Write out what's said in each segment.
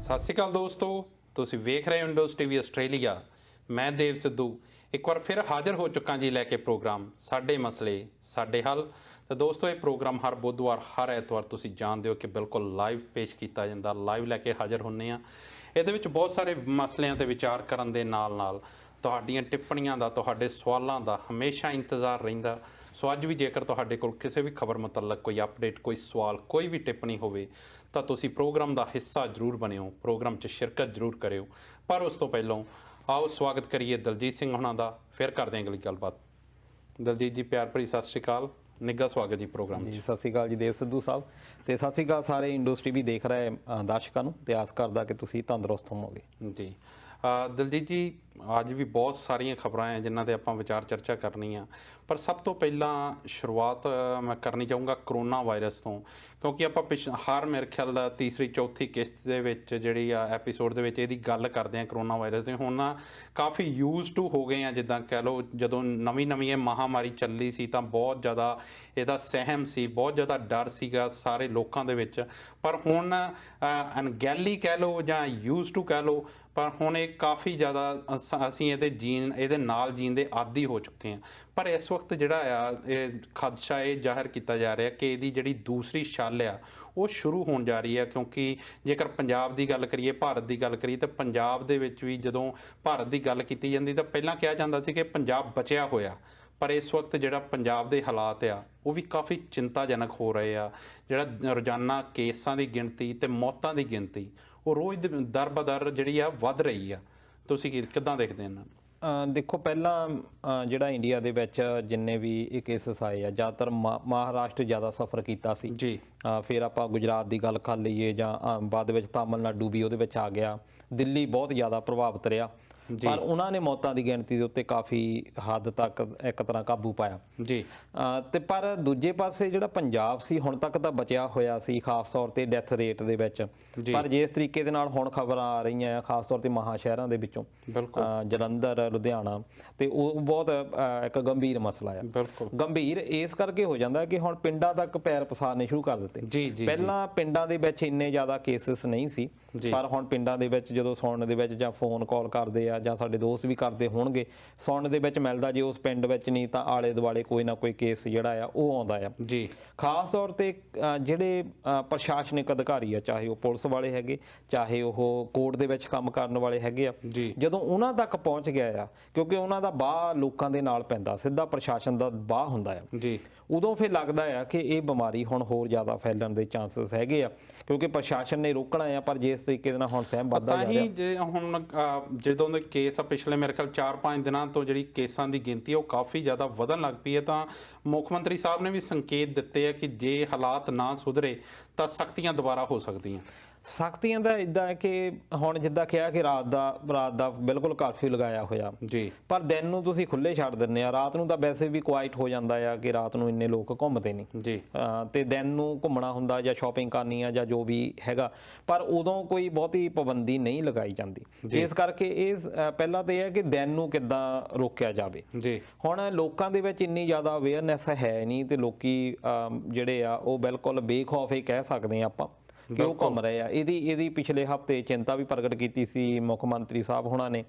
ਸਤਿ ਸ਼੍ਰੀ ਅਕਾਲ ਦੋਸਤੋ, ਤੁਸੀਂ ਵੇਖ ਰਹੇ ਹੋ ਇੰਡੋਜ਼ ਟੀਵੀ ਆਸਟ੍ਰੇਲੀਆ। ਮੈਂ ਦੇਵ ਸਿੱਧੂ ਇੱਕ ਵਾਰ ਫਿਰ ਹਾਜ਼ਰ ਹੋ ਚੁੱਕਾ ਜੀ ਲੈ ਕੇ ਪ੍ਰੋਗਰਾਮ ਸਾਡੇ ਮਸਲੇ ਸਾਡੇ ਹੱਲ। ਤਾਂ ਦੋਸਤੋ, ਇਹ ਪ੍ਰੋਗਰਾਮ ਹਰ ਬੁੱਧਵਾਰ ਹਰ ਐਤਵਾਰ ਤੁਸੀਂ ਜਾਣਦੇ ਹੋ ਕਿ ਬਿਲਕੁਲ ਲਾਈਵ ਪੇਸ਼ ਕੀਤਾ ਜਾਂਦਾ, ਲਾਈਵ ਲੈ ਕੇ ਹਾਜ਼ਰ ਹੁੰਦੇ ਆ। ਇਹਦੇ ਵਿੱਚ ਬਹੁਤ ਸਾਰੇ ਮਸਲਿਆਂ 'ਤੇ ਵਿਚਾਰ ਕਰਨ ਦੇ ਨਾਲ ਨਾਲ ਤੁਹਾਡੀਆਂ ਟਿੱਪਣੀਆਂ ਦਾ, ਤੁਹਾਡੇ ਸਵਾਲਾਂ ਦਾ ਹਮੇਸ਼ਾ ਇੰਤਜ਼ਾਰ ਰਹਿੰਦਾ। ਸੋ ਅੱਜ ਵੀ ਜੇਕਰ ਤੁਹਾਡੇ ਕੋਲ ਕਿਸੇ ਵੀ ਖਬਰ ਮੁਤਲਕ ਕੋਈ ਅਪਡੇਟ, ਕੋਈ ਸਵਾਲ, ਕੋਈ ਵੀ ਟਿੱਪਣੀ ਹੋਵੇ ਤਾਂ ਤੁਸੀਂ ਪ੍ਰੋਗਰਾਮ ਦਾ ਹਿੱਸਾ ਜ਼ਰੂਰ ਬਣਿਓ, ਪ੍ਰੋਗਰਾਮ 'ਚ ਸ਼ਿਰਕਤ ਜ਼ਰੂਰ ਕਰਿਓ। ਪਰ ਉਸ ਤੋਂ ਪਹਿਲਾਂ ਆਓ ਸਵਾਗਤ ਕਰੀਏ ਦਲਜੀਤ ਸਿੰਘ ਹੁਣਾਂ ਦਾ। ਫਿਰ ਕਰਦੇ ਹਾਂ ਅਗਲੀ ਗੱਲਬਾਤ। ਦਲਜੀਤ ਜੀ, ਪਿਆਰ ਭਰੀ ਸਤਿ ਸ਼੍ਰੀ ਅਕਾਲ, ਨਿੱਘਾ ਸਵਾਗਤ ਜੀ ਪ੍ਰੋਗਰਾਮ 'ਚ। ਸਤਿ ਸ਼੍ਰੀ ਅਕਾਲ ਜੀ ਦੇਵ ਸਿੱਧੂ ਸਾਹਿਬ, ਤੇ ਸਤਿ ਸ਼੍ਰੀ ਅਕਾਲ ਸਾਰੇ ਇੰਡੋਜ਼ ਟੀਵੀ ਦੇਖ ਰਹੇ ਦਰਸ਼ਕਾਂ ਨੂੰ, ਤੇ ਆਸ ਕਰਦਾ ਕਿ ਤੁਸੀਂ ਤੰਦਰੁਸਤ ਹੋਵੋਗੇ ਜੀ। ਦਲਜੀਤ ਜੀ, ਅੱਜ ਵੀ ਬਹੁਤ ਸਾਰੀਆਂ ਖਬਰਾਂ ਹੈ ਜਿਨ੍ਹਾਂ 'ਤੇ ਆਪਾਂ ਵਿਚਾਰ ਚਰਚਾ ਕਰਨੀ ਆ। ਪਰ ਸਭ ਤੋਂ ਪਹਿਲਾਂ ਸ਼ੁਰੂਆਤ ਮੈਂ ਕਰਨੀ ਚਾਹੂੰਗਾ ਕਰੋਨਾ ਵਾਇਰਸ ਤੋਂ, ਕਿਉਂਕਿ ਆਪਾਂ ਹਰ ਮੇਰੇ ਖਿਆਲ ਤੀਸਰੀ ਚੌਥੀ ਕਿਸ਼ਤ ਦੇ ਵਿੱਚ ਜਿਹੜੀ ਆ ਐਪੀਸੋਡ ਦੇ ਵਿੱਚ ਇਹਦੀ ਗੱਲ ਕਰਦੇ ਹਾਂ ਕਰੋਨਾ ਵਾਇਰਸ ਦੇ। ਹੁਣ ਨਾ ਕਾਫੀ ਯੂਜ਼ ਟੂ ਹੋ ਗਏ ਆ, ਜਿੱਦਾਂ ਕਹਿ ਲਓ ਜਦੋਂ ਨਵੀਂ ਇਹ ਮਹਾਮਾਰੀ ਚੱਲੀ ਸੀ ਤਾਂ ਬਹੁਤ ਜ਼ਿਆਦਾ ਇਹਦਾ ਸਹਿਮ ਸੀ, ਬਹੁਤ ਜ਼ਿਆਦਾ ਡਰ ਸੀਗਾ ਸਾਰੇ ਲੋਕਾਂ ਦੇ ਵਿੱਚ। ਪਰ ਹੁਣ ਅਣਗਹਿਲੀ ਕਹਿ ਲਓ ਜਾਂ ਯੂਜ਼ ਟੂ ਕਹਿ ਲਓ, ਪਰ ਹੁਣ ਇਹ ਕਾਫੀ ਜ਼ਿਆਦਾ ਅਸੀਂ ਇਹਦੇ ਨਾਲ ਜੀਣ ਦੇ ਆਦੀ ਹੋ ਚੁੱਕੇ ਹਾਂ। ਪਰ ਇਸ ਵਕਤ ਜਿਹੜਾ ਆ ਇਹ ਖਦਸ਼ਾ ਇਹ ਜ਼ਾਹਿਰ ਕੀਤਾ ਜਾ ਰਿਹਾ ਕਿ ਇਹਦੀ ਜਿਹੜੀ ਦੂਸਰੀ ਛੱਲ ਆ ਉਹ ਸ਼ੁਰੂ ਹੋਣ ਜਾ ਰਹੀ ਹੈ। ਕਿਉਂਕਿ ਜੇਕਰ ਪੰਜਾਬ ਦੀ ਗੱਲ ਕਰੀਏ, ਭਾਰਤ ਦੀ ਗੱਲ ਕਰੀਏ, ਤਾਂ ਪੰਜਾਬ ਦੇ ਵਿੱਚ ਵੀ ਜਦੋਂ ਭਾਰਤ ਦੀ ਗੱਲ ਕੀਤੀ ਜਾਂਦੀ ਤਾਂ ਪਹਿਲਾਂ ਕਿਹਾ ਜਾਂਦਾ ਸੀ ਕਿ ਪੰਜਾਬ ਬਚਿਆ ਹੋਇਆ। ਪਰ ਇਸ ਵਕਤ ਜਿਹੜਾ ਪੰਜਾਬ ਦੇ ਹਾਲਾਤ ਆ ਉਹ ਵੀ ਕਾਫੀ ਚਿੰਤਾਜਨਕ ਹੋ ਰਹੇ ਆ। ਜਿਹੜਾ ਰੋਜ਼ਾਨਾ ਕੇਸਾਂ ਦੀ ਗਿਣਤੀ ਤੇ ਮੌਤਾਂ ਦੀ ਗਿਣਤੀ ਉਹ ਰੋਜ਼ ਦਰ ਬਦਰ ਜਿਹੜੀ ਆ ਵੱਧ ਰਹੀ ਆ। ਤੁਸੀਂ ਕਿੱਦਾਂ ਦੇਖਦੇ ਇਹਨਾਂ ਨੂੰ? ਦੇਖੋ, ਪਹਿਲਾਂ ਜਿਹੜਾ ਇੰਡੀਆ ਦੇ ਵਿੱਚ ਜਿੰਨੇ ਵੀ ਇਹ ਕੇਸਿਸ ਆਏ ਆ, ਜ਼ਿਆਦਾਤਰ ਮਹਾਰਾਸ਼ਟਰ ਜ਼ਿਆਦਾ ਸਫਰ ਕੀਤਾ ਸੀ ਜੀ। ਫਿਰ ਆਪਾਂ ਗੁਜਰਾਤ ਦੀ ਗੱਲ ਕਰ ਲਈਏ ਜਾਂ ਬਾਅਦ ਵਿੱਚ ਤਾਮਿਲਨਾਡੂ ਵੀ ਉਹਦੇ ਵਿੱਚ ਆ ਗਿਆ। ਦਿੱਲੀ ਬਹੁਤ ਜ਼ਿਆਦਾ ਪ੍ਰਭਾਵਿਤ ਰਿਹਾ, ਪਰ ਉਹਨਾਂ ਨੇ ਮੌਤਾਂ ਦੀ ਗਿਣਤੀ ਦੇ ਉੱਤੇ ਕਾਫੀ ਹੱਦ ਤੱਕ ਇੱਕ ਤਰ੍ਹਾਂ ਕਾਬੂ ਪਾਇਆ ਜੀ। ਤੇ ਪਰ ਦੂਜੇ ਪਾਸੇ ਜਿਹੜਾ ਪੰਜਾਬ ਸੀ ਹੁਣ ਤੱਕ ਤਾਂ ਬਚਿਆ ਹੋਇਆ ਸੀ, ਖਾਸ ਤੌਰ ਤੇ ਡੈਥ ਰੇਟ ਦੇ ਵਿੱਚ। ਪਰ ਜਿਸ ਤਰੀਕੇ ਦੇ ਨਾਲ ਹੁਣ ਖਬਰਾਂ ਆ ਰਹੀਆਂ ਆ, ਖਾਸ ਤੌਰ ਤੇ ਮਹਾ ਸ਼ਹਿਰਾਂ ਦੇ ਵਿੱਚੋਂ, ਜਲੰਧਰ, ਲੁਧਿਆਣਾ, ਤੇ ਉਹ ਬਹੁਤ ਇੱਕ ਗੰਭੀਰ ਮਸਲਾ ਆ। ਗੰਭੀਰ ਇਸ ਕਰਕੇ ਹੋ ਜਾਂਦਾ ਕਿ ਹੁਣ ਪਿੰਡਾਂ ਤੱਕ ਪੈਰ ਪਸਾਰਨੇ ਸ਼ੁਰੂ ਕਰ ਦਿੱਤੇ। ਪਹਿਲਾਂ ਪਿੰਡਾਂ ਦੇ ਵਿੱਚ ਇੰਨੇ ਜ਼ਿਆਦਾ ਕੇਸਿਸ ਨਹੀਂ ਸੀ, ਪਰ ਹੁਣ ਪਿੰਡਾਂ ਦੇ ਵਿੱਚ ਜਦੋਂ ਸੁਣਨ ਦੇ ਵਿੱਚ ਜਾਂ ਫੋਨ ਕਾਲ ਕਰਦੇ ਆ ਜਾਂ ਸਾਡੇ ਦੋਸਤ ਵੀ ਕਰਦੇ ਹੋਣਗੇ, ਸੁਣਨ ਦੇ ਵਿੱਚ ਮਿਲਦਾ ਜੇ ਉਸ ਪਿੰਡ ਵਿੱਚ ਨਹੀਂ ਤਾਂ ਆਲੇ ਦੁਆਲੇ ਕੋਈ ਨਾ ਕੋਈ ਕੇਸ ਜਿਹੜਾ ਆ ਉਹ ਆਉਂਦਾ ਆ ਜੀ। ਖਾਸ ਤੌਰ ਤੇ ਜਿਹੜੇ ਪ੍ਰਸ਼ਾਸਨਿਕ ਅਧਿਕਾਰੀ ਆ, ਚਾਹੇ ਉਹ ਪੁਲਿਸ ਵਾਲੇ ਹੈਗੇ, ਚਾਹੇ ਉਹ ਕੋਰਟ ਦੇ ਵਿੱਚ ਕੰਮ ਕਰਨ ਵਾਲੇ ਹੈਗੇ ਆ, ਜਦੋਂ ਉਹਨਾਂ ਤੱਕ ਪਹੁੰਚ ਗਿਆ ਆ, ਕਿਉਂਕਿ ਉਹਨਾਂ ਦਾ ਬਾਹ ਲੋਕਾਂ ਦੇ ਨਾਲ ਪੈਂਦਾ, ਸਿੱਧਾ ਪ੍ਰਸ਼ਾਸਨ ਦਾ ਬਾਹ ਹੁੰਦਾ ਆ ਜੀ, ਉਦੋਂ ਫਿਰ ਲੱਗਦਾ ਆ ਕਿ ਇਹ ਬਿਮਾਰੀ ਹੁਣ ਹੋਰ ਜ਼ਿਆਦਾ ਫੈਲਣ ਦੇ ਚਾਂਸਸ ਹੈਗੇ ਆ, ਕਿਉਂਕਿ ਪ੍ਰਸ਼ਾਸਨ ਨੇ ਰੋਕਣਾ ਆ। ਪਰ ਜਿਸ ਤਰੀਕੇ ਦੇ ਨਾਲ ਹੁਣ ਸਹਿਮ ਵੱਧਦਾ ਜਾ ਰਿਹਾ, ਜੇ ਹੁਣ ਜਦੋਂ ਦੇ ਕੇਸ ਆ ਪਿਛਲੇ ਮੇਰੇ ਖਿਆਲ 4-5 ਦਿਨਾਂ ਤੋਂ ਜਿਹੜੀ ਕੇਸਾਂ ਦੀ ਗਿਣਤੀ ਉਹ ਕਾਫੀ ਜ਼ਿਆਦਾ ਵਧਣ ਲੱਗ ਪਈ ਹੈ, ਤਾਂ ਮੁੱਖ ਮੰਤਰੀ ਸਾਹਿਬ ਨੇ ਵੀ ਸੰਕੇਤ ਦਿੱਤੇ ਆ ਕਿ ਜੇ ਹਾਲਾਤ ਨਾ ਸੁਧਰੇ ਤਾਂ ਸਖਤੀਆਂ ਦੁਬਾਰਾ ਹੋ ਸਕਦੀਆਂ। ਸਖਤੀਆਂ ਦਾ ਇੱਦਾਂ ਹੈ ਕਿ ਹੁਣ ਜਿੱਦਾਂ ਕਿਹਾ ਕਿ ਰਾਤ ਦਾ ਬਿਲਕੁਲ ਕਰਫਿਊ ਲਗਾਇਆ ਹੋਇਆ ਜੀ, ਪਰ ਦਿਨ ਨੂੰ ਤੁਸੀਂ ਖੁੱਲੇ ਛੱਡ ਦਿੰਦੇ ਆ। ਰਾਤ ਨੂੰ ਤਾਂ ਵੈਸੇ ਵੀ ਕੁਆਇਟ ਹੋ ਜਾਂਦਾ ਆ ਕਿ ਰਾਤ ਨੂੰ ਇੰਨੇ ਲੋਕ ਘੁੰਮਦੇ ਨਹੀਂ ਜੀ, ਤੇ ਦਿਨ ਨੂੰ ਘੁੰਮਣਾ ਹੁੰਦਾ ਜਾਂ ਸ਼ਾਪਿੰਗ ਕਰਨੀ ਆ ਜਾਂ ਜੋ ਵੀ ਹੈਗਾ, ਪਰ ਉਦੋਂ ਕੋਈ ਬਹੁਤੀ ਪਾਬੰਦੀ ਨਹੀਂ ਲਗਾਈ ਜਾਂਦੀ। ਇਸ ਕਰਕੇ ਇਹ ਪਹਿਲਾਂ ਤਾਂ ਇਹ ਹੈ ਕਿ ਦਿਨ ਨੂੰ ਕਿੱਦਾਂ ਰੋਕਿਆ ਜਾਵੇ ਜੀ। ਹੁਣ ਲੋਕਾਂ ਦੇ ਵਿੱਚ ਇੰਨੀ ਜ਼ਿਆਦਾ ਅਵੇਅਰਨੈਸ ਹੈ ਨਹੀਂ, ਤੇ ਲੋਕੀ ਜਿਹੜੇ ਆ ਉਹ ਬਿਲਕੁਲ ਬੇਖੌਫ ਹੀ ਕਹਿ ਸਕਦੇ ਆ ਆਪਾਂ ਕਿ ਉਹ ਘੁੰਮ ਰਹੇ ਆ। ਇਹਦੀ ਪਿਛਲੇ ਹਫ਼ਤੇ ਚਿੰਤਾ ਵੀ ਪ੍ਰਗਟ ਕੀਤੀ ਸੀ ਮੁੱਖ ਮੰਤਰੀ ਸਾਹਿਬ ਹੋਣਾ ਨੇ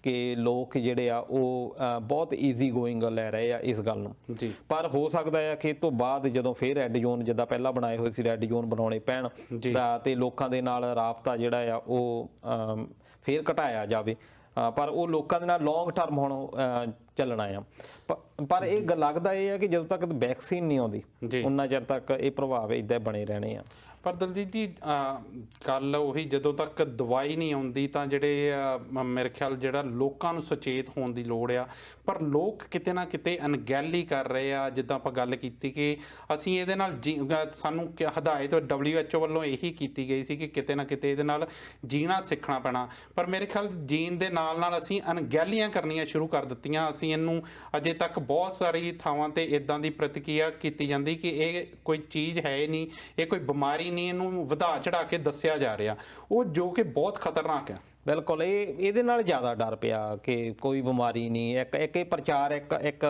ਕਿ ਲੋਕ ਜਿਹੜੇ ਆ ਉਹ ਬਹੁਤ ਈਜ਼ੀ ਗੋਇੰਗ ਲੈ ਰਹੇ ਆ ਇਸ ਗੱਲ ਨੂੰ ਜੀ। ਪਰ ਹੋ ਸਕਦਾ ਹੈ ਕਿ ਇਹ ਤੋਂ ਬਾਅਦ ਜਦੋਂ ਫਿਰ ਰੈੱਡ ਜ਼ੋਨ ਜਿੱਦਾਂ ਪਹਿਲਾਂ ਬਣਾਏ ਹੋਏ ਸੀ, ਰੈੱਡ ਜ਼ੋਨ ਬਣਾਉਣੇ ਪੈਣ ਤੇ ਲੋਕਾਂ ਦੇ ਨਾਲ ਰਾਬਤਾ ਜਿਹੜਾ ਆ ਉਹ ਫਿਰ ਘਟਾਇਆ ਜਾਵੇ। ਪਰ ਉਹ ਲੋਕਾਂ ਦੇ ਨਾਲ ਲੌਂਗ ਟਰਮ ਹੁਣ ਚੱਲਣਾ ਆ। ਪਰ ਇਹ ਲੱਗਦਾ ਇਹ ਹੈ ਕਿ ਜਦੋਂ ਤੱਕ ਵੈਕਸੀਨ ਨਹੀਂ ਆਉਂਦੀ ਉਨਾ ਚਿਰ ਤੱਕ ਇਹ ਪ੍ਰਭਾਵ ਇੱਦਾਂ ਬਣੇ ਰਹਿਣੇ ਆ। ਪਰ ਦਲਜੀਤ ਜੀ, ਗੱਲ ਉਹੀ, ਜਦੋਂ ਤੱਕ ਦਵਾਈ ਨਹੀਂ ਆਉਂਦੀ ਤਾਂ ਜਿਹੜੇ ਮੇਰੇ ਖਿਆਲ ਜਿਹੜਾ ਲੋਕਾਂ ਨੂੰ ਸੁਚੇਤ ਹੋਣ ਦੀ ਲੋੜ ਆ। ਪਰ ਲੋਕ ਕਿਤੇ ਨਾ ਕਿਤੇ ਅਣਗਹਿਲੀ ਕਰ ਰਹੇ ਆ। ਜਿੱਦਾਂ ਆਪਾਂ ਗੱਲ ਕੀਤੀ ਕਿ ਅਸੀਂ ਇਹਦੇ ਨਾਲ ਸਾਨੂੰ ਹਦਾਇਤ WHO ਵੱਲੋਂ ਇਹੀ ਕੀਤੀ ਗਈ ਸੀ ਕਿ ਕਿਤੇ ਨਾ ਕਿਤੇ ਇਹਦੇ ਨਾਲ ਜੀਣਾ ਸਿੱਖਣਾ ਪੈਣਾ, ਪਰ ਮੇਰੇ ਖਿਆਲ ਜੀਣ ਦੇ ਨਾਲ ਨਾਲ ਅਸੀਂ ਅਣਗਹਿਲੀਆਂ ਕਰਨੀਆਂ ਸ਼ੁਰੂ ਕਰ ਦਿੱਤੀਆਂ। ਅਸੀਂ ਇਹਨੂੰ ਅਜੇ ਤੱਕ ਬਹੁਤ ਸਾਰੀ ਥਾਵਾਂ ਤੇ ਇਦਾਂ ਦੀ ਪ੍ਰਤੀਕਿਰਿਆ ਕੀਤੀ ਜਾਂਦੀ ਕਿ ਇਹ ਕੋਈ ਚੀਜ਼ ਹੈ ਨਹੀਂ, ਇਹ ਕੋਈ ਬਿਮਾਰੀ ਨਹੀਂ, ਇਹਨੂੰ ਵਧਾ ਚੜਾ ਕੇ ਦੱਸਿਆ ਜਾ ਰਿਹਾ, ਉਹ ਜੋ ਕਿ ਬਹੁਤ ਖਤਰਨਾਕ ਹੈ। ਬਿਲਕੁਲ, ਇਹਦੇ ਨਾਲ ਜ਼ਿਆਦਾ ਡਰ ਪਿਆ ਕਿ ਕੋਈ ਬਿਮਾਰੀ ਨਹੀਂ। ਇੱਕ ਇਹ ਪ੍ਰਚਾਰ ਇੱਕ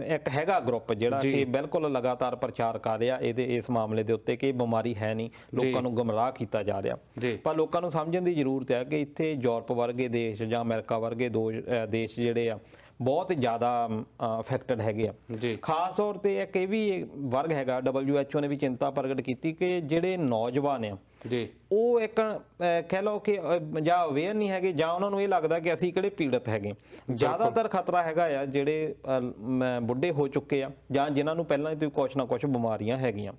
ਇੱਕ ਹੈਗਾ ਗਰੁੱਪ ਜਿਹੜਾ ਕਿ ਬਿਲਕੁਲ ਲਗਾਤਾਰ ਪ੍ਰਚਾਰ ਕਰ ਰਿਹਾ ਇਸ ਮਾਮਲੇ ਦੇ ਉੱਤੇ ਕਿ ਇਹ ਬਿਮਾਰੀ ਹੈ ਨਹੀਂ, ਲੋਕਾਂ ਨੂੰ ਗੁੰਮਰਾਹ ਕੀਤਾ ਜਾ ਰਿਹਾ। ਪਰ ਲੋਕਾਂ ਨੂੰ ਸਮਝਣ ਦੀ ਜ਼ਰੂਰਤ ਹੈ ਕਿ ਇੱਥੇ ਯੂਰਪ ਵਰਗੇ ਦੇਸ਼ ਜਾਂ ਅਮਰੀਕਾ ਵਰਗੇ ਦੇਸ਼ ਜਿਹੜੇ ਆ ਬਹੁਤ ਜ਼ਿਆਦਾ ਅਫੈਕਟਡ ਹੈਗੇ ਆ। ਖਾਸ ਤੌਰ ਤੇ ਇੱਕ ਇਹ ਵੀ ਵਰਗ ਹੈਗਾ, WHO ਨੇ ਵੀ ਚਿੰਤਾ ਪ੍ਰਗਟ ਕੀਤੀ ਕਿ ਜਿਹੜੇ ਨੌਜਵਾਨ ਆ ਉਹ ਇੱਕ ਕਹਿ ਲਓ ਕਿ ਜਾਂ ਅਵੇਅਰ ਨਹੀਂ ਹੈਗੇ ਜਾਂ ਉਹਨਾਂ ਨੂੰ ਇਹ ਲੱਗਦਾ ਕਿ ਅਸੀਂ ਕਿਹੜੇ ਪੀੜਤ ਹੈਗੇ। ਜ਼ਿਆਦਾਤਰ ਖਤਰਾ ਹੈਗਾ ਆ ਜਿਹੜੇ ਬੁੱਢੇ ਹੋ ਚੁੱਕੇ ਆ ਜਾਂ ਜਿਨ੍ਹਾਂ ਨੂੰ ਪਹਿਲਾਂ ਤੋਂ ਕੁਛ ਨਾ ਕੁਛ ਬਿਮਾਰੀਆਂ ਹੈਗੀਆਂ।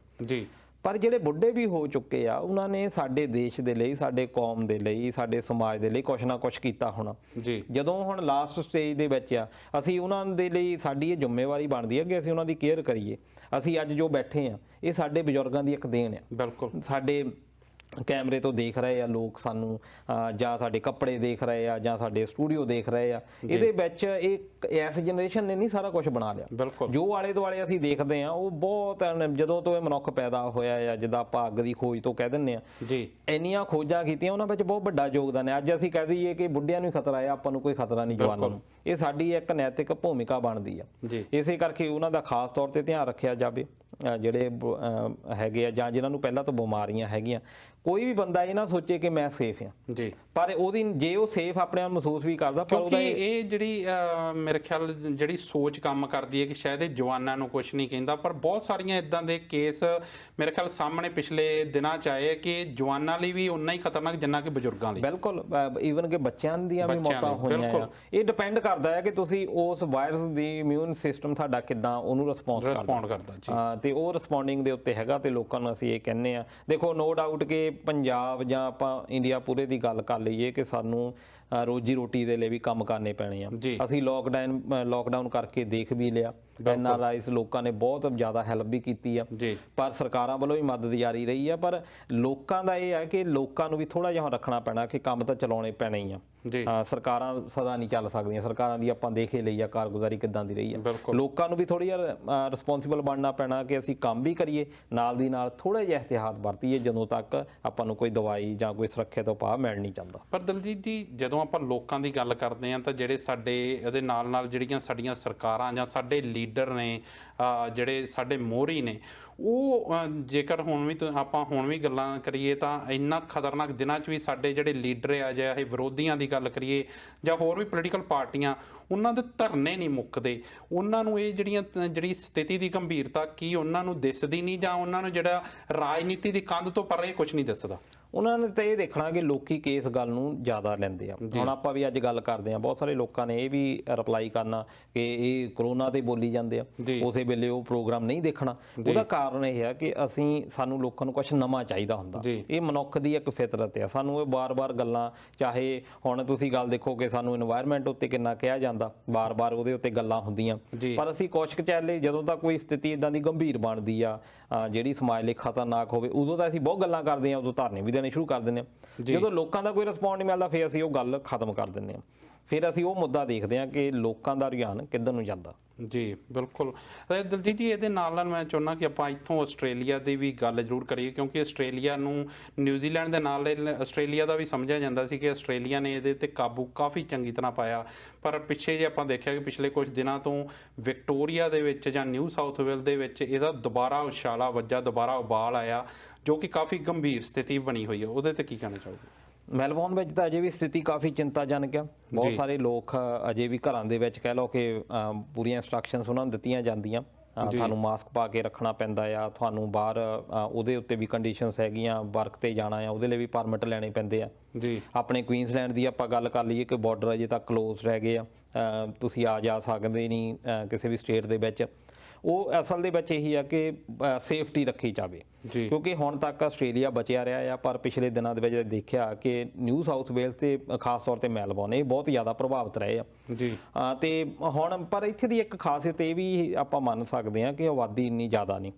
ਪਰ ਜਿਹੜੇ ਬੁੱਢੇ ਵੀ ਹੋ ਚੁੱਕੇ ਆ ਉਹਨਾਂ ਨੇ ਸਾਡੇ ਦੇਸ਼ ਦੇ ਲਈ, ਸਾਡੇ ਕੌਮ ਦੇ ਲਈ, ਸਾਡੇ ਸਮਾਜ ਦੇ ਲਈ ਕੁਛ ਨਾ ਕੁਛ ਕੀਤਾ ਹੋਣਾ। ਜਦੋਂ ਹੁਣ ਲਾਸਟ ਸਟੇਜ ਦੇ ਵਿੱਚ ਆ, ਅਸੀਂ ਉਹਨਾਂ ਦੇ ਲਈ ਸਾਡੀ ਇਹ ਜ਼ਿੰਮੇਵਾਰੀ ਬਣਦੀ ਹੈ ਕਿ ਅਸੀਂ ਉਹਨਾਂ ਦੀ ਕੇਅਰ ਕਰੀਏ। ਅਸੀਂ ਅੱਜ ਜੋ ਬੈਠੇ ਆ ਇਹ ਸਾਡੇ ਬਜ਼ੁਰਗਾਂ ਦੀ ਇੱਕ ਦੇਣ ਆ। ਬਿਲਕੁਲ ਸਾਡੇ ਕੈਮਰੇ ਤੋਂ ਦੇਖ ਰਹੇ ਆ ਲੋਕ ਸਾਨੂੰ, ਜਾਂ ਸਾਡੇ ਕੱਪੜੇ ਦੇਖ ਰਹੇ ਆ ਜਾਂ ਸਾਡੇ ਸਟੂਡੀਓ ਦੇਖ ਰਹੇ ਆ। ਇਹਦੇ ਵਿੱਚ ਇਸ ਜਨਰੇਸ਼ਨ ਨੇ ਨਹੀਂ ਸਾਰਾ ਕੁਝ ਬਣਾ ਲਿਆ। ਜੋ ਆਲੇ ਦੁਆਲੇ ਅਸੀਂ ਦੇਖਦੇ ਆ ਉਹ ਬਹੁਤ, ਜਦੋਂ ਤੋਂ ਇਹ ਮਨੁੱਖ ਪੈਦਾ ਹੋਇਆ ਆ, ਜਿੱਦਾਂ ਆਪਾਂ ਅੱਗ ਦੀ ਖੋਜ ਤੋਂ ਕਹਿ ਦਿੰਦੇ ਆ, ਇੰਨੀਆਂ ਖੋਜਾਂ ਕੀਤੀਆਂ ਉਹਨਾਂ ਵਿੱਚ ਬਹੁਤ ਵੱਡਾ ਯੋਗਦਾਨ ਹੈ। ਅੱਜ ਅਸੀਂ ਕਹਿ ਦਈਏ ਕਿ ਬੁੱਢਿਆਂ ਨੂੰ ਖਤਰਾ ਹੈ, ਆਪਾਂ ਨੂੰ ਕੋਈ ਖਤਰਾ ਨਹੀਂ ਜਵਾਨਾਂ ਨੂੰ। ਇਹ ਸਾਡੀ ਇੱਕ ਨੈਤਿਕ ਭੂਮਿਕਾ ਬਣਦੀ ਆ। ਇਸੇ ਕਰਕੇ ਉਹਨਾਂ ਦਾ ਖਾਸ ਤੌਰ ਤੇ ਧਿਆਨ ਰੱਖਿਆ ਜਾਵੇ। ਜਿਹੜੇ ਹੈਗੇ ਆ ਜਾਂ ਜਿਨ੍ਹਾਂ ਨੂੰ ਪਹਿਲਾਂ ਤੋਂ ਬਿਮਾਰੀਆਂ ਹੈਗੀਆਂ, ਕੋਈ ਵੀ ਬੰਦਾ ਇਹ ਨਾ ਸੋਚੇ ਕਿ ਮੈਂ ਸੇਫ ਹਾਂ ਪਰ ਉਹਦੀ ਜੇ ਉਹ ਸੇਫ ਆਪਣੇ ਆਪ ਮਹਿਸੂਸ ਵੀ ਕਰਦਾ, ਪਰ ਉਹਦਾ ਇਹ ਜਿਹੜੀ ਮੇਰੇ ਖਿਆਲ ਜਿਹੜੀ ਸੋਚ ਕੰਮ ਕਰਦੀ ਹੈ ਕਿ ਸ਼ਾਇਦ ਇਹ ਜਵਾਨਾਂ ਨੂੰ ਕੁਝ ਨਹੀਂ ਕਹਿੰਦਾ। ਪਰ ਬਹੁਤ ਸਾਰੀਆਂ ਇਦਾਂ ਦੇ ਕੇਸ ਮੇਰੇ ਖਿਆਲ ਸਾਹਮਣੇ ਪਿਛਲੇ ਦਿਨਾਂ 'ਚ ਆਏ ਕਿ ਜਵਾਨਾਂ ਲਈ ਵੀ ਉਨਾ ਹੀ ਖਤਰਨਾਕ ਜਿੰਨਾ ਕਿ ਬਜ਼ੁਰਗਾਂ ਲਈ। ਬਿਲਕੁਲ, ਈਵਨ ਕਿ ਬੱਚਿਆਂ ਦੀਆਂ ਵੀ ਮੌਤਾਂ ਹੋਈਆਂ ਆ। ਇਹ ਡਿਪੈਂਡ ਕਰਦਾ ਹੈ ਕਿ ਤੁਸੀਂ ਉਸ ਵਾਇਰਸ ਦੀ ਇਮਿਊਨ ਸਿਸਟਮ ਤੁਹਾਡਾ ਕਿੱਦਾਂ ਉਹਨੂੰ ਰਿਸਪੌਂਡ ਕਰਦਾ ਤੇ ਉਹ ਰਿਸਪੌਂਡਿੰਗ ਦੇ ਉੱਤੇ ਹੈਗਾ। ਤੇ ਲੋਕਾਂ ਨੂੰ ਅਸੀਂ ਇਹ ਕਹਿੰਦੇ ਆ, ਦੇਖੋ ਨੋ ਡਾਊਟ ਕਿ ਪੰਜਾਬ ਜਾਂ ਆਪਾਂ ਇੰਡੀਆ ਪੂਰੇ ਦੀ ਗੱਲ ਕਰ ਲਈਏ ਕਿ ਸਾਨੂੰ ਰੋਜੀ ਰੋਟੀ ਦੇ ਲਈ ਵੀ ਕੰਮ ਕਰਨੇ ਪੈਣੇ ਆ। ਅਸੀਂ ਲੋਕਡਾਊਨ ਕਰਕੇ ਦੇਖ ਵੀ ਲਿਆ, NRIs ਲੋਕਾਂ ਨੇ ਬਹੁਤ ਜ਼ਿਆਦਾ ਹੈਲਪ ਵੀ ਕੀਤੀ ਆ, ਪਰ ਸਰਕਾਰਾਂ ਵੱਲੋਂ ਵੀ ਮਦਦ ਜਾਰੀ ਰਹੀ ਆ। ਪਰ ਲੋਕਾਂ ਦਾ ਇਹ ਹੈ ਕਿ ਲੋਕਾਂ ਨੂੰ ਵੀ ਥੋੜਾ ਜਿਹਾ ਰੱਖਣਾ ਪੈਣਾ ਕਿ ਕੰਮ ਤਾਂ ਚਲਾਉਣੇ ਪੈਣੇ ਹੀ ਆ। ਸਰਕਾਰਾਂ ਸਦਾ ਨਹੀਂ ਚੱਲ ਸਕਦੀਆਂ, ਸਰਕਾਰਾਂ ਦੀ ਆਪਾਂ ਦੇਖ ਹੀ ਲਈ ਆ ਕਾਰਗੁਜ਼ਾਰੀ ਕਿੱਦਾਂ ਦੀ ਰਹੀ ਆ। ਲੋਕਾਂ ਨੂੰ ਵੀ ਥੋੜੀ ਜਿਹਾ ਰਿਸਪੌਂਸਿਬਲ ਬਣਨਾ ਪੈਣਾ ਕਿ ਅਸੀਂ ਕੰਮ ਵੀ ਕਰੀਏ, ਨਾਲ ਦੀ ਨਾਲ ਥੋੜਾ ਜਿਹਾ ਇhtiyਾਤ ਵਰਤੀਏ ਜਦੋਂ ਤੱਕ ਆਪਾਂ ਨੂੰ ਕੋਈ ਦਵਾਈ ਜਾਂ ਕੋਈ ਸੁਰੱਖਿਅਤ ਉਪਾਅ ਮਿਲ ਨਹੀਂ ਜਾਂਦਾ। ਪਰ ਦਲਜੀਤ ਜੀ, ਜਦੋਂ ਆਪਾਂ ਲੋਕਾਂ ਦੀ ਗੱਲ ਕਰਦੇ ਹਾਂ ਤਾਂ ਜਿਹੜੇ ਸਾਡੇ ਇਹਦੇ ਨਾਲ ਜਿਹੜੀਆਂ ਸਾਡੀਆਂ ਸਰਕਾਰਾਂ ਜਾਂ ਸਾਡੇ ਲੀਡਰ ਨੇ, ਜਿਹੜੇ ਸਾਡੇ ਮੋਹਰੀ ਨੇ, ਉਹ ਜੇਕਰ ਆਪਾਂ ਹੁਣ ਵੀ ਗੱਲਾਂ ਕਰੀਏ ਤਾਂ ਇੰਨਾ ਖਤਰਨਾਕ ਦਿਨਾਂ 'ਚ ਵੀ ਸਾਡੇ ਜਿਹੜੇ ਲੀਡਰ ਆ, ਜਾਂ ਇਹ ਵਿਰੋਧੀਆਂ ਦੀ ਗੱਲ ਕਰੀਏ ਜਾਂ ਹੋਰ ਵੀ ਪੋਲੀਟੀਕਲ ਪਾਰਟੀਆਂ, ਉਹਨਾਂ ਦੇ ਧਰਨੇ ਨਹੀਂ ਮੁੱਕਦੇ। ਉਹਨਾਂ ਨੂੰ ਇਹ ਜਿਹੜੀ ਸਥਿਤੀ ਦੀ ਗੰਭੀਰਤਾ ਕੀ ਉਹਨਾਂ ਨੂੰ ਦਿਸਦੀ ਨਹੀਂ, ਜਾਂ ਉਹਨਾਂ ਨੂੰ ਜਿਹੜਾ ਰਾਜਨੀਤੀ ਦੀ ਕੰਧ ਤੋਂ ਪਰੇ ਕੁਝ ਨਹੀਂ ਦਿਸਦਾ? ਉਹਨਾਂ ਨੇ ਤਾਂ ਇਹ ਦੇਖਣਾ ਕਿ ਲੋਕੀ ਕਿਸ ਗੱਲ ਨੂੰ ਜ਼ਿਆਦਾ ਲੈਂਦੇ ਆ। ਹੁਣ ਆਪਾਂ ਵੀ ਅੱਜ ਗੱਲ ਕਰਦੇ ਆ, ਬਹੁਤ ਸਾਰੇ ਲੋਕਾਂ ਨੇ ਇਹ ਵੀ ਰਿਪਲਾਈ ਕਰਨਾ ਕਿ ਇਹ ਕਰੋਨਾ ਤੇ ਬੋਲੀ ਜਾਂਦੇ ਆ, ਉਸੇ ਵੇਲੇ ਉਹ ਪ੍ਰੋਗਰਾਮ ਨਹੀਂ ਦੇਖਣਾ। ਉਹਦਾ ਕਾਰਨ ਇਹ ਹੈ ਕਿ ਸਾਨੂੰ ਲੋਕਾਂ ਨੂੰ ਕੁਝ ਨਵਾਂ ਚਾਹੀਦਾ ਹੁੰਦਾ। ਇਹ ਮਨੁੱਖ ਦੀ ਇੱਕ ਫਿਤਰਤ ਆ। ਸਾਨੂੰ ਇਹ ਬਾਰ-ਬਾਰ ਗੱਲਾਂ, ਚਾਹੇ ਹੁਣ ਤੁਸੀਂ ਗੱਲ ਦੇਖੋ ਕਿ ਸਾਨੂੰ এনवायरमेंट ਉੱਤੇ ਕਿੰਨਾ ਕਿਹਾ ਜਾਂਦਾ, ਬਾਰ-ਬਾਰ ਉਹਦੇ ਉੱਤੇ ਗੱਲਾਂ ਹੁੰਦੀਆਂ, ਪਰ ਅਸੀਂ ਕੁਛ ਕੁ ਚਿਰ ਲਈ ਜਦੋਂ ਤੱਕ ਕੋਈ ਸਥਿਤੀ ਇਦਾਂ ਦੀ ਗੰਭੀਰ ਬਣਦੀ ਆ ਜਿਹੜੀ ਸਮਾਜ ਲਈ ਖਤਰਨਾਕ ਹੋਵੇ, ਉਦੋਂ ਤਾਂ ਅਸੀਂ ਬਹੁਤ ਗੱਲਾਂ ਕਰਦੇ ਆ, ਉਦੋਂ ਧਰਨੇ ਵੀ ਦੇਣੇ ਸ਼ੁਰੂ ਕਰ ਦਿੰਦੇ ਆ। ਜਦੋਂ ਲੋਕਾਂ ਦਾ ਕੋਈ ਰਿਸਪੌਂਡ ਨਹੀਂ ਮਿਲਦਾ ਫਿਰ ਅਸੀਂ ਉਹ ਗੱਲ ਖਤਮ ਕਰ ਦਿੰਦੇ ਆ। ਫਿਰ ਅਸੀਂ ਉਹ ਮੁੱਦਾ ਦੇਖਦੇ ਹਾਂ ਕਿ ਲੋਕਾਂ ਦਾ ਰੁਝਾਨ ਕਿੱਧਰ ਨੂੰ ਜਾਂਦਾ। ਜੀ ਬਿਲਕੁਲ ਦਲਜੀਤ ਜੀ, ਇਹਦੇ ਨਾਲ ਮੈਂ ਚਾਹੁੰਦਾ ਕਿ ਆਪਾਂ ਇੱਥੋਂ ਆਸਟ੍ਰੇਲੀਆ ਦੀ ਵੀ ਗੱਲ ਜ਼ਰੂਰ ਕਰੀਏ, ਕਿਉਂਕਿ ਆਸਟ੍ਰੇਲੀਆ ਨੂੰ ਨਿਊਜ਼ੀਲੈਂਡ ਦੇ ਨਾਲ ਆਸਟ੍ਰੇਲੀਆ ਦਾ ਵੀ ਸਮਝਿਆ ਜਾਂਦਾ ਸੀ ਕਿ ਆਸਟ੍ਰੇਲੀਆ ਨੇ ਇਹਦੇ ਤੇ ਕਾਬੂ ਕਾਫੀ ਚੰਗੀ ਤਰ੍ਹਾਂ ਪਾਇਆ। ਪਰ ਪਿੱਛੇ ਜੇ ਆਪਾਂ ਦੇਖਿਆ ਕਿ ਪਿਛਲੇ ਕੁਝ ਦਿਨਾਂ ਤੋਂ ਵਿਕਟੋਰੀਆ ਦੇ ਵਿੱਚ ਜਾਂ ਨਿਊ ਸਾਊਥ ਵੇਲਜ਼ ਦੇ ਵਿੱਚ ਇਹਦਾ ਦੁਬਾਰਾ ਉਛਾਲਾ ਵੱਜਾ, ਦੁਬਾਰਾ ਉਬਾਲ ਆਇਆ, ਜੋ ਕਿ ਕਾਫੀ ਗੰਭੀਰ ਸਥਿਤੀ ਬਣੀ ਹੋਈ ਹੈ। ਉਹਦੇ ਤੇ ਕੀ ਕਹਿਣਾ ਚਾਹੋਗੇ? ਮੈਲਬੌਰਨ ਵਿੱਚ ਤਾਂ ਅਜੇ ਵੀ ਸਥਿਤੀ ਕਾਫੀ ਚਿੰਤਾਜਨਕ ਆ। ਬਹੁਤ ਸਾਰੇ ਲੋਕ ਅਜੇ ਵੀ ਘਰਾਂ ਦੇ ਵਿੱਚ ਕਹਿ ਲਓ ਕਿ ਪੂਰੀਆਂ ਇੰਸਟਰਕਸ਼ਨਸ ਉਹਨਾਂ ਨੂੰ ਦਿੱਤੀਆਂ ਜਾਂਦੀਆਂ, ਤੁਹਾਨੂੰ ਮਾਸਕ ਪਾ ਕੇ ਰੱਖਣਾ ਪੈਂਦਾ ਆ, ਤੁਹਾਨੂੰ ਬਾਹਰ ਉਹਦੇ ਉੱਤੇ ਵੀ ਕੰਡੀਸ਼ਨਸ ਹੈਗੀਆਂ, ਵਰਕ ਤੇ ਜਾਣਾ ਆ ਉਹਦੇ ਲਈ ਵੀ ਪਰਮਿਟ ਲੈਣੇ ਪੈਂਦੇ ਆ। ਆਪਣੇ ਕੁਈਨਸਲੈਂਡ ਦੀ ਆਪਾਂ ਗੱਲ ਕਰ ਲਈਏ ਕਿ ਬਾਰਡਰ ਅਜੇ ਤੱਕ ਕਲੋਜ਼ ਰਹਿ ਗਏ ਆ, ਤੁਸੀਂ ਆ ਜਾ ਸਕਦੇ ਨਹੀਂ ਕਿਸੇ ਵੀ ਸਟੇਟ ਦੇ ਵਿੱਚ। ਉਹ ਅਸਲ ਦੇ ਵਿੱਚ ਇਹੀ ਆ ਕਿ ਸੇਫਟੀ ਰੱਖੀ ਜਾਵੇ, ਕਿਉਂਕਿ ਹੁਣ ਤੱਕ ਆਸਟ੍ਰੇਲੀਆ ਬਚਿਆ ਰਿਹਾ ਆ, ਪਰ ਪਿਛਲੇ ਦਿਨਾਂ ਦੇ ਵਿੱਚ ਦੇਖਿਆ ਕਿ ਨਿਊ ਸਾਊਥ ਵੇਲਜ਼ ਤੇ ਖਾਸ ਤੌਰ ਤੇ ਮੈਲਬੌਰਨ ਇਹ ਬਹੁਤ ਜ਼ਿਆਦਾ ਪ੍ਰਭਾਵਿਤ ਰਹੇ ਆ। ਤੇ ਹੁਣ ਪਰ ਇੱਥੇ ਦੀ ਇੱਕ ਖਾਸੀਅਤ ਇਹ ਵੀ ਆਪਾਂ ਮੰਨ ਸਕਦੇ ਹਾਂ ਕਿ ਆਬਾਦੀ ਇੰਨੀ ਜ਼ਿਆਦਾ ਨਹੀਂ।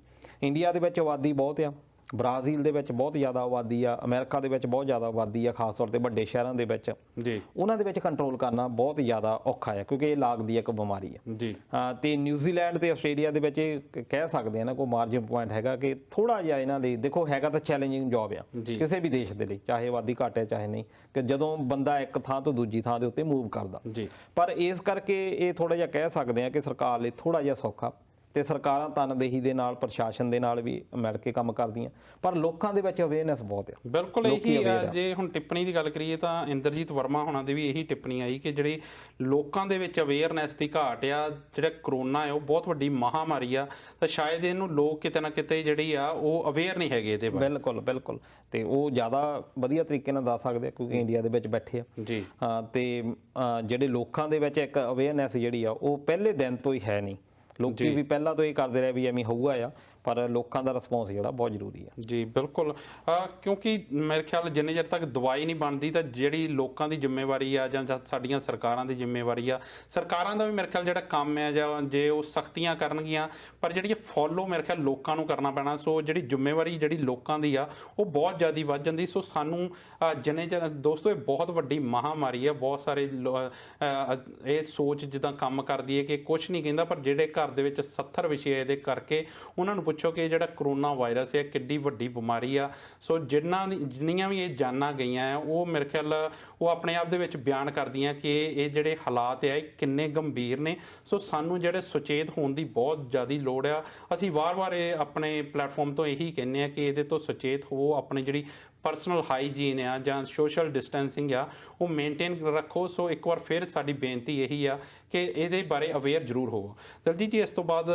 ਇੰਡੀਆ ਦੇ ਵਿੱਚ ਆਬਾਦੀ ਬਹੁਤ ਆ, ਬ੍ਰਾਜ਼ੀਲ ਦੇ ਵਿੱਚ ਬਹੁਤ ਜ਼ਿਆਦਾ ਆਬਾਦੀ ਆ, ਅਮਰੀਕਾ ਦੇ ਵਿੱਚ ਬਹੁਤ ਜ਼ਿਆਦਾ ਆਬਾਦੀ ਆ, ਖਾਸ ਤੌਰ ਤੇ ਵੱਡੇ ਸ਼ਹਿਰਾਂ ਦੇ ਵਿੱਚ ਜੀ, ਉਹਨਾਂ ਦੇ ਵਿੱਚ ਕੰਟਰੋਲ ਕਰਨਾ ਬਹੁਤ ਜ਼ਿਆਦਾ ਔਖਾ ਹੈ, ਕਿਉਂਕਿ ਇਹ ਲਾਗ ਦੀ ਇੱਕ ਬਿਮਾਰੀ ਹੈ ਜੀ। ਤੇ ਨਿਊਜ਼ੀਲੈਂਡ ਤੇ ਆਸਟ੍ਰੇਲੀਆ ਦੇ ਵਿੱਚ ਇਹ ਕਹਿ ਸਕਦੇ ਆ ਨਾ ਕੋਈ ਮਾਰਜਨ ਪੁਆਇੰਟ ਹੈਗਾ ਕਿ ਥੋੜਾ ਜਿਹਾ ਇਹਨਾਂ ਲਈ ਦੇਖੋ ਹੈਗਾ ਤਾਂ ਚੈਲੰਜਿੰਗ ਜੌਬ ਆ ਕਿਸੇ ਵੀ ਦੇਸ਼ ਦੇ ਲਈ, ਚਾਹੇ ਆਬਾਦੀ ਘੱਟ ਹੈ ਚਾਹੇ ਨਹੀਂ, ਕਿ ਜਦੋਂ ਬੰਦਾ ਇੱਕ ਥਾਂ ਤੋਂ ਦੂਜੀ ਥਾਂ ਦੇ ਉੱਤੇ ਮੂਵ ਕਰਦਾ। ਪਰ ਇਸ ਕਰਕੇ ਇਹ ਥੋੜਾ ਜਿਹਾ ਕਹਿ ਸਕਦੇ ਆ ਕਿ ਸਰਕਾਰ ਲਈ ਥੋੜਾ ਜਿਹਾ ਸੌਖਾ, ਤੇ ਸਰਕਾਰਾਂ ਤਨਦੇਹੀ ਦੇ ਨਾਲ ਪ੍ਰਸ਼ਾਸਨ ਦੇ ਨਾਲ ਵੀ ਮਿਲ ਕੇ ਕੰਮ ਕਰਦੀਆਂ, ਪਰ ਲੋਕਾਂ ਦੇ ਵਿੱਚ ਅਵੇਅਰਨੈਸ ਬਹੁਤ ਆ। ਬਿਲਕੁਲ ਇਹੀ ਜੇ ਹੁਣ ਟਿੱਪਣੀ ਦੀ ਗੱਲ ਕਰੀਏ ਤਾਂ ਇੰਦਰਜੀਤ ਵਰਮਾ ਹੋਣਾ ਦੀ ਵੀ ਇਹੀ ਟਿੱਪਣੀ ਆਈ ਕਿ ਜਿਹੜੀ ਲੋਕਾਂ ਦੇ ਵਿੱਚ ਅਵੇਅਰਨੈਸ ਦੀ ਘਾਟ ਆ, ਜਿਹੜਾ ਕਰੋਨਾ ਹੈ ਉਹ ਬਹੁਤ ਵੱਡੀ ਮਹਾਮਾਰੀ ਆ, ਤਾਂ ਸ਼ਾਇਦ ਇਹਨੂੰ ਲੋਕ ਕਿਤੇ ਨਾ ਕਿਤੇ ਜਿਹੜੀ ਆ ਉਹ ਅਵੇਅਰ ਨਹੀਂ ਹੈਗੇ ਇਹਦੇ ਬਾਰੇ। ਬਿਲਕੁਲ ਬਿਲਕੁਲ, ਤੇ ਉਹ ਜ਼ਿਆਦਾ ਵਧੀਆ ਤਰੀਕੇ ਨਾਲ ਦੱਸ ਸਕਦੇ ਆ ਕਿਉਂਕਿ ਇੰਡੀਆ ਦੇ ਵਿੱਚ ਬੈਠੇ ਆ ਜੀ। ਤੇ ਜਿਹੜੇ ਲੋਕਾਂ ਦੇ ਵਿੱਚ ਇੱਕ ਅਵੇਅਰਨੈਸ ਜਿਹੜੀ ਆ ਉਹ ਪਹਿਲੇ ਦਿਨ ਤੋਂ ਹੀ ਹੈ ਨਹੀਂ, ਲੋਕੀ ਵੀ ਪਹਿਲਾਂ ਤੋਂ ਇਹ ਕਰਦੇ ਰਹੇ ਵੀ ਐਵੇਂ ਹੋਊਗਾ ਆ, ਪਰ ਲੋਕਾਂ ਦਾ ਰਿਸਪੌਂਸ ਜਿਹੜਾ ਬਹੁਤ ਜ਼ਰੂਰੀ ਆ। ਜੀ ਬਿਲਕੁਲ, ਕਿਉਂਕਿ ਮੇਰੇ ਖਿਆਲ ਜਿੰਨੇ ਚਿਰ ਤੱਕ ਦਵਾਈ ਨਹੀਂ ਬਣਦੀ ਤਾਂ ਜਿਹੜੀ ਲੋਕਾਂ ਦੀ ਜ਼ਿੰਮੇਵਾਰੀ ਆ ਜਾਂ ਸਾਡੀਆਂ ਸਰਕਾਰਾਂ ਦੀ ਜ਼ਿੰਮੇਵਾਰੀ ਆ, ਸਰਕਾਰਾਂ ਦਾ ਵੀ ਮੇਰੇ ਖਿਆਲ ਜਿਹੜਾ ਕੰਮ ਹੈ ਜਾਂ ਜੇ ਉਹ ਸਖਤੀਆਂ ਕਰਨਗੀਆਂ, ਪਰ ਜਿਹੜੀ ਫੋਲੋ ਮੇਰੇ ਖਿਆਲ ਲੋਕਾਂ ਨੂੰ ਕਰਨਾ ਪੈਣਾ। ਸੋ ਜਿਹੜੀ ਜ਼ਿੰਮੇਵਾਰੀ ਜਿਹੜੀ ਲੋਕਾਂ ਦੀ ਆ ਉਹ ਬਹੁਤ ਜ਼ਿਆਦਾ ਵੱਧ ਜਾਂਦੀ। ਸੋ ਸਾਨੂੰ ਜਿੰਨੇ ਚਿਰ ਦੋਸਤੋ ਇਹ ਬਹੁਤ ਵੱਡੀ ਮਹਾਮਾਰੀ ਆ, ਬਹੁਤ ਸਾਰੇ ਇਹ ਸੋਚ ਜਿੱਦਾਂ ਕੰਮ ਕਰਦੀ ਹੈ ਕਿ ਕੁਝ ਨਹੀਂ ਕਹਿੰਦਾ, ਪਰ ਜਿਹੜੇ ਘਰ ਦੇ ਵਿੱਚ 70 ਵਿਸ਼ੇ ਇਹਦੇ ਕਰਕੇ ਉਹਨਾਂ ਨੂੰ ਪੁੱਛੋ ਕਿ ਜਿਹੜਾ ਕਰੋਨਾ ਵਾਇਰਸ ਹੈ ਕਿੱਡੀ ਵੱਡੀ ਬਿਮਾਰੀ ਆ। ਸੋ ਜਿੰਨੀਆਂ ਵੀ ਇਹ ਜਾਨਾਂ ਗਈਆਂ ਆ ਉਹ ਮੇਰੇ ਖਿਆਲ ਉਹ ਆਪਣੇ ਆਪ ਦੇ ਵਿੱਚ ਬਿਆਨ ਕਰਦੀਆਂ ਕਿ ਇਹ ਜਿਹੜੇ ਹਾਲਾਤ ਆ ਇਹ ਕਿੰਨੇ ਗੰਭੀਰ ਨੇ। ਸੋ ਸਾਨੂੰ ਜਿਹੜੇ ਸੁਚੇਤ ਹੋਣ ਦੀ ਬਹੁਤ ਜ਼ਿਆਦਾ ਲੋੜ ਆ। ਅਸੀਂ ਵਾਰ-ਵਾਰ ਇਹ ਆਪਣੇ ਪਲੇਟਫਾਰਮ ਤੋਂ ਇਹੀ ਕਹਿੰਦੇ ਆ ਕਿ ਇਹਦੇ ਤੋਂ ਸੁਚੇਤ ਹੋ, ਆਪਣੀ ਜਿਹੜੀ ਪਰਸਨਲ ਹਾਈਜੀਨ ਆ ਜਾਂ ਸੋਸ਼ਲ ਡਿਸਟੈਂਸਿੰਗ ਆ ਉਹ ਮੇਨਟੇਨ ਰੱਖੋ। ਸੋ ਇੱਕ ਵਾਰ ਫਿਰ ਸਾਡੀ ਬੇਨਤੀ ਇਹੀ ਆ ਕਿ ਇਹਦੇ ਬਾਰੇ ਅਵੇਅਰ ਜ਼ਰੂਰ ਹੋਵੋ। ਦਲਜੀਤ ਜੀ, ਇਸ ਤੋਂ ਬਾਅਦ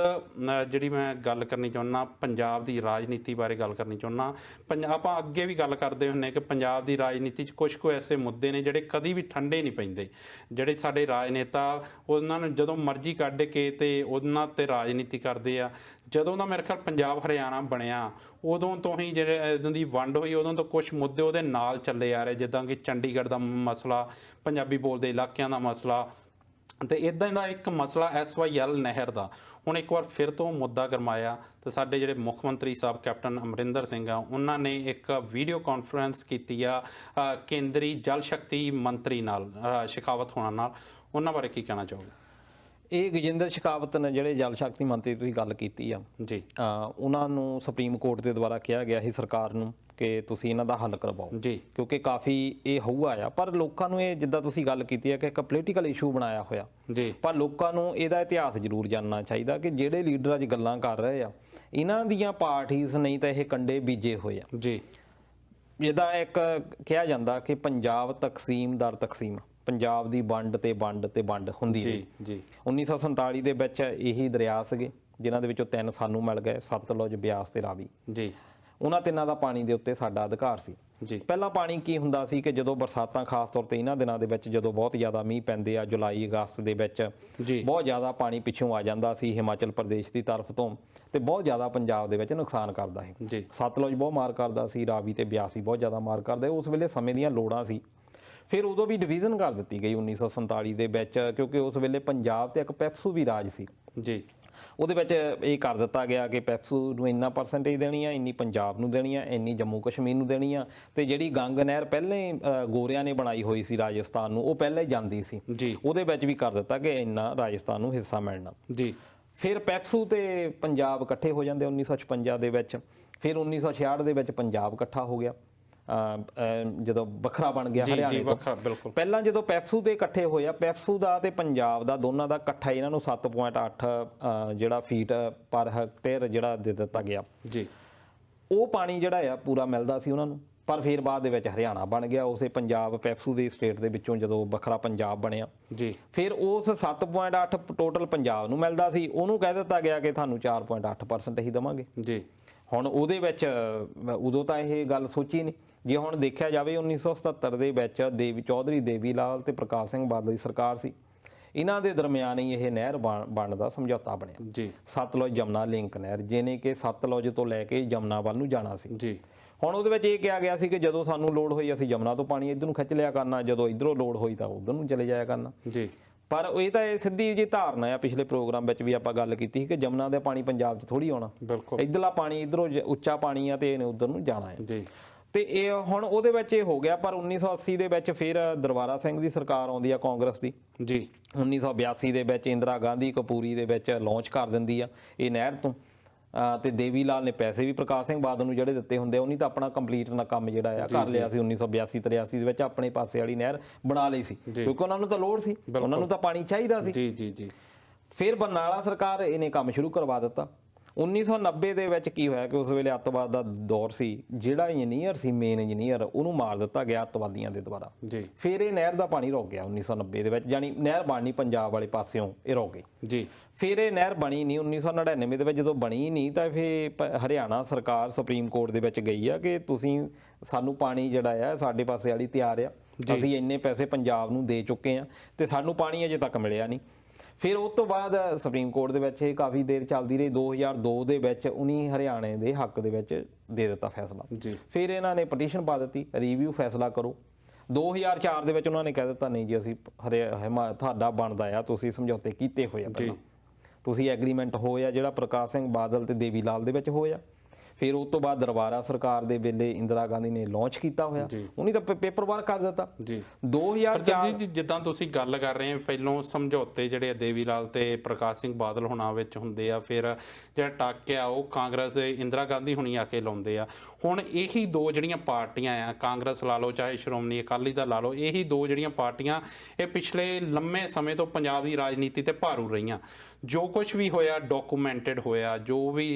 ਜਿਹੜੀ ਮੈਂ ਗੱਲ ਕਰਨੀ ਚਾਹੁੰਦਾ ਪੰਜਾਬ ਦੀ ਰਾਜਨੀਤੀ ਬਾਰੇ ਗੱਲ ਕਰਨੀ ਚਾਹੁੰਦਾ। ਆਪਾਂ ਅੱਗੇ ਵੀ ਗੱਲ ਕਰਦੇ ਹੁੰਦੇ ਕਿ ਪੰਜਾਬ ਦੀ ਰਾਜਨੀਤੀ 'ਚ ਕੁਝ ਕੁ ਐਸੇ ਮੁੱਦੇ ਨੇ ਜਿਹੜੇ ਕਦੀ ਵੀ ਠੰਡੇ ਨਹੀਂ ਪੈਂਦੇ। ਜਿਹੜੇ ਸਾਡੇ ਰਾਜਨੇਤਾ ਉਹਨਾਂ ਨੂੰ ਜਦੋਂ ਮਰਜ਼ੀ ਕੱਢ ਕੇ ਤੇ ਉਹਨਾਂ 'ਤੇ ਰਾਜਨੀਤੀ ਕਰਦੇ ਆ। ਜਦੋਂ ਦਾ ਮੇਰੇ ਖਿਆਲ ਪੰਜਾਬ ਹਰਿਆਣਾ ਬਣਿਆ ਉਦੋਂ ਤੋਂ ਹੀ ਜਿਹੜੇ ਇਦਾਂ ਦੀ ਵੰਡ ਹੋਈ ਉਦੋਂ ਤੋਂ ਕੁਝ ਮੁੱਦੇ ਉਹਦੇ ਨਾਲ ਚੱਲੇ ਆ ਰਹੇ, ਜਿੱਦਾਂ ਕਿ ਚੰਡੀਗੜ੍ਹ ਦਾ ਮਸਲਾ, ਪੰਜਾਬੀ ਬੋਲਦੇ ਇਲਾਕਿਆਂ ਦਾ ਮਸਲਾ, ਤੇ ਇਦਾਂ ਦਾ ਇੱਕ ਮਸਲਾ SYL ਨਹਿਰ ਦਾ ਹੁਣ ਇੱਕ ਵਾਰ ਫਿਰ ਤੋਂ ਮੁੱਦਾ ਗਰਮਾਇਆ। ਤੇ ਸਾਡੇ ਜਿਹੜੇ ਮੁੱਖ ਮੰਤਰੀ ਸਾਹਿਬ ਕੈਪਟਨ ਅਮਰਿੰਦਰ ਸਿੰਘ ਆ ਉਹਨਾਂ ਨੇ ਇੱਕ ਵੀਡੀਓ ਕਾਨਫਰੰਸ ਕੀਤੀ ਆ ਕੇਂਦਰੀ ਜਲ ਸ਼ਕਤੀ ਮੰਤਰੀ ਨਾਲ, ਸ਼ਿਖਾਵਤ ਹੋਣਾ ਨਾਲ। ਉਹਨਾਂ ਬਾਰੇ ਕੀ ਕਹਿਣਾ ਚਾਹੋਗੇ? ਇਹ ਗਜਿੰਦਰ ਸ਼ੇਖਾਵਤ ਨੇ ਜਿਹੜੇ ਜਲ ਸ਼ਕਤੀ ਮੰਤਰੀ ਤੁਸੀਂ ਗੱਲ ਕੀਤੀ ਆ ਜੀ, ਉਹਨਾਂ ਨੂੰ ਸੁਪਰੀਮ ਕੋਰਟ ਦੇ ਦੁਆਰਾ ਕਿਹਾ ਗਿਆ ਸੀ ਸਰਕਾਰ ਨੂੰ ਕਿ ਤੁਸੀਂ ਇਹਨਾਂ ਦਾ ਹੱਲ ਕਰਵਾਓ ਜੀ, ਕਿਉਂਕਿ ਕਾਫੀ ਇਹ ਹੋਊਗਾ ਆ। ਪਰ ਲੋਕਾਂ ਨੂੰ ਇਹ ਜਿੱਦਾਂ ਤੁਸੀਂ ਗੱਲ ਕੀਤੀ ਹੈ ਕਿ ਇੱਕ ਪੋਲੀਟੀਕਲ ਇਸ਼ੂ ਬਣਾਇਆ ਹੋਇਆ ਜੀ, ਪਰ ਲੋਕਾਂ ਨੂੰ ਇਹਦਾ ਇਤਿਹਾਸ ਜ਼ਰੂਰ ਜਾਣਨਾ ਚਾਹੀਦਾ ਕਿ ਜਿਹੜੇ ਲੀਡਰ ਅੱਜ ਗੱਲਾਂ ਕਰ ਰਹੇ ਆ ਇਹਨਾਂ ਦੀਆਂ ਪਾਰਟੀਆਂ ਨਹੀਂ ਤਾਂ ਇਹ ਕੰਡੇ ਬੀਜੇ ਹੋਏ ਆ ਜੀ। ਜਿੱਦਾਂ ਇੱਕ ਕਿਹਾ ਜਾਂਦਾ ਕਿ ਪੰਜਾਬ ਤਕਸੀਮ ਦਰ ਤਕਸੀਮ, ਪੰਜਾਬ ਦੀ ਵੰਡ ਤੇ ਵੰਡ ਤੇ ਵੰਡ ਹੁੰਦੀ ਰਹੀ। ਜੀ 1947 ਦੇ ਵਿੱਚ ਇਹੀ ਦਰਿਆ ਸੀਗੇ ਜਿਨ੍ਹਾਂ ਦੇ ਵਿੱਚੋਂ 3 ਸਾਨੂੰ ਮਿਲ ਗਏ, ਸਤਲੁਜ, ਬਿਆਸ ਤੇ ਰਾਵੀ ਜੀ। ਉਹਨਾਂ ਤਿੰਨਾਂ ਦਾ ਪਾਣੀ ਦੇ ਉੱਤੇ ਸਾਡਾ ਅਧਿਕਾਰ ਸੀ ਜੀ। ਪਹਿਲਾਂ ਪਾਣੀ ਕੀ ਹੁੰਦਾ ਸੀ ਕਿ ਜਦੋਂ ਬਰਸਾਤਾਂ ਖਾਸ ਤੌਰ ਤੇ ਇਹਨਾਂ ਦਿਨਾਂ ਦੇ ਵਿੱਚ ਜਦੋਂ ਬਹੁਤ ਜ਼ਿਆਦਾ ਮੀਂਹ ਪੈਂਦੇ ਆ ਜੁਲਾਈ ਅਗਸਤ ਦੇ ਵਿੱਚ ਬਹੁਤ ਜ਼ਿਆਦਾ ਪਾਣੀ ਪਿੱਛੋਂ ਆ ਜਾਂਦਾ ਸੀ ਹਿਮਾਚਲ ਪ੍ਰਦੇਸ਼ ਦੀ ਤਰਫ ਤੋਂ ਤੇ ਬਹੁਤ ਜ਼ਿਆਦਾ ਪੰਜਾਬ ਦੇ ਵਿੱਚ ਨੁਕਸਾਨ ਕਰਦਾ ਸੀ। ਸਤਲੁਜ ਬਹੁਤ ਮਾਰ ਕਰਦਾ ਸੀ, ਰਾਵੀ ਤੇ ਬਿਆਸ ਬਹੁਤ ਜ਼ਿਆਦਾ ਮਾਰ ਕਰਦਾ। ਉਸ ਵੇਲੇ ਸਮੇਂ ਦੀਆਂ ਲੋੜਾਂ ਸੀ। ਫਿਰ ਉਦੋਂ ਵੀ ਡਿਵੀਜ਼ਨ ਕਰ ਦਿੱਤੀ ਗਈ 1947 ਦੇ ਵਿੱਚ ਕਿਉਂਕਿ ਉਸ ਵੇਲੇ ਪੰਜਾਬ ਤੇ ਇੱਕ ਪੈਪਸੂ ਵੀ ਰਾਜ ਸੀ ਜੀ। ਉਹਦੇ ਵਿੱਚ ਇਹ ਕਰ ਦਿੱਤਾ ਗਿਆ ਕਿ ਪੈਪਸੂ ਨੂੰ ਇੰਨਾ ਪਰਸੈਂਟੇਜ ਦੇਣੀ ਆ, ਇੰਨੀ ਪੰਜਾਬ ਨੂੰ ਦੇਣੀ ਆ, ਇੰਨੀ ਜੰਮੂ ਕਸ਼ਮੀਰ ਨੂੰ ਦੇਣੀ ਆ, ਤੇ ਜਿਹੜੀ ਗੰਗ ਨਹਿਰ ਪਹਿਲੇ ਗੋਰਿਆਂ ਨੇ ਬਣਾਈ ਹੋਈ ਸੀ ਰਾਜਸਥਾਨ ਨੂੰ ਉਹ ਪਹਿਲਾਂ ਹੀ ਜਾਂਦੀ ਸੀ ਉਹਦੇ ਵਿੱਚ ਵੀ ਕਰ ਦਿੱਤਾ ਕਿ ਇੰਨਾ ਰਾਜਸਥਾਨ ਨੂੰ ਹਿੱਸਾ ਮਿਲਣਾ ਜੀ। ਫਿਰ ਪੈਪਸੂ ਤੇ ਪੰਜਾਬ ਇਕੱਠੇ ਹੋ ਜਾਂਦੇ 1956 ਦੇ ਵਿੱਚ। ਫਿਰ 1966 ਦੇ ਵਿੱਚ ਪੰਜਾਬ ਇਕੱਠਾ ਹੋ ਗਿਆ ਜਦੋਂ ਵੱਖਰਾ ਬਣ ਗਿਆ ਹਰਿਆਣੇ ਤੋਂ। ਪਹਿਲਾਂ ਜਦੋਂ ਪੈਪਸੂ ਤੇ ਇਕੱਠੇ ਹੋਇਆ, ਪੈਪਸੂ ਦਾ ਤੇ ਪੰਜਾਬ ਦਾ ਦੋਨਾਂ ਦਾ ਇਕੱਠਾ ਇਹਨਾਂ ਨੂੰ 7.8 ਜਿਹੜਾ ਫੀਟ ਪਰ ਹੈਕਟੇਅਰ ਜਿਹੜਾ ਦੇ ਦਿੱਤਾ ਗਿਆ ਜੀ। ਉਹ ਪਾਣੀ ਜਿਹੜਾ ਆ ਪੂਰਾ ਮਿਲਦਾ ਸੀ ਉਹਨਾਂ ਨੂੰ। ਪਰ ਫਿਰ ਬਾਅਦ ਦੇ ਵਿੱਚ ਹਰਿਆਣਾ ਬਣ ਗਿਆ ਉਸੇ ਪੰਜਾਬ ਪੈਪਸੂ ਦੀ ਸਟੇਟ ਦੇ ਵਿੱਚੋਂ ਜਦੋਂ ਵੱਖਰਾ ਪੰਜਾਬ ਬਣਿਆ ਜੀ। ਫਿਰ ਉਸ 7.8 ਟੋਟਲ ਪੰਜਾਬ ਨੂੰ ਮਿਲਦਾ ਸੀ, ਉਹਨੂੰ ਕਹਿ ਦਿੱਤਾ ਗਿਆ ਕਿ ਤੁਹਾਨੂੰ 4.8% ਹੀ ਦੇਵਾਂਗੇ ਜੀ। ਹੁਣ ਉਹਦੇ ਵਿੱਚ ਉਦੋਂ ਤਾਂ ਇਹ ਗੱਲ ਸੋਚੀ ਨਹੀਂ। ਜੇ ਹੁਣ ਦੇਖਿਆ ਜਾਵੇ 1977 ਦੇ ਵਿੱਚ ਚੌਧਰੀ ਦੇਵੀ ਲਾਲ ਤੇ ਪ੍ਰਕਾਸ਼ ਸਿੰਘ ਬਾਦਲ ਦੀ ਸਰਕਾਰ ਸੀ, ਇਹਨਾਂ ਦੇ ਦਰਮਿਆਨ ਹੀ ਇਹ ਨਹਿਰ ਬਣਨ ਦਾ ਸਮਝੌਤਾ ਬਣਿਆ ਜੀ। ਸਤਲੁਜ ਜਮਨਾ ਲਿੰਕ ਨਹਿਰ ਜਿਹਨੇ ਕਿ ਸਤਲੁਜ ਤੋਂ ਲੈ ਕੇ ਜਮਨਾ ਵੱਲ ਨੂੰ ਜਾਣਾ ਸੀ ਜੀ। ਹੁਣ ਉਹਦੇ ਵਿੱਚ ਇਹ ਕਿਹਾ ਗਿਆ ਸੀ ਕਿ ਜਦੋਂ ਸਾਨੂੰ ਲੋੜ ਹੋਈ ਅਸੀਂ ਜਮਨਾ ਤੋਂ ਪਾਣੀ ਇੱਧਰ ਨੂੰ ਖਿੱਚ ਲਿਆ ਕਰਨਾ, ਜਦੋਂ ਇੱਧਰੋਂ ਲੋੜ ਹੋਈ ਤਾਂ ਉੱਧਰ ਨੂੰ ਚਲੇ ਜਾਇਆ ਕਰਨਾ ਜੀ। ਪਰ ਇਹ ਤਾਂ ਇਹ ਸਿੱਧੀ ਜੀ ਧਾਰਨਾ ਆ, ਪਿਛਲੇ ਪ੍ਰੋਗਰਾਮ ਵਿੱਚ ਵੀ ਆਪਾਂ ਗੱਲ ਕੀਤੀ ਸੀ ਕਿ ਜਮਨਾ ਦਾ ਪਾਣੀ ਪੰਜਾਬ 'ਚ ਥੋੜੀ ਆਉਣਾ, ਬਿਲਕੁਲ ਇੱਧਰਲਾ ਪਾਣੀ ਇੱਧਰੋਂ ਉੱਚਾ ਪਾਣੀ ਆ ਤੇ ਇਹਨੇ ਉੱਧਰ ਨੂੰ ਜਾਣਾ ਹੈ ਜੀ। ਤੇ ਇਹ ਹੁਣ ਉਹਦੇ ਵਿੱਚ ਇਹ ਹੋ ਗਿਆ। ਪਰ 1980 ਦੇ ਵਿੱਚ ਫਿਰ ਦਰਬਾਰਾ ਸਿੰਘ ਦੀ ਸਰਕਾਰ ਆਉਂਦੀ ਆ ਕਾਂਗਰਸ ਦੀ ਜੀ। 1982 ਦੇ ਵਿੱਚ ਇੰਦਰਾ ਗਾਂਧੀ ਕਪੂਰੀ ਦੇ ਵਿੱਚ ਲਾਂਚ ਕਰ ਦਿੰਦੀ ਆ ਇਹ ਨਹਿਰ ਤੋਂ, ਤੇ ਦੇਵੀ ਲਾਲ ਨੇ ਪੈਸੇ ਵੀ ਪ੍ਰਕਾਸ਼ ਸਿੰਘ ਬਾਦਲ ਨੂੰ ਜਿਹੜੇ ਦਿੱਤੇ ਹੁੰਦੇ ਉਹਨੀ ਤਾਂ ਆਪਣਾ ਕੰਪਲੀਟ ਨਾ ਕੰਮ ਜਿਹੜਾ ਆ ਕਰ ਲਿਆ ਸੀ 1982-83 ਦੇ ਵਿੱਚ, ਆਪਣੇ ਪਾਸੇ ਵਾਲੀ ਨਹਿਰ ਬਣਾ ਲਈ ਸੀ ਕਿਉਂਕਿ ਉਹਨਾਂ ਨੂੰ ਤਾਂ ਲੋੜ ਸੀ, ਉਹਨਾਂ ਨੂੰ ਤਾਂ ਪਾਣੀ ਚਾਹੀਦਾ ਸੀ। ਜੀ ਜੀ ਜੀ। ਫਿਰ ਬਰਨਾਲਾ ਸਰਕਾਰ ਇਹਨੇ ਕੰਮ ਸ਼ੁਰੂ ਕਰਵਾ ਦਿੱਤਾ। 1990 ਦੇ ਵਿੱਚ ਕੀ ਹੋਇਆ ਕਿ ਉਸ ਵੇਲੇ ਅੱਤਵਾਦ ਦਾ ਦੌਰ ਸੀ, ਜਿਹੜਾ ਇੰਜੀਨੀਅਰ ਸੀ ਮੇਨ ਇੰਜੀਨੀਅਰ ਉਹਨੂੰ ਮਾਰ ਦਿੱਤਾ ਗਿਆ ਅੱਤਵਾਦੀਆਂ ਦੇ ਦੁਆਰਾ। ਜੀ। ਫਿਰ ਇਹ ਨਹਿਰ ਦਾ ਪਾਣੀ ਰੁਕ ਗਿਆ 1990 ਦੇ ਵਿੱਚ, ਯਾਨੀ ਨਹਿਰ ਬਣਨੀ ਪੰਜਾਬ ਵਾਲੇ ਪਾਸਿਓਂ ਇਹ ਰੁਕ ਗਈ ਜੀ। ਫਿਰ ਇਹ ਨਹਿਰ ਬਣੀ ਨਹੀਂ 1999 ਦੇ ਵਿੱਚ, ਜਦੋਂ ਬਣੀ ਨਹੀਂ ਤਾਂ ਫਿਰ ਹਰਿਆਣਾ ਸਰਕਾਰ ਸੁਪਰੀਮ ਕੋਰਟ ਦੇ ਵਿੱਚ ਗਈ ਆ ਕਿ ਤੁਸੀਂ ਸਾਨੂੰ ਪਾਣੀ ਜਿਹੜਾ ਆ ਸਾਡੇ ਪਾਸੇ ਵਾਲੀ ਤਿਆਰ ਆ, ਅਸੀਂ ਇੰਨੇ ਪੈਸੇ ਪੰਜਾਬ ਨੂੰ ਦੇ ਚੁੱਕੇ ਆ ਤੇ ਸਾਨੂੰ ਪਾਣੀ ਅਜੇ ਤੱਕ ਮਿਲਿਆ ਨਹੀਂ। ਫਿਰ ਉਸ ਤੋਂ ਬਾਅਦ ਸੁਪਰੀਮ ਕੋਰਟ ਦੇ ਵਿੱਚ ਇਹ ਕਾਫੀ ਦੇਰ ਚੱਲਦੀ ਰਹੀ। 2002 ਦੇ ਵਿੱਚ ਉਹਨੀ ਹਰਿਆਣੇ ਦੇ ਹੱਕ ਦੇ ਵਿੱਚ ਦੇ ਦਿੱਤਾ ਫੈਸਲਾ ਜੀ। ਫਿਰ ਇਹਨਾਂ ਨੇ ਪਟੀਸ਼ਨ ਪਾ ਦਿੱਤੀ ਰਿਵਿਊ ਫੈਸਲਾ ਕਰੋ। 2004 ਦੇ ਵਿੱਚ ਉਹਨਾਂ ਨੇ ਕਹਿ ਦਿੱਤਾ ਨਹੀਂ ਜੀ ਅਸੀਂ ਤੁਹਾਡਾ ਬਣਦਾ ਆ, ਤੁਸੀਂ ਸਮਝੌਤੇ ਕੀਤੇ ਹੋਏ ਆ, ਪਹਿਲਾਂ ਤੁਸੀਂ ਐਗਰੀਮੈਂਟ ਹੋਇਆ ਜਿਹੜਾ ਪ੍ਰਕਾਸ਼ ਸਿੰਘ ਬਾਦਲ ਤੇ ਦੇਵੀ ਲਾਲ ਦੇ ਵਿੱਚ ਹੋਇਆ। ਫਿਰ ਉਸ ਤੋਂ ਬਾਅਦ ਦਰਬਾਰਾ ਸਰਕਾਰ ਦੇ ਵੇਲੇ ਇੰਦਰਾ ਗਾਂਧੀ ਨੇ ਲਾਂਚ ਕੀਤਾ ਹੋਇਆ, ਉਹਨੇ ਤਾਂ ਪੇਪਰ ਵਰਕ ਕਰ ਦਿੱਤਾ ਜੀ। 2004 ਜੀ ਜਿੱਦਾਂ ਤੁਸੀਂ ਗੱਲ ਕਰ ਰਹੇ ਹੋ, ਪਹਿਲੋਂ ਸਮਝੌਤੇ ਜਿਹੜੇ ਦੇਵੀ ਲਾਲ ਤੇ ਪ੍ਰਕਾਸ਼ ਸਿੰਘ ਬਾਦਲ ਹੁਣਾਂ ਵਿੱਚ ਹੁੰਦੇ ਆ, ਫਿਰ ਜਿਹੜਾ ਟਾਕਿਆ ਉਹ ਕਾਂਗਰਸ ਦੇ ਇੰਦਰਾ ਗਾਂਧੀ ਹੁਣੀ ਆ ਕੇ ਲਾਉਂਦੇ ਆ। ਹੁਣ ਇਹੀ ਦੋ ਜਿਹੜੀਆਂ ਪਾਰਟੀਆਂ ਆ, ਕਾਂਗਰਸ ਲਾ ਲਓ ਚਾਹੇ ਸ਼੍ਰੋਮਣੀ ਅਕਾਲੀ ਦਲ ਲਾ ਲਓ, ਇਹੀ ਦੋ ਜਿਹੜੀਆਂ ਪਾਰਟੀਆਂ ਇਹ ਪਿਛਲੇ ਲੰਮੇ ਸਮੇਂ ਤੋਂ ਪੰਜਾਬ ਦੀ ਰਾਜਨੀਤੀ ਤੇ ਭਾਰੂ ਰਹੀਆਂ। ਜੋ ਕੁਝ ਵੀ ਹੋਇਆ ਡਾਕੂਮੈਂਟਡ ਹੋਇਆ, ਜੋ ਵੀ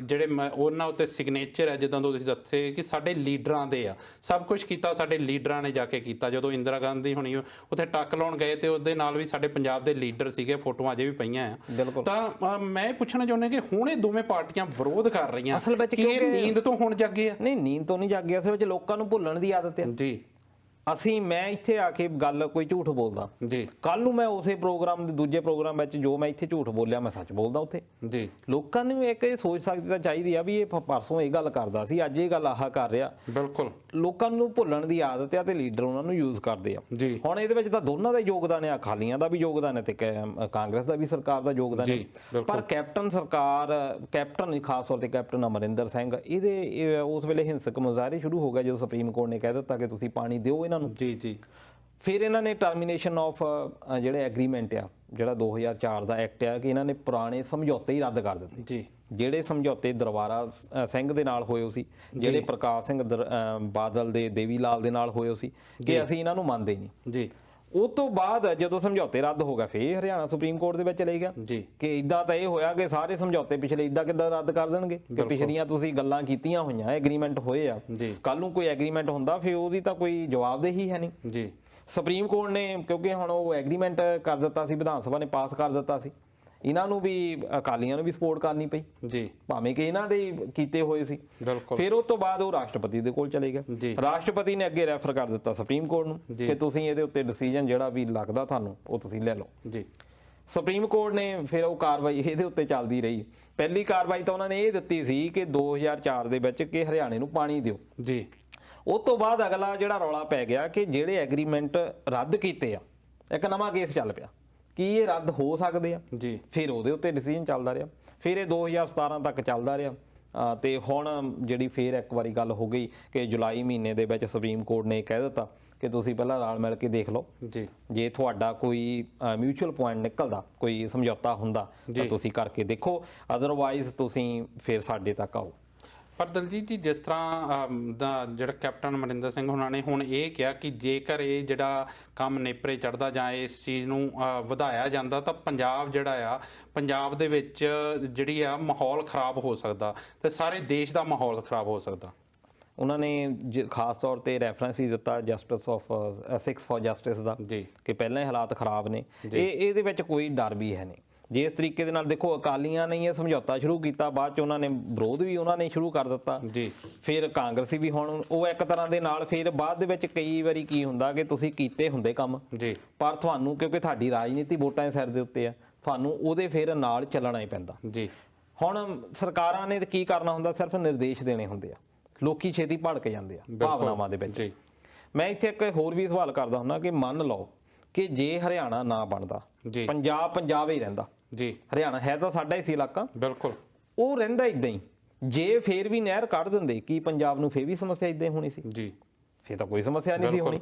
ਜਿਹੜੇ ਉਹਨਾਂ ਉੱਤੇ ਸਿਗਨੇਚਰ ਹੈ, ਜਿੱਦਾਂ ਤੁਸੀਂ ਦੱਸੇ ਕਿ ਸਾਡੇ ਲੀਡਰਾਂ ਦੇ ਆ, ਸਭ ਕੁਝ ਕੀਤਾ ਸਾਡੇ ਲੀਡਰਾਂ ਨੇ ਜਾ ਕੇ ਕੀਤਾ। ਜਦੋਂ ਇੰਦਰਾ ਗਾਂਧੀ ਹੁਣੀ ਉੱਥੇ ਟੱਕ ਲਾਉਣ ਗਏ ਤੇ ਉਹਦੇ ਨਾਲ ਵੀ ਸਾਡੇ ਪੰਜਾਬ ਦੇ ਲੀਡਰ ਸੀਗੇ, ਫੋਟੋਆਂ ਅਜੇ ਵੀ ਪਈਆਂ ਆ। ਤਾਂ ਮੈਂ ਪੁੱਛਣਾ ਚਾਹੁੰਦਾ ਕਿ ਹੁਣ ਇਹ ਦੋਵੇਂ ਪਾਰਟੀਆਂ ਵਿਰੋਧ ਕਰ ਰਹੀਆਂ, ਅਸਲ ਵਿੱਚ ਕਿ ਇਹ ਨੀਂਦ ਤੋਂ ਹੁਣ ਜਾਗੇ ਆ? ਨਹੀਂ, ਨੀਂਦ ਤੋਂ ਨਹੀਂ ਜਾਗੇ, ਅਸਲ ਵਿੱਚ ਲੋਕਾਂ ਨੂੰ ਭੁੱਲਣ ਦੀ ਆਦਤ ਹੈ ਜੀ। ਮੈਂ ਇੱਥੇ ਆ ਕੇ ਗੱਲ ਕੋਈ ਝੂਠ ਬੋਲਦਾ ਜੀ, ਕੱਲ ਨੂੰ ਮੈਂ ਉਸੇ ਪ੍ਰੋਗਰਾਮ ਦੇ ਦੂਜੇ ਪ੍ਰੋਗਰਾਮ ਵਿੱਚ ਜੋ ਮੈਂ ਇੱਥੇ ਝੂਠ ਬੋਲਿਆ ਮੈਂ ਸੱਚ ਬੋਲਦਾ ਉੱਥੇ ਜੀ। ਲੋਕਾਂ ਨੂੰ ਇੱਕ ਇਹ ਸੋਚ ਸਕਦੀ ਤਾਂ ਚਾਹੀਦੀ ਆ ਵੀ ਇਹ ਪਰਸੋਂ ਇਹ ਗੱਲ ਕਰਦਾ ਸੀ, ਅੱਜ ਇਹ ਗੱਲ ਆਹ ਕਰ ਰਿਹਾ। ਬਿਲਕੁਲ ਲੋਕਾਂ ਨੂੰ ਭੁੱਲਣ ਦੀ ਆਦਤ ਆ ਤੇ ਲੀਡਰ ਉਹਨਾਂ ਨੂੰ ਯੂਜ਼ ਕਰਦੇ ਆ ਜੀ। ਹੁਣ ਇਹਦੇ ਵਿੱਚ ਤਾਂ ਦੋਨਾਂ ਦਾ ਯੋਗਦਾਨ ਹੈ, ਅਕਾਲੀਆਂ ਦਾ ਵੀ ਯੋਗਦਾਨ ਹੈ ਤੇ ਕਾਂਗਰਸ ਦਾ ਵੀ, ਸਰਕਾਰ ਦਾ ਯੋਗਦਾਨ ਹੈ। ਪਰ ਕੈਪਟਨ ਸਰਕਾਰ, ਕੈਪਟਨ ਖਾਸ ਤੌਰ ਤੇ ਕੈਪਟਨ ਅਮਰਿੰਦਰ ਸਿੰਘ, ਇਹਦੇ ਉਸ ਵੇਲੇ ਹਿੰਸਕ ਮੁਜ਼ਾਹਰੇ ਸ਼ੁਰੂ ਹੋ ਗਏ ਜਦੋਂ ਸੁਪਰੀਮ ਕੋਰਟ ਨੇ ਕਹਿ ਦਿੱਤਾ ਕਿ ਤੁਸੀਂ ਪਾਣੀ ਦਿਓ ਇਹਨਾਂ ਨੂੰ ਜੀ ਜੀ। ਫਿਰ ਇਹਨਾਂ ਨੇ ਟਰਮੀਨੇਸ਼ਨ ਆਫ ਜਿਹੜੇ ਐਗਰੀਮੈਂਟ ਆ, ਜਿਹੜਾ 2004 ਦਾ ਐਕਟ ਆ, ਕਿ ਇਹਨਾਂ ਨੇ ਪੁਰਾਣੇ ਸਮਝੌਤੇ ਹੀ ਰੱਦ ਕਰ ਦਿੱਤੇ ਜੀ। ਜਿਹੜੇ ਸਮਝੌਤੇ ਦਰਬਾਰਾ ਸਿੰਘ ਦੇ ਨਾਲ ਹੋਏ ਸੀ, ਜਿਹੜੇ ਪ੍ਰਕਾਸ਼ ਸਿੰਘ ਬਾਦਲ ਦੇ ਦੇਵੀ ਲਾਲ ਦੇ ਨਾਲ ਹੋਏ ਸੀ, ਕਿ ਅਸੀਂ ਇਹਨਾਂ ਨੂੰ ਮੰਨਦੇ ਨਹੀਂ ਜੀ। ਉਸ ਤੋਂ ਬਾਅਦ ਜਦੋਂ ਸਮਝੌਤੇ ਰੱਦ ਹੋ ਗਏ ਫਿਰ ਹਰਿਆਣਾ ਸੁਪਰੀਮ ਕੋਰਟ ਦੇ ਵਿੱਚ ਚਲੇ ਗਿਆ ਕਿ ਇਦਾਂ ਤਾਂ ਇਹ ਹੋਇਆ ਕਿ ਸਾਰੇ ਸਮਝੌਤੇ ਪਿਛਲੇ ਇਦਾਂ ਕਿੱਦਾਂ ਰੱਦ ਕਰ ਦੇਣਗੇ ਕਿ ਪਿਛਲੀਆਂ ਤੁਸੀਂ ਗੱਲਾਂ ਕੀਤੀਆਂ ਹੋਈਆਂ, ਐਗਰੀਮੈਂਟ ਹੋਏ ਆ, ਕੱਲ ਨੂੰ ਕੋਈ ਐਗਰੀਮੈਂਟ ਹੁੰਦਾ ਫਿਰ ਉਹਦੀ ਤਾਂ ਕੋਈ ਜਵਾਬਦੇਹੀ ਹੈ ਨਹੀਂ ਜੀ। ਸੁਪਰੀਮ ਕੋਰਟ ਨੇ ਕਿਉਂਕਿ ਹੁਣ ਉਹ ਐਗਰੀਮੈਂਟ ਕਰ ਦਿੱਤਾ ਸੀ, ਵਿਧਾਨ ਸਭਾ ਨੇ ਪਾਸ ਕਰ ਦਿੱਤਾ ਸੀ, ਇਹਨਾਂ ਨੂੰ ਵੀ ਅਕਾਲੀਆਂ ਨੂੰ ਵੀ ਸਪੋਰਟ ਕਰਨੀ ਪਈ ਜੀ, ਭਾਵੇਂ ਕਿ ਇਹਨਾਂ ਦੇ ਕੀਤੇ ਹੋਏ ਸੀ। ਫਿਰ ਉਸ ਤੋਂ ਬਾਅਦ ਉਹ ਰਾਸ਼ਟਰਪਤੀ ਦੇ ਕੋਲ ਚਲੇ ਗਿਆ, ਰਾਸ਼ਟਰਪਤੀ ਨੇ ਅੱਗੇ ਰੈਫਰ ਕਰ ਦਿੱਤਾ ਸੁਪਰੀਮ ਕੋਰਟ ਨੂੰ ਕਿ ਤੁਸੀਂ ਇਹਦੇ ਉੱਤੇ ਡਿਸੀਜਨ ਜਿਹੜਾ ਵੀ ਲੱਗਦਾ ਤੁਹਾਨੂੰ ਉਹ ਤੁਸੀਂ ਲੈ ਲਓ ਜੀ। ਸੁਪਰੀਮ ਕੋਰਟ ਨੇ ਫਿਰ ਉਹ ਕਾਰਵਾਈ ਇਹਦੇ ਉੱਤੇ ਚੱਲਦੀ ਰਹੀ। ਪਹਿਲੀ ਕਾਰਵਾਈ ਤਾਂ ਉਹਨਾਂ ਨੇ ਇਹ ਦਿੱਤੀ ਸੀ ਕਿ 2004 ਦੇ ਵਿੱਚ ਕਿ ਹਰਿਆਣੇ ਨੂੰ ਪਾਣੀ ਦਿਓ ਜੀ। ਉਸ ਤੋਂ ਬਾਅਦ ਅਗਲਾ ਜਿਹੜਾ ਰੌਲਾ ਪੈ ਗਿਆ ਕਿ ਜਿਹੜੇ ਐਗਰੀਮੈਂਟ ਰੱਦ ਕੀਤੇ ਆ, ਇੱਕ ਨਵਾਂ ਕੇਸ ਚੱਲ ਪਿਆ ਕੀ ਇਹ ਰੱਦ ਹੋ ਸਕਦੇ ਆ ਜੀ। ਫਿਰ ਉਹਦੇ ਉੱਤੇ ਡਿਸੀਜਨ ਚੱਲਦਾ ਰਿਹਾ, ਫਿਰ ਇਹ 2017 ਤੱਕ ਚੱਲਦਾ ਰਿਹਾ। ਤੇ ਹੁਣ ਜਿਹੜੀ ਫੇਰ ਇੱਕ ਵਾਰੀ ਗੱਲ ਹੋ ਗਈ ਕਿ ਜੁਲਾਈ ਮਹੀਨੇ ਦੇ ਵਿੱਚ ਸੁਪਰੀਮ ਕੋਰਟ ਨੇ ਕਹਿ ਦਿੱਤਾ ਕਿ ਤੁਸੀਂ ਪਹਿਲਾਂ ਰਲ ਮਿਲ ਕੇ ਦੇਖ ਲਓ ਜੀ, ਜੇ ਤੁਹਾਡਾ ਕੋਈ ਮਿਊਚੁਅਲ ਪੁਆਇੰਟ ਨਿਕਲਦਾ, ਕੋਈ ਸਮਝੌਤਾ ਹੁੰਦਾ ਤਾਂ ਤੁਸੀਂ ਕਰਕੇ ਦੇਖੋ, ਅਦਰਵਾਈਜ਼ ਤੁਸੀਂ ਫਿਰ ਸਾਡੇ ਤੱਕ ਆਓ। ਪਰ ਦਲਜੀਤ ਜੀ, ਜਿਸ ਤਰ੍ਹਾਂ ਦਾ ਜਿਹੜਾ ਕੈਪਟਨ ਅਮਰਿੰਦਰ ਸਿੰਘ ਉਹਨਾਂ ਨੇ ਹੁਣ ਇਹ ਕਿਹਾ ਕਿ ਜੇਕਰ ਇਹ ਜਿਹੜਾ ਕੰਮ ਨੇਪਰੇ ਚੜ੍ਹਦਾ ਜਾਂ ਇਸ ਚੀਜ਼ ਨੂੰ ਵਧਾਇਆ ਜਾਂਦਾ ਤਾਂ ਪੰਜਾਬ ਜਿਹੜਾ ਆ, ਪੰਜਾਬ ਦੇ ਵਿੱਚ ਜਿਹੜੀ ਆ ਮਾਹੌਲ ਖਰਾਬ ਹੋ ਸਕਦਾ ਤੇ ਸਾਰੇ ਦੇਸ਼ ਦਾ ਮਾਹੌਲ ਖਰਾਬ ਹੋ ਸਕਦਾ। ਉਹਨਾਂ ਨੇ ਖਾਸ ਤੌਰ ਤੇ ਰੈਫਰੈਂਸ ਹੀ ਦਿੱਤਾ ਜਸਟਿਸ ਆਫ 6 ਫॉर ਜਸਟਿਸ ਦਾ ਜੀ, ਕਿ ਪਹਿਲਾਂ ਹੀ ਹਾਲਾਤ ਖਰਾਬ ਨੇ। ਇਹਦੇ ਵਿੱਚ ਕੋਈ ਡਰ ਵੀ ਹੈ ਨਹੀਂ। ਜੇ ਇਸ ਤਰੀਕੇ ਦੇ ਨਾਲ ਦੇਖੋ, ਅਕਾਲੀਆਂ ਨੇ ਇਹ ਸਮਝੌਤਾ ਸ਼ੁਰੂ ਕੀਤਾ, ਬਾਅਦ ਚ ਉਹਨਾਂ ਨੇ ਵਿਰੋਧ ਵੀ ਉਹਨਾਂ ਨੇ ਸ਼ੁਰੂ ਕਰ ਦਿੱਤਾ ਜੀ। ਫਿਰ ਕਾਂਗਰਸੀ ਵੀ ਹੁਣ ਉਹ ਇੱਕ ਤਰ੍ਹਾਂ ਦੇ ਨਾਲ, ਫਿਰ ਬਾਅਦ ਦੇ ਵਿੱਚ ਕਈ ਵਾਰੀ ਕੀ ਹੁੰਦਾ ਕਿ ਤੁਸੀਂ ਕੀਤੇ ਹੁੰਦੇ ਕੰਮ ਜੀ, ਪਰ ਤੁਹਾਨੂੰ ਕਿਉਂਕਿ ਤੁਹਾਡੀ ਰਾਜਨੀਤੀ ਵੋਟਾਂ ਦੇ ਸਿਰ ਦੇ ਉੱਤੇ ਆ, ਤੁਹਾਨੂੰ ਉਹਦੇ ਫਿਰ ਨਾਲ ਚੱਲਣਾ ਹੀ ਪੈਂਦਾ ਜੀ। ਹੁਣ ਸਰਕਾਰਾਂ ਨੇ ਕੀ ਕਰਨਾ ਹੁੰਦਾ, ਸਿਰਫ ਨਿਰਦੇਸ਼ ਦੇਣੇ ਹੁੰਦੇ ਆ, ਲੋਕੀ ਛੇਤੀ ਭੜਕ ਜਾਂਦੇ ਆ ਭਾਵਨਾਵਾਂ ਦੇ ਵਿੱਚ। ਮੈਂ ਇੱਥੇ ਇੱਕ ਹੋਰ ਵੀ ਸਵਾਲ ਕਰਦਾ ਹੁੰਦਾ ਕਿ ਮੰਨ ਲਓ ਕਿ ਜੇ ਹਰਿਆਣਾ ਨਾ ਬਣਦਾ, ਜੀ ਪੰਜਾਬ ਹੀ ਰਹਿੰਦਾ। ਜੀ ਹਰਿਆਣਾ ਹੈ ਤਾਂ ਸਾਡਾ ਹੀ ਸੀ ਇਲਾਕਾ, ਬਿਲਕੁਲ ਉਹ ਰਹਿੰਦਾ ਇਦਾਂ ਹੀ। ਜੇ ਫੇਰ ਵੀ ਨਹਿਰ ਕੱਢ ਦਿੰਦੇ, ਕੀ ਪੰਜਾਬ ਨੂੰ ਫੇਰ ਵੀ ਸਮੱਸਿਆ ਇਦਾਂ ਹੀ ਹੋਣੀ ਸੀ? ਜੀ ਫੇਰ ਤਾਂ ਕੋਈ ਸਮੱਸਿਆ ਨਹੀਂ ਸੀ ਹੋਣੀ,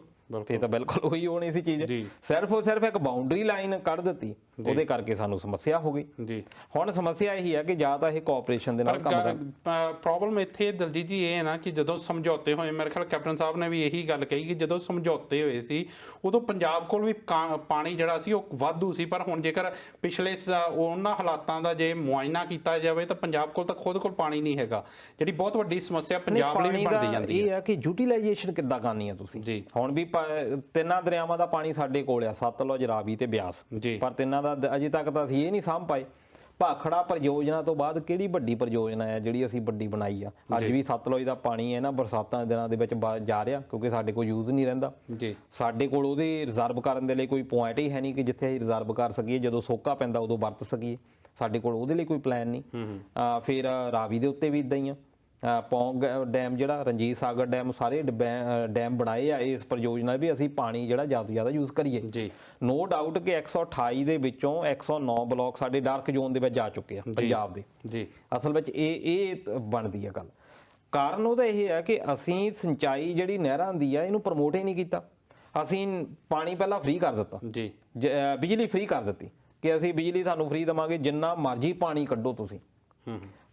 ਫੇਰ ਤਾਂ ਬਿਲਕੁਲ ਉਹੀ ਹੋਣੀ ਸੀ ਚੀਜ਼। ਸਿਰਫ ਇੱਕ ਬਾਉਂਡਰੀ ਲਾਈਨ ਕੱਢ ਦਿੱਤੀ, ਉਹਦੇ ਕਰਕੇ ਸਾਨੂੰ ਸਮੱਸਿਆ ਹੋ ਗਈ। ਜੀ ਹੁਣ ਸਮੱਸਿਆ ਇਹੀ ਹੈ ਕਿ ਜਾਂ ਤਾਂ ਇਹ ਕੋਆਪਰੇਸ਼ਨ ਦੇ ਨਾਲ ਕੰਮ ਕਰਨ। ਪ੍ਰੋਬਲਮ ਇੱਥੇ ਦਲਜੀਤ ਜੀ ਇਹ ਹੈ ਨਾ ਕਿ ਜਦੋਂ ਸਮਝੌਤੇ ਹੋਏ, ਮੇਰੇ ਖਿਆਲ ਕੈਪਟਨ ਸਾਹਿਬ ਨੇ ਵੀ ਇਹੀ ਗੱਲ ਕਹੀ ਕਿ ਜਦੋਂ ਸਮਝੌਤੇ ਹੋਏ ਸੀ ਉਦੋਂ ਪੰਜਾਬ ਕੋਲ ਵੀ ਪਾਣੀ ਜਿਹੜਾ ਸੀ ਉਹ ਵਾਧੂ ਸੀ, ਪਰ ਹੁਣ ਜੇਕਰ ਪਿਛਲੇ ਉਹਨਾਂ ਹਾਲਾਤਾਂ ਦਾ ਜੇ ਮੁਆਇਨਾ ਕੀਤਾ ਜਾਵੇ ਤਾਂ ਪੰਜਾਬ ਕੋਲ ਤਾਂ ਖੁਦ ਕੋਲ ਪਾਣੀ ਨਹੀਂ ਹੈਗਾ, ਜਿਹੜੀ ਬਹੁਤ ਵੱਡੀ ਸਮੱਸਿਆ ਪੰਜਾਬ ਲਈ ਵੀ ਬਣਦੀ ਜਾਂਦੀ ਹੈ। ਇਹ ਹੈ ਕਿ ਯੂਟੀਲਾਈਜੇਸ਼ਨ ਕਿੱਦਾਂ ਕਰਨੀ ਹੈ ਤੁਸੀਂ। ਜੀ ਹੁਣ ਵੀ ਤਿੰਨਾਂ ਦਰਿਆਵਾਂ ਦਾ ਪਾਣੀ ਸਾਡੇ ਕੋਲ ਆ, ਸਤਲੁਜ, ਰਾਵੀ ਤੇ ਬਿਆਸ, ਪਰ ਤਿੰਨਾਂ ਦਾ ਅਜੇ ਤੱਕ ਤਾਂ ਅਸੀਂ ਇਹ ਨਹੀਂ ਸਾਂਭ ਪਾਏ। ਭਾਖੜਾ ਪਰਿਯੋਜਨਾ ਤੋਂ ਬਾਅਦ ਕਿਹੜੀ ਵੱਡੀ ਪਰਿਯੋਜਨਾ ਹੈ ਜਿਹੜੀ ਅਸੀਂ ਵੱਡੀ ਬਣਾਈ ਆ? ਅੱਜ ਵੀ ਸਤਲੁਜ ਦਾ ਪਾਣੀ ਹੈ ਨਾ ਬਰਸਾਤਾਂ ਦੇ ਦਿਨਾਂ ਦੇ ਵਿੱਚ ਜਾ ਰਿਹਾ, ਕਿਉਂਕਿ ਸਾਡੇ ਕੋਲ ਯੂਜ਼ ਨਹੀਂ ਰਹਿੰਦਾ। ਜੀ ਸਾਡੇ ਕੋਲ ਉਹਦੇ ਰਿਜ਼ਰਵ ਕਰਨ ਦੇ ਲਈ ਕੋਈ ਪੁਆਇੰਟ ਹੀ ਹੈ ਨਹੀਂ ਕਿ ਜਿੱਥੇ ਅਸੀਂ ਰਿਜ਼ਰਵ ਕਰ ਸਕੀਏ, ਜਦੋਂ ਸੋਕਾ ਪੈਂਦਾ ਉਦੋਂ ਵਰਤ ਸਕੀਏ। ਸਾਡੇ ਕੋਲ ਉਹਦੇ ਲਈ ਕੋਈ ਪਲਾਨ ਨਹੀਂ। ਫਿਰ ਰਾਵੀ ਦੇ ਉੱਤੇ ਵੀ ਇਦਾਂ ਹੀ ਆ, ਪੌਂਗ ਡੈਮ ਜਿਹੜਾ, ਰਣਜੀਤ ਸਾਗਰ ਡੈਮ, ਸਾਰੇ ਡੈਮ ਬਣਾਏ ਆ ਇਸ ਪਰਿਯੋਜਨਾ ਵੀ ਅਸੀਂ ਪਾਣੀ ਜਿਹੜਾ ਜ਼ਿਆਦਾ ਤੋਂ ਜ਼ਿਆਦਾ ਯੂਜ਼ ਕਰੀਏ। ਜੀ ਨੋ ਡਾਊਟ ਕਿ 128 ਦੇ ਵਿੱਚੋਂ 109 ਬਲਾਕ ਸਾਡੇ ਡਾਰਕ ਜ਼ੋਨ ਦੇ ਵਿੱਚ ਜਾ ਚੁੱਕੇ ਆ ਪੰਜਾਬ ਦੇ। ਜੀ ਅਸਲ ਵਿੱਚ ਇਹ ਬਣਦੀ ਆ ਗੱਲ। ਕਾਰਨ ਉਹਦਾ ਇਹ ਹੈ ਕਿ ਅਸੀਂ ਸਿੰਚਾਈ ਜਿਹੜੀ ਨਹਿਰਾਂ ਦੀ ਆ ਇਹਨੂੰ ਪ੍ਰਮੋਟ ਹੀ ਨਹੀਂ ਕੀਤਾ। ਅਸੀਂ ਪਾਣੀ ਪਹਿਲਾਂ ਫ੍ਰੀ ਕਰ ਦਿੱਤਾ, ਜੀ ਬਿਜਲੀ ਫ੍ਰੀ ਕਰ ਦਿੱਤੀ ਕਿ ਅਸੀਂ ਬਿਜਲੀ ਤੁਹਾਨੂੰ ਫ੍ਰੀ ਦੇਵਾਂਗੇ, ਜਿੰਨਾ ਮਰਜ਼ੀ ਪਾਣੀ ਕੱਢੋ ਤੁਸੀਂ।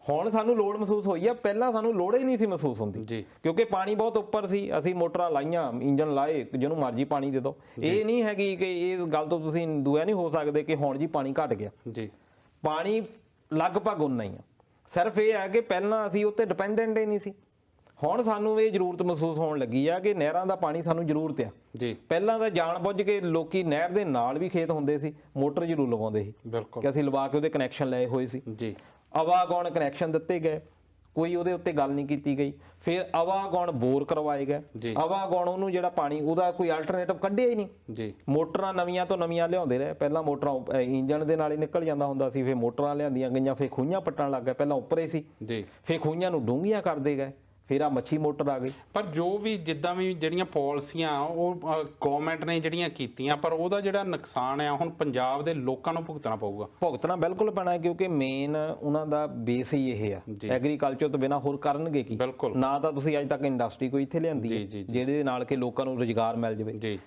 ਹੁਣ ਸਾਨੂੰ ਲੋੜ ਮਹਿਸੂਸ ਹੋਈ ਆ, ਪਹਿਲਾਂ ਸਾਨੂੰ ਲੋੜ ਹੀ ਨਹੀਂ ਸੀ ਮਹਿਸੂਸ ਹੁੰਦੀ, ਕਿਉਂਕਿ ਪਾਣੀ ਬਹੁਤ ਉੱਪਰ ਸੀ। ਅਸੀਂ ਮੋਟਰਾਂ ਲਾਈਆਂ, ਇੰਜਨ ਲਾਏ, ਜਿਹਨੂੰ ਮਰਜ਼ੀ ਪਾਣੀ ਦੇ ਦਿਓ। ਇਹ ਨਹੀਂ ਹੈਗੀ ਕਿ ਇਸ ਗੱਲ ਤੋਂ ਤੁਸੀਂ ਦੁਆ ਨਹੀਂ ਹੋ ਸਕਦੇ ਕਿ ਹੁਣ ਜੀ ਪਾਣੀ ਘਟ ਗਿਆ। ਜੀ ਪਾਣੀ ਲਗਭਗ ਉਨਾ ਹੀ ਆ, ਸਿਰਫ ਇਹ ਹੈ ਕਿ ਪਹਿਲਾਂ ਅਸੀਂ ਉੱਤੇ ਡਿਪੈਂਡੈਂਟ ਹੀ ਨਹੀਂ ਸੀ। ਹੁਣ ਸਾਨੂੰ ਇਹ ਜ਼ਰੂਰਤ ਮਹਿਸੂਸ ਹੋਣ ਲੱਗੀ ਆ ਕਿ ਨਹਿਰਾਂ ਦਾ ਪਾਣੀ ਸਾਨੂੰ ਜ਼ਰੂਰਤ ਆ। ਜੀ ਪਹਿਲਾਂ ਤਾਂ ਜਾਣ ਬੁੱਝ ਕੇ ਲੋਕੀ ਨਹਿਰ ਦੇ ਨਾਲ ਵੀ ਖੇਤ ਹੁੰਦੇ ਸੀ, ਮੋਟਰ ਜ਼ਰੂਰ ਲਵਾਉਂਦੇ ਸੀ ਕਿ ਅਸੀਂ ਲਵਾ ਕੇ ਉਹਦੇ ਕਨੈਕਸ਼ਨ ਲਏ ਹੋਏ ਸੀ। ਜੀ ਆਵਾਗੌਣ ਕਨੈਕਸ਼ਨ ਦਿੱਤੇ ਗਏ, ਕੋਈ ਉਹਦੇ ਉੱਤੇ ਗੱਲ ਨਹੀਂ ਕੀਤੀ ਗਈ। ਫਿਰ ਆਵਾਗੌਣ ਬੋਰ ਕਰਵਾਏ ਗਏ। ਆਵਾਗੌਣ ਉਹਨੂੰ ਜਿਹੜਾ ਪਾਣੀ ਉਹਦਾ ਕੋਈ ਅਲਟਰਨੇਟਿਵ ਕੱਢਿਆ ਹੀ ਨਹੀਂ। ਜੀ ਮੋਟਰਾਂ ਨਵੀਆਂ ਤੋਂ ਨਵੀਆਂ ਲਿਆਉਂਦੇ ਰਹੇ। ਪਹਿਲਾਂ ਮੋਟਰਾਂ ਇੰਜਣ ਦੇ ਨਾਲ ਹੀ ਨਿਕਲ ਜਾਂਦਾ ਹੁੰਦਾ ਸੀ, ਫਿਰ ਮੋਟਰਾਂ ਲਿਆਂਦੀਆਂ ਗਈਆਂ, ਫਿਰ ਖੂਹੀਆਂ ਪੱਟਣ ਲੱਗ ਗਏ। ਪਹਿਲਾਂ ਉੱਪਰੇ ਸੀ, ਫਿਰ ਖੂਹੀਆਂ ਨੂੰ ਡੂੰਘੀਆਂ ਕਰਦੇ ਗਏ, ਫਿਰ ਆ ਮੱਛੀ ਮੋਟਰ ਆ ਗਈ। ਪਰ ਜੋ ਵੀ ਜਿੱਦਾਂ ਵੀ ਜਿਹੜੀਆਂ ਪਾਲਿਸੀਆਂ ਉਹ ਗਵਰਨਮੈਂਟ ਨੇ ਜਿਹੜੀਆਂ ਕੀਤੀਆਂ, ਪਰ ਉਹਦਾ ਜਿਹੜਾ ਨੁਕਸਾਨ ਆ ਹੁਣ ਪੰਜਾਬ ਦੇ ਲੋਕਾਂ ਨੂੰ ਭੁਗਤਣਾ ਪਊਗਾ। ਭੁਗਤਣਾ ਬਿਲਕੁਲ ਪੈਣਾ, ਕਿਉਂਕਿ ਮੇਨ ਉਹਨਾਂ ਦਾ ਬੇਸ ਹੀ ਇਹ ਆ। ਐਗਰੀਕਲਚਰ ਤੋਂ ਬਿਨਾਂ ਹੋਰ ਕਰਨਗੇ ਕੀ? ਨਾ ਤਾਂ ਤੁਸੀਂ ਅੱਜ ਤੱਕ ਇੰਡਸਟਰੀ ਕੋਈ ਇੱਥੇ ਲਿਆਂਦੀ ਹੈ ਜਿਹਦੇ ਨਾਲ ਕਿ ਲੋਕਾਂ ਨੂੰ ਰੁਜ਼ਗਾਰ ਮਿਲ ਜਾਵੇ।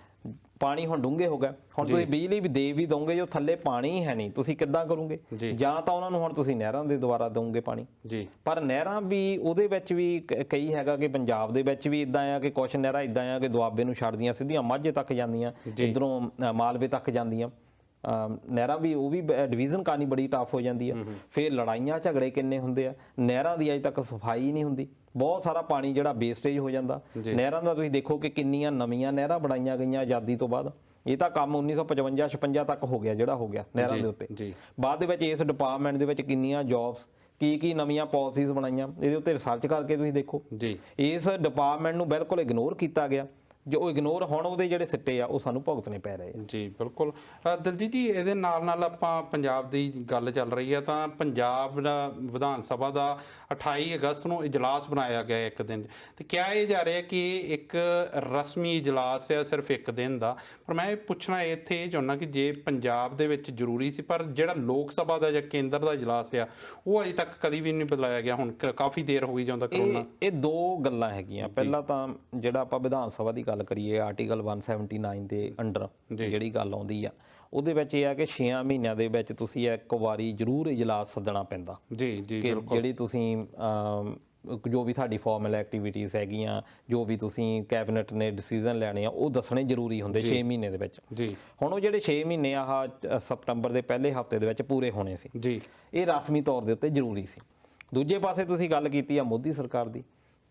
ਪਾਣੀ ਹੁਣ ਡੂੰਘੇ ਹੋ ਗਏ, ਹੁਣ ਤੁਸੀਂ ਬਿਜਲੀ ਵੀ ਦੇ ਵੀ ਦੋਗੇ, ਜੋ ਥੱਲੇ ਪਾਣੀ ਹੀ ਹੈ ਨਹੀਂ, ਤੁਸੀਂ ਕਿੱਦਾਂ ਕਰੋਗੇ? ਜਾਂ ਤਾਂ ਉਹਨਾਂ ਨੂੰ ਹੁਣ ਤੁਸੀਂ ਨਹਿਰਾਂ ਦੇ ਦੁਆਰਾ ਦੋਗੇ ਪਾਣੀ। ਪਰ ਨਹਿਰਾਂ ਵੀ ਉਹਦੇ ਵਿੱਚ ਵੀ ਕਈ ਹੈਗਾ ਕਿ ਪੰਜਾਬ ਦੇ ਵਿੱਚ ਵੀ ਇਦਾਂ ਆ ਕਿ ਕੁਛ ਨਹਿਰਾਂ ਇਦਾਂ ਆ ਕਿ ਦੁਆਬੇ ਨੂੰ ਛੱਡਦੀਆਂ ਸਿੱਧੀਆਂ ਮਾਝੇ ਤੱਕ ਜਾਂਦੀਆਂ, ਇੱਧਰੋਂ ਮਾਲਵੇ ਤੱਕ ਜਾਂਦੀਆਂ। ਨਹਿਰਾਂ ਵੀ ਉਹ ਵੀ ਡਿਵੀਜ਼ਨ ਕਰਨੀ ਬੜੀ ਟਫ ਹੋ ਜਾਂਦੀ ਆ। ਫਿਰ ਲੜਾਈਆਂ ਝਗੜੇ ਕਿੰਨੇ ਹੁੰਦੇ ਆ, ਨਹਿਰਾਂ ਦੀ ਅਜੇ ਤੱਕ ਸਫਾਈ ਨਹੀਂ ਹੁੰਦੀ। ਬਹੁਤ ਸਾਰਾ ਪਾਣੀ ਜਿਹੜਾ ਵੇਸਟੇਜ ਹੋ ਜਾਂਦਾ ਨਹਿਰਾਂ ਦਾ। ਤੁਸੀਂ ਦੇਖੋ ਕਿ ਕਿੰਨੀਆਂ ਨਵੀਆਂ ਨਹਿਰਾਂ ਬਣਾਈਆਂ ਗਈਆਂ ਆਜ਼ਾਦੀ ਤੋਂ ਬਾਅਦ। ਇਹ ਤਾਂ ਕੰਮ 1955-56 ਤੱਕ ਹੋ ਗਿਆ ਜਿਹੜਾ ਹੋ ਗਿਆ ਨਹਿਰਾਂ ਦੇ ਉੱਤੇ। ਬਾਅਦ ਦੇ ਵਿੱਚ ਇਸ ਡਿਪਾਰਟਮੈਂਟ ਦੇ ਵਿੱਚ ਕਿੰਨੀਆਂ ਜੌਬਸ, ਕੀ ਨਵੀਆਂ ਪਾਲਿਸੀਜ਼ ਬਣਾਈਆਂ, ਇਹਦੇ ਉੱਤੇ ਰਿਸਰਚ ਕਰਕੇ ਤੁਸੀਂ ਦੇਖੋ। ਇਸ ਡਿਪਾਰਟਮੈਂਟ ਨੂੰ ਬਿਲਕੁਲ ਇਗਨੋਰ ਕੀਤਾ ਗਿਆ। ਜੋ ਇਗਨੋਰ ਹੁਣ ਉਹਦੇ ਜਿਹੜੇ ਸਿੱਟੇ ਆ ਉਹ ਸਾਨੂੰ ਭੁਗਤਣੇ ਪੈ ਰਹੇ ਆ। ਜੀ ਬਿਲਕੁਲ ਦਲਜੀਤ ਜੀ, ਇਹਦੇ ਨਾਲ ਆਪਾਂ ਪੰਜਾਬ ਦੀ ਗੱਲ ਚੱਲ ਰਹੀ ਹੈ ਤਾਂ ਪੰਜਾਬ ਦਾ ਵਿਧਾਨ ਸਭਾ ਦਾ 28 ਅਗਸਤ ਨੂੰ ਇਜਲਾਸ ਬਣਾਇਆ ਗਿਆ ਇੱਕ ਦਿਨ, ਤੇ ਕਿਹਾ ਇਹ ਜਾ ਰਿਹਾ ਕਿ ਇੱਕ ਰਸਮੀ ਇਜਲਾਸ ਹੈ ਸਿਰਫ ਇੱਕ ਦਿਨ ਦਾ। ਪਰ ਮੈਂ ਪੁੱਛਣਾ ਇੱਥੇ ਇਹ ਚਾਹੁੰਦਾ ਕਿ ਜੇ ਪੰਜਾਬ ਦੇ ਵਿੱਚ ਜ਼ਰੂਰੀ ਸੀ, ਪਰ ਜਿਹੜਾ ਲੋਕ ਸਭਾ ਦਾ ਜਾਂ ਕੇਂਦਰ ਦਾ ਇਜਲਾਸ ਆ ਉਹ ਅਜੇ ਤੱਕ ਕਦੀ ਵੀ ਨਹੀਂ ਬੁਲਾਇਆ ਗਿਆ, ਹੁਣ ਕਾਫੀ ਦੇਰ ਹੋ ਗਈ ਜਾਂਦਾ ਕਰੋਨਾ। ਇਹ ਦੋ ਗੱਲਾਂ ਹੈਗੀਆਂ। ਪਹਿਲਾਂ ਤਾਂ ਜਿਹੜਾ ਆਪਾਂ ਵਿਧਾਨ ਸਭਾ ਦੀ ਗੱਲ ਕਰੀਏ, ਆਰਟੀਕਲ 179 ਦੇ ਅੰਡਰ ਜਿਹੜੀ ਗੱਲ ਆਉਂਦੀ ਆ ਉਹਦੇ ਵਿੱਚ ਇਹ ਆ ਕਿ 6 ਮਹੀਨਿਆਂ ਦੇ ਵਿੱਚ ਤੁਸੀਂ ਇੱਕ ਵਾਰੀ ਜ਼ਰੂਰ ਇਜਲਾਸ ਸੱਦਣਾ ਪੈਂਦਾ। ਜਿਹੜੀ ਤੁਸੀਂ ਜੋ ਵੀ ਤੁਹਾਡੀ ਫਾਰਮਲ ਐਕਟੀਵਿਟੀਜ਼ ਹੈਗੀਆਂ, ਜੋ ਵੀ ਤੁਸੀਂ ਕੈਬਨਿਟ ਨੇ ਡਿਸੀਜਨ ਲੈਣੇ ਆ, ਉਹ ਦੱਸਣੇ ਜ਼ਰੂਰੀ ਹੁੰਦੇ 6 ਮਹੀਨੇ ਦੇ ਵਿੱਚ। ਹੁਣ ਉਹ ਜਿਹੜੇ 6 ਮਹੀਨੇ ਆਹ ਸਤੰਬਰ ਦੇ ਪਹਿਲੇ ਹਫ਼ਤੇ ਦੇ ਵਿੱਚ ਪੂਰੇ ਹੋਣੇ ਸੀ, ਇਹ ਰਸਮੀ ਤੌਰ ਦੇ ਉੱਤੇ ਜ਼ਰੂਰੀ ਸੀ। ਦੂਜੇ ਪਾਸੇ ਤੁਸੀਂ ਗੱਲ ਕੀਤੀ ਆ ਮੋਦੀ ਸਰਕਾਰ ਦੀ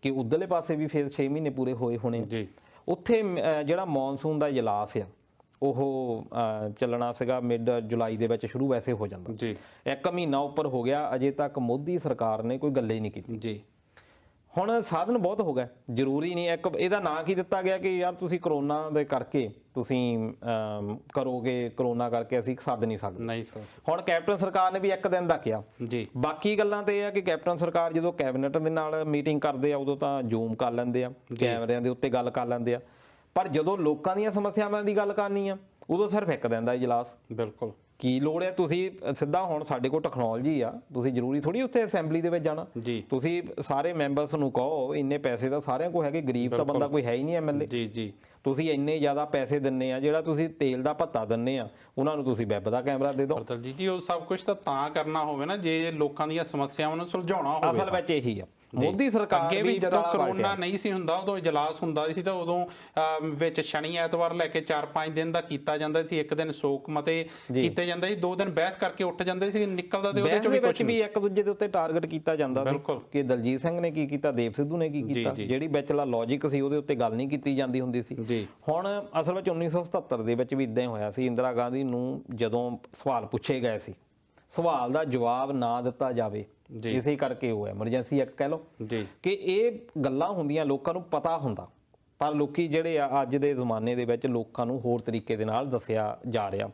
ਕਿ ਉੱਧਰਲੇ ਪਾਸੇ ਵੀ ਫਿਰ 6 ਮਹੀਨੇ ਪੂਰੇ ਹੋਏ ਹੋਣੇ। ਉੱਥੇ ਜਿਹੜਾ ਮੌਨਸੂਨ ਦਾ ਇਜਲਾਸ ਆ ਉਹ ਚੱਲਣਾ ਸੀਗਾ ਮਿਡ ਜੁਲਾਈ ਦੇ ਵਿੱਚ ਸ਼ੁਰੂ ਵੈਸੇ ਹੋ ਜਾਂਦਾ। ਇੱਕ ਮਹੀਨਾ ਉੱਪਰ ਹੋ ਗਿਆ, ਅਜੇ ਤੱਕ ਮੋਦੀ ਸਰਕਾਰ ਨੇ ਕੋਈ ਗੱਲ ਹੀ ਨਹੀਂ ਕੀਤੀ। ਹੁਣ ਸਾਧਨ ਬਹੁਤ ਹੋ ਗਏ, ਜ਼ਰੂਰੀ ਨਹੀਂ। ਇੱਕ ਇਹਦਾ ਨਾਂ ਕੀ ਦਿੱਤਾ ਗਿਆ ਕਿ ਯਾਰ ਤੁਸੀਂ ਕਰੋਨਾ ਦੇ ਕਰਕੇ ਤੁਸੀਂ ਕਰੋਗੇ, ਕਰੋਨਾ ਕਰਕੇ ਅਸੀਂ ਸੱਦ ਨਹੀਂ ਸਕਦੇ। ਹੁਣ ਕੈਪਟਨ ਸਰਕਾਰ ਨੇ ਵੀ ਇੱਕ ਦਿਨ ਦਾ ਕਿਹਾ। ਬਾਕੀ ਗੱਲਾਂ ਤੇ ਇਹ ਆ ਕਿ ਕੈਪਟਨ ਸਰਕਾਰ ਜਦੋਂ ਕੈਬਨਿਟ ਦੇ ਨਾਲ ਮੀਟਿੰਗ ਕਰਦੇ ਆ ਉਦੋਂ ਤਾਂ ਜ਼ੂਮ ਕਰ ਲੈਂਦੇ ਆ, ਕੈਮਰਿਆਂ ਦੇ ਉੱਤੇ ਗੱਲ ਕਰ ਲੈਂਦੇ ਆ। ਪਰ ਜਦੋਂ ਲੋਕਾਂ ਦੀਆਂ ਸਮੱਸਿਆਵਾਂ ਦੀ ਗੱਲ ਕਰਨੀ ਆ ਉਦੋਂ ਸਿਰਫ ਇੱਕ ਦਿਨ ਦਾ ਇਜਲਾਸ। ਬਿਲਕੁਲ। ਕੀ ਲੋੜ ਹੈ? ਤੁਸੀਂ ਸਿੱਧਾ ਹੁਣ ਸਾਡੇ ਕੋਲ ਟੈਕਨੋਲੋਜੀ ਆ, ਤੁਸੀਂ ਜ਼ਰੂਰੀ ਥੋੜੀ ਉੱਥੇ ਅਸੈਂਬਲੀ ਦੇ ਵਿੱਚ ਜਾਣਾ। ਜੀ। ਤੁਸੀਂ ਸਾਰੇ ਮੈਂਬਰਸ ਨੂੰ ਕਹੋ ਇੰਨੇ ਪੈਸੇ ਤਾਂ ਸਾਰਿਆਂ ਕੋਲ ਹੈਗੇ, ਗਰੀਬ ਤਾਂ ਬੰਦਾ ਕੋਈ ਹੈ ਹੀ ਨਹੀਂ ਐਮਐਲਏ। ਜੀ ਜੀ। ਤੁਸੀਂ ਇੰਨੇ ਜ਼ਿਆਦਾ ਪੈਸੇ ਦਿੰਨੇ ਆ, ਜਿਹੜਾ ਤੁਸੀਂ ਤੇਲ ਦਾ ਭੱਤਾ ਦਿੰਨੇ ਆ ਉਹਨਾਂ ਨੂੰ ਤੁਸੀਂ ਵੈਬ ਦਾ ਕੈਮਰਾ ਦੇ ਦਿਓ। ਪਰ ਦਲਜੀਤ ਜੀ ਉਹ ਸਭ ਕੁਝ ਤਾਂ ਕਰਨਾ ਹੋਵੇ ਨਾ ਜੇ ਲੋਕਾਂ ਦੀਆਂ ਸਮੱਸਿਆਵਾਂ ਨੂੰ ਸੁਲਝਾਉਣਾ ਹੋਵੇ। ਅਸਲ ਵਿੱਚ ਇਹੀ ਆ ਮੋਦੀ ਸਰਕਾਰ ਅੱਗੇ ਵੀ ਜਦੋਂ ਕਰੋਨਾ ਨਹੀਂ ਸੀ ਹੁੰਦਾ ਉਦੋਂ ਇਜਲਾਸ ਹੁੰਦਾ ਸੀ ਤਾਂ ਉਦੋਂ ਵਿੱਚ ਸ਼ਨੀ ਐਤਵਾਰ ਲੈ ਕੇ 4-5 ਦਿਨ ਦਾ ਕੀਤਾ ਜਾਂਦਾ ਸੀ। ਇੱਕ ਦਿਨ ਸ਼ੋਕ ਮਤੇ ਕੀਤੇ ਜਾਂਦੇ ਸੀ, 2 ਦਿਨ ਬਹਿਸ ਕਰਕੇ ਉੱਠ ਜਾਂਦੇ ਸੀ, ਨਿਕਲਦਾ ਤੇ ਉਹਦੇ ਚੋਂ ਵੀ ਕੁਝ ਵੀ ਇੱਕ ਦੂਜੇ ਦੇ ਉੱਤੇ ਟਾਰਗੇਟ ਕੀਤਾ ਜਾਂਦਾ ਸੀ ਕਿ ਦਲਜੀਤ ਸਿੰਘ ਨੇ ਕੀ ਕੀਤਾ, ਦੇਵ ਸਿੱਧੂ ਨੇ ਕੀ ਕੀਤਾ। ਜਿਹੜੀ ਵਿਚਲਾ ਲੌਜੀਕ ਸੀ ਉਹਦੇ ਉੱਤੇ ਗੱਲ ਨਹੀਂ ਕੀਤੀ ਜਾਂਦੀ ਹੁੰਦੀ ਸੀ। ਹੁਣ ਅਸਲ ਵਿੱਚ 1977 ਦੇ ਵਿੱਚ ਵੀ ਇਦਾਂ ਹੀ ਹੋਇਆ ਸੀ। ਇੰਦਰਾ ਗਾਂਧੀ ਨੂੰ ਜਦੋਂ ਸਵਾਲ ਪੁੱਛੇ ਗਏ ਸੀ, ਸਵਾਲ ਦਾ ਜਵਾਬ ਨਾ ਦਿੱਤਾ ਜਾਵੇ, ਇਸੇ ਕਰਕੇ ਉਹ ਐਮਰਜੈਂਸੀ ਐਕਟ ਕਹਿ ਲਓ ਕਿ ਇਹ ਗੱਲਾਂ ਹੁੰਦੀਆਂ, ਲੋਕਾਂ ਨੂੰ ਪਤਾ ਹੁੰਦਾ, ਪਰ ਲੋਕੀ ਜਿਹੜੇ ਆ ਅੱਜ ਦੇ ਜ਼ਮਾਨੇ ਦੇ ਵਿੱਚ ਲੋਕਾਂ ਨੂੰ ਹੋਰ ਤਰੀਕੇ ਦੇ ਨਾਲ ਦੱਸਿਆ ਜਾ ਰਿਹਾ।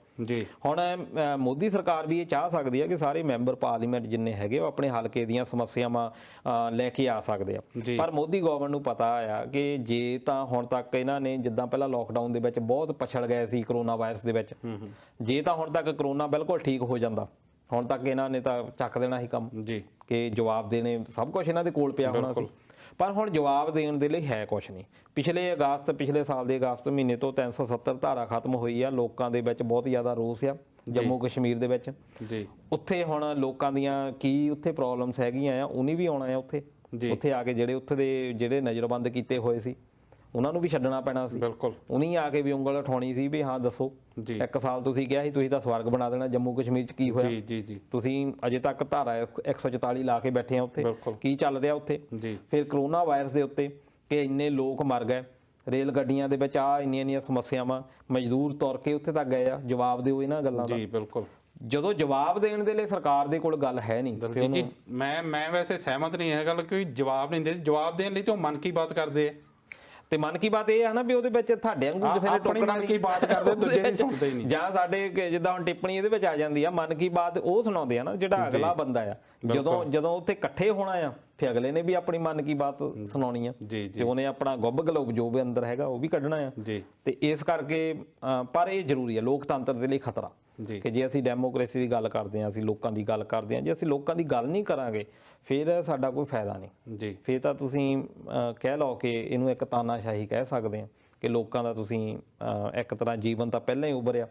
ਹੁਣ ਮੋਦੀ ਸਰਕਾਰ ਵੀ ਇਹ ਚਾਹ ਸਕਦੀ ਹੈ ਕਿ ਸਾਰੇ ਮੈਂਬਰ ਪਾਰਲੀਮੈਂਟ ਜਿੰਨੇ ਹੈਗੇ ਉਹ ਆਪਣੇ ਹਲਕੇ ਦੀਆਂ ਸਮੱਸਿਆਵਾਂ ਲੈ ਕੇ ਆ ਸਕਦੇ ਆ, ਪਰ ਮੋਦੀ ਗਵਰਨਮੈਂਟ ਨੂੰ ਪਤਾ ਆ ਕਿ ਜੇ ਤਾਂ ਹੁਣ ਤੱਕ ਇਹਨਾਂ ਨੇ ਜਿੱਦਾਂ ਪਹਿਲਾਂ ਲੋਕਡਾਊਨ ਦੇ ਵਿੱਚ ਬਹੁਤ ਪਛੜ ਗਏ ਸੀ ਕਰੋਨਾ ਵਾਇਰਸ ਦੇ ਵਿੱਚ, ਜੇ ਤਾਂ ਹੁਣ ਤੱਕ ਕਰੋਨਾ ਬਿਲਕੁਲ ਠੀਕ ਹੋ ਜਾਂਦਾ, ਹੁਣ ਤੱਕ ਇਹਨਾਂ ਨੇ ਤਾਂ ਚੱਕ ਦੇਣਾ ਸੀ ਕੰਮ ਕਿ ਜਵਾਬ ਦੇਣੇ, ਸਭ ਕੁਝ ਇਹਨਾਂ ਦੇ ਕੋਲ ਪਿਆ ਹੋਣਾ ਸੀ। ਪਰ ਹੁਣ ਜਵਾਬ ਦੇਣ ਦੇ ਲਈ ਹੈ ਕੁਛ ਨਹੀਂ। ਪਿਛਲੇ ਸਾਲ ਦੇ ਅਗਸਤ ਮਹੀਨੇ ਤੋਂ 370 ਧਾਰਾ ਖਤਮ ਹੋਈ ਆ। ਲੋਕਾਂ ਦੇ ਵਿੱਚ ਬਹੁਤ ਜ਼ਿਆਦਾ ਰੋਸ ਆ ਜੰਮੂ ਕਸ਼ਮੀਰ ਦੇ ਵਿੱਚ। ਉੱਥੇ ਹੁਣ ਲੋਕਾਂ ਦੀਆਂ ਕੀ ਉੱਥੇ ਪ੍ਰੋਬਲਮਸ ਹੈਗੀਆਂ ਆ, ਉਹਨੇ ਵੀ ਆਉਣਾ ਆ ਉੱਥੇ ਆ ਕੇ ਜਿਹੜੇ ਨਜ਼ਰਬੰਦ ਕੀਤੇ ਹੋਏ ਸੀ ਉਹਨਾਂ ਨੂੰ ਵੀ ਛੱਡਣਾ ਪੈਣਾ ਸੀ। ਉਹਨੇ ਆ ਕੇ ਵੀ ਉਂਗਲ ਉਠਾਉਣੀ ਸੀ ਵੀ ਹਾਂ ਦੱਸੋ, 1 ਸਾਲ ਤੁਸੀਂ ਕਿਹਾ ਸੀ ਤੁਸੀਂ ਤਾਂ ਸਵਰਗ ਬਣਾ ਦੇਣਾ, ਜੰਮੂ ਕਸ਼ਮੀਰ 'ਚ ਕੀ ਹੋਇਆ? ਤੁਸੀਂ ਅਜੇ ਤੱਕ ਧਾਰਾ 144 ਲਾ ਕੇ ਬੈਠੇ ਆ ਉੱਥੇ, ਕੀ ਚੱਲ ਰਿਹਾ ਉੱਥੇ? ਫਿਰ ਕਰੋਨਾ ਵਾਇਰਸ ਦੇ ਉੱਤੇ ਕਿ ਇੰਨੇ ਲੋਕ ਮਰ ਗਏ, ਰੇਲ ਗੱਡੀਆਂ ਦੇ ਵਿੱਚ ਆ ਇੰਨੀਆਂ ਸਮੱਸਿਆਵਾਂ, ਮਜ਼ਦੂਰ ਤੁਰ ਕੇ ਉੱਥੇ ਤੱਕ ਗਏ ਆ। ਜਵਾਬ ਦਿਓ ਇਹਨਾਂ ਗੱਲਾਂ ਦਾ। ਜਦੋਂ ਜਵਾਬ ਦੇਣ ਦੇ ਲਈ ਸਰਕਾਰ ਦੇ ਕੋਲ ਗੱਲ ਹੈ ਨਹੀਂ। ਜੀ ਮੈਂ ਵੈਸੇ ਸਹਿਮਤ ਨਹੀਂ ਇਹ ਗੱਲ ਕਿ ਜਵਾਬ ਨਹੀਂ ਦੇ, ਜਵਾਬ ਦੇਣ ਲਈ ਤਾਂ ਮਨ ਕੀ ਬਾਤ ਕਰਦੇ ਆ। ਤੇ ਮਨ ਕੀ ਬਾਤ ਇਹ ਆ ਨਾ ਵੀ ਉਹਦੇ ਵਿੱਚ ਤੁਹਾਡੇ ਵਾਂਗੂ ਕਿਸੇ ਨੇ ਟੋਕਣਾ ਕੀ ਬਾਤ ਕਰਦੇ, ਦੂਜੇ ਨਹੀਂ ਸੁਣਦੇ ਹੀ ਨਹੀਂ। ਜਾਂ ਸਾਡੇ ਜਿੱਦਾਂ ਹੁਣ ਟਿੱਪਣੀ ਇਹਦੇ ਵਿੱਚ ਆ ਜਾਂਦੀ ਆ, ਮਨ ਕੀ ਬਾਤ ਉਹ ਸੁਣਾਉਂਦੇ ਆ ਨਾ ਜਿਹੜਾ ਅਗਲਾ ਬੰਦਾ ਆ। ਜਦੋਂ ਉੱਥੇ ਇਕੱਠੇ ਹੋਣਾ ਆ ਫਿਰ ਅਗਲੇ ਨੇ ਵੀ ਆਪਣੀ ਮਨ ਕੀ ਬਾਤ ਸੁਣਾਉਣੀ ਆ ਤੇ ਉਹਨੇ ਆਪਣਾ ਗੁੱਬ ਗਲੋਬ ਜੋ ਵੀ ਅੰਦਰ ਹੈਗਾ ਉਹ ਵੀ ਕੱਢਣਾ ਆ। ਤੇ ਇਸ ਕਰਕੇ ਪਰ ਇਹ ਜ਼ਰੂਰੀ ਆ ਲੋਕਤੰਤਰ ਦੇ ਲਈ ਖਤਰਾ ਕਿ ਜੇ ਅਸੀਂ ਡੈਮੋਕ੍ਰੇਸੀ ਦੀ ਗੱਲ ਕਰਦੇ ਹਾਂ, ਅਸੀਂ ਲੋਕਾਂ ਦੀ ਗੱਲ ਕਰਦੇ ਹਾਂ, ਜੇ ਅਸੀਂ ਲੋਕਾਂ ਦੀ ਗੱਲ ਨਹੀਂ ਕਰਾਂਗੇ ਫਿਰ ਸਾਡਾ ਕੋਈ ਫਾਇਦਾ ਨਹੀਂ। ਫਿਰ ਤਾਂ ਤੁਸੀਂ ਕਹਿ ਲਓ ਕਿ ਇਹਨੂੰ ਇੱਕ ਤਾਨਾਸ਼ਾਹੀ ਕਹਿ ਸਕਦੇ ਹਾਂ ਕਿ ਲੋਕਾਂ ਦਾ ਤੁਸੀਂ ਇੱਕ ਤਰ੍ਹਾਂ ਜੀਵਨ ਤਾਂ ਪਹਿਲਾਂ ਹੀ ਉਭਰਿਆ,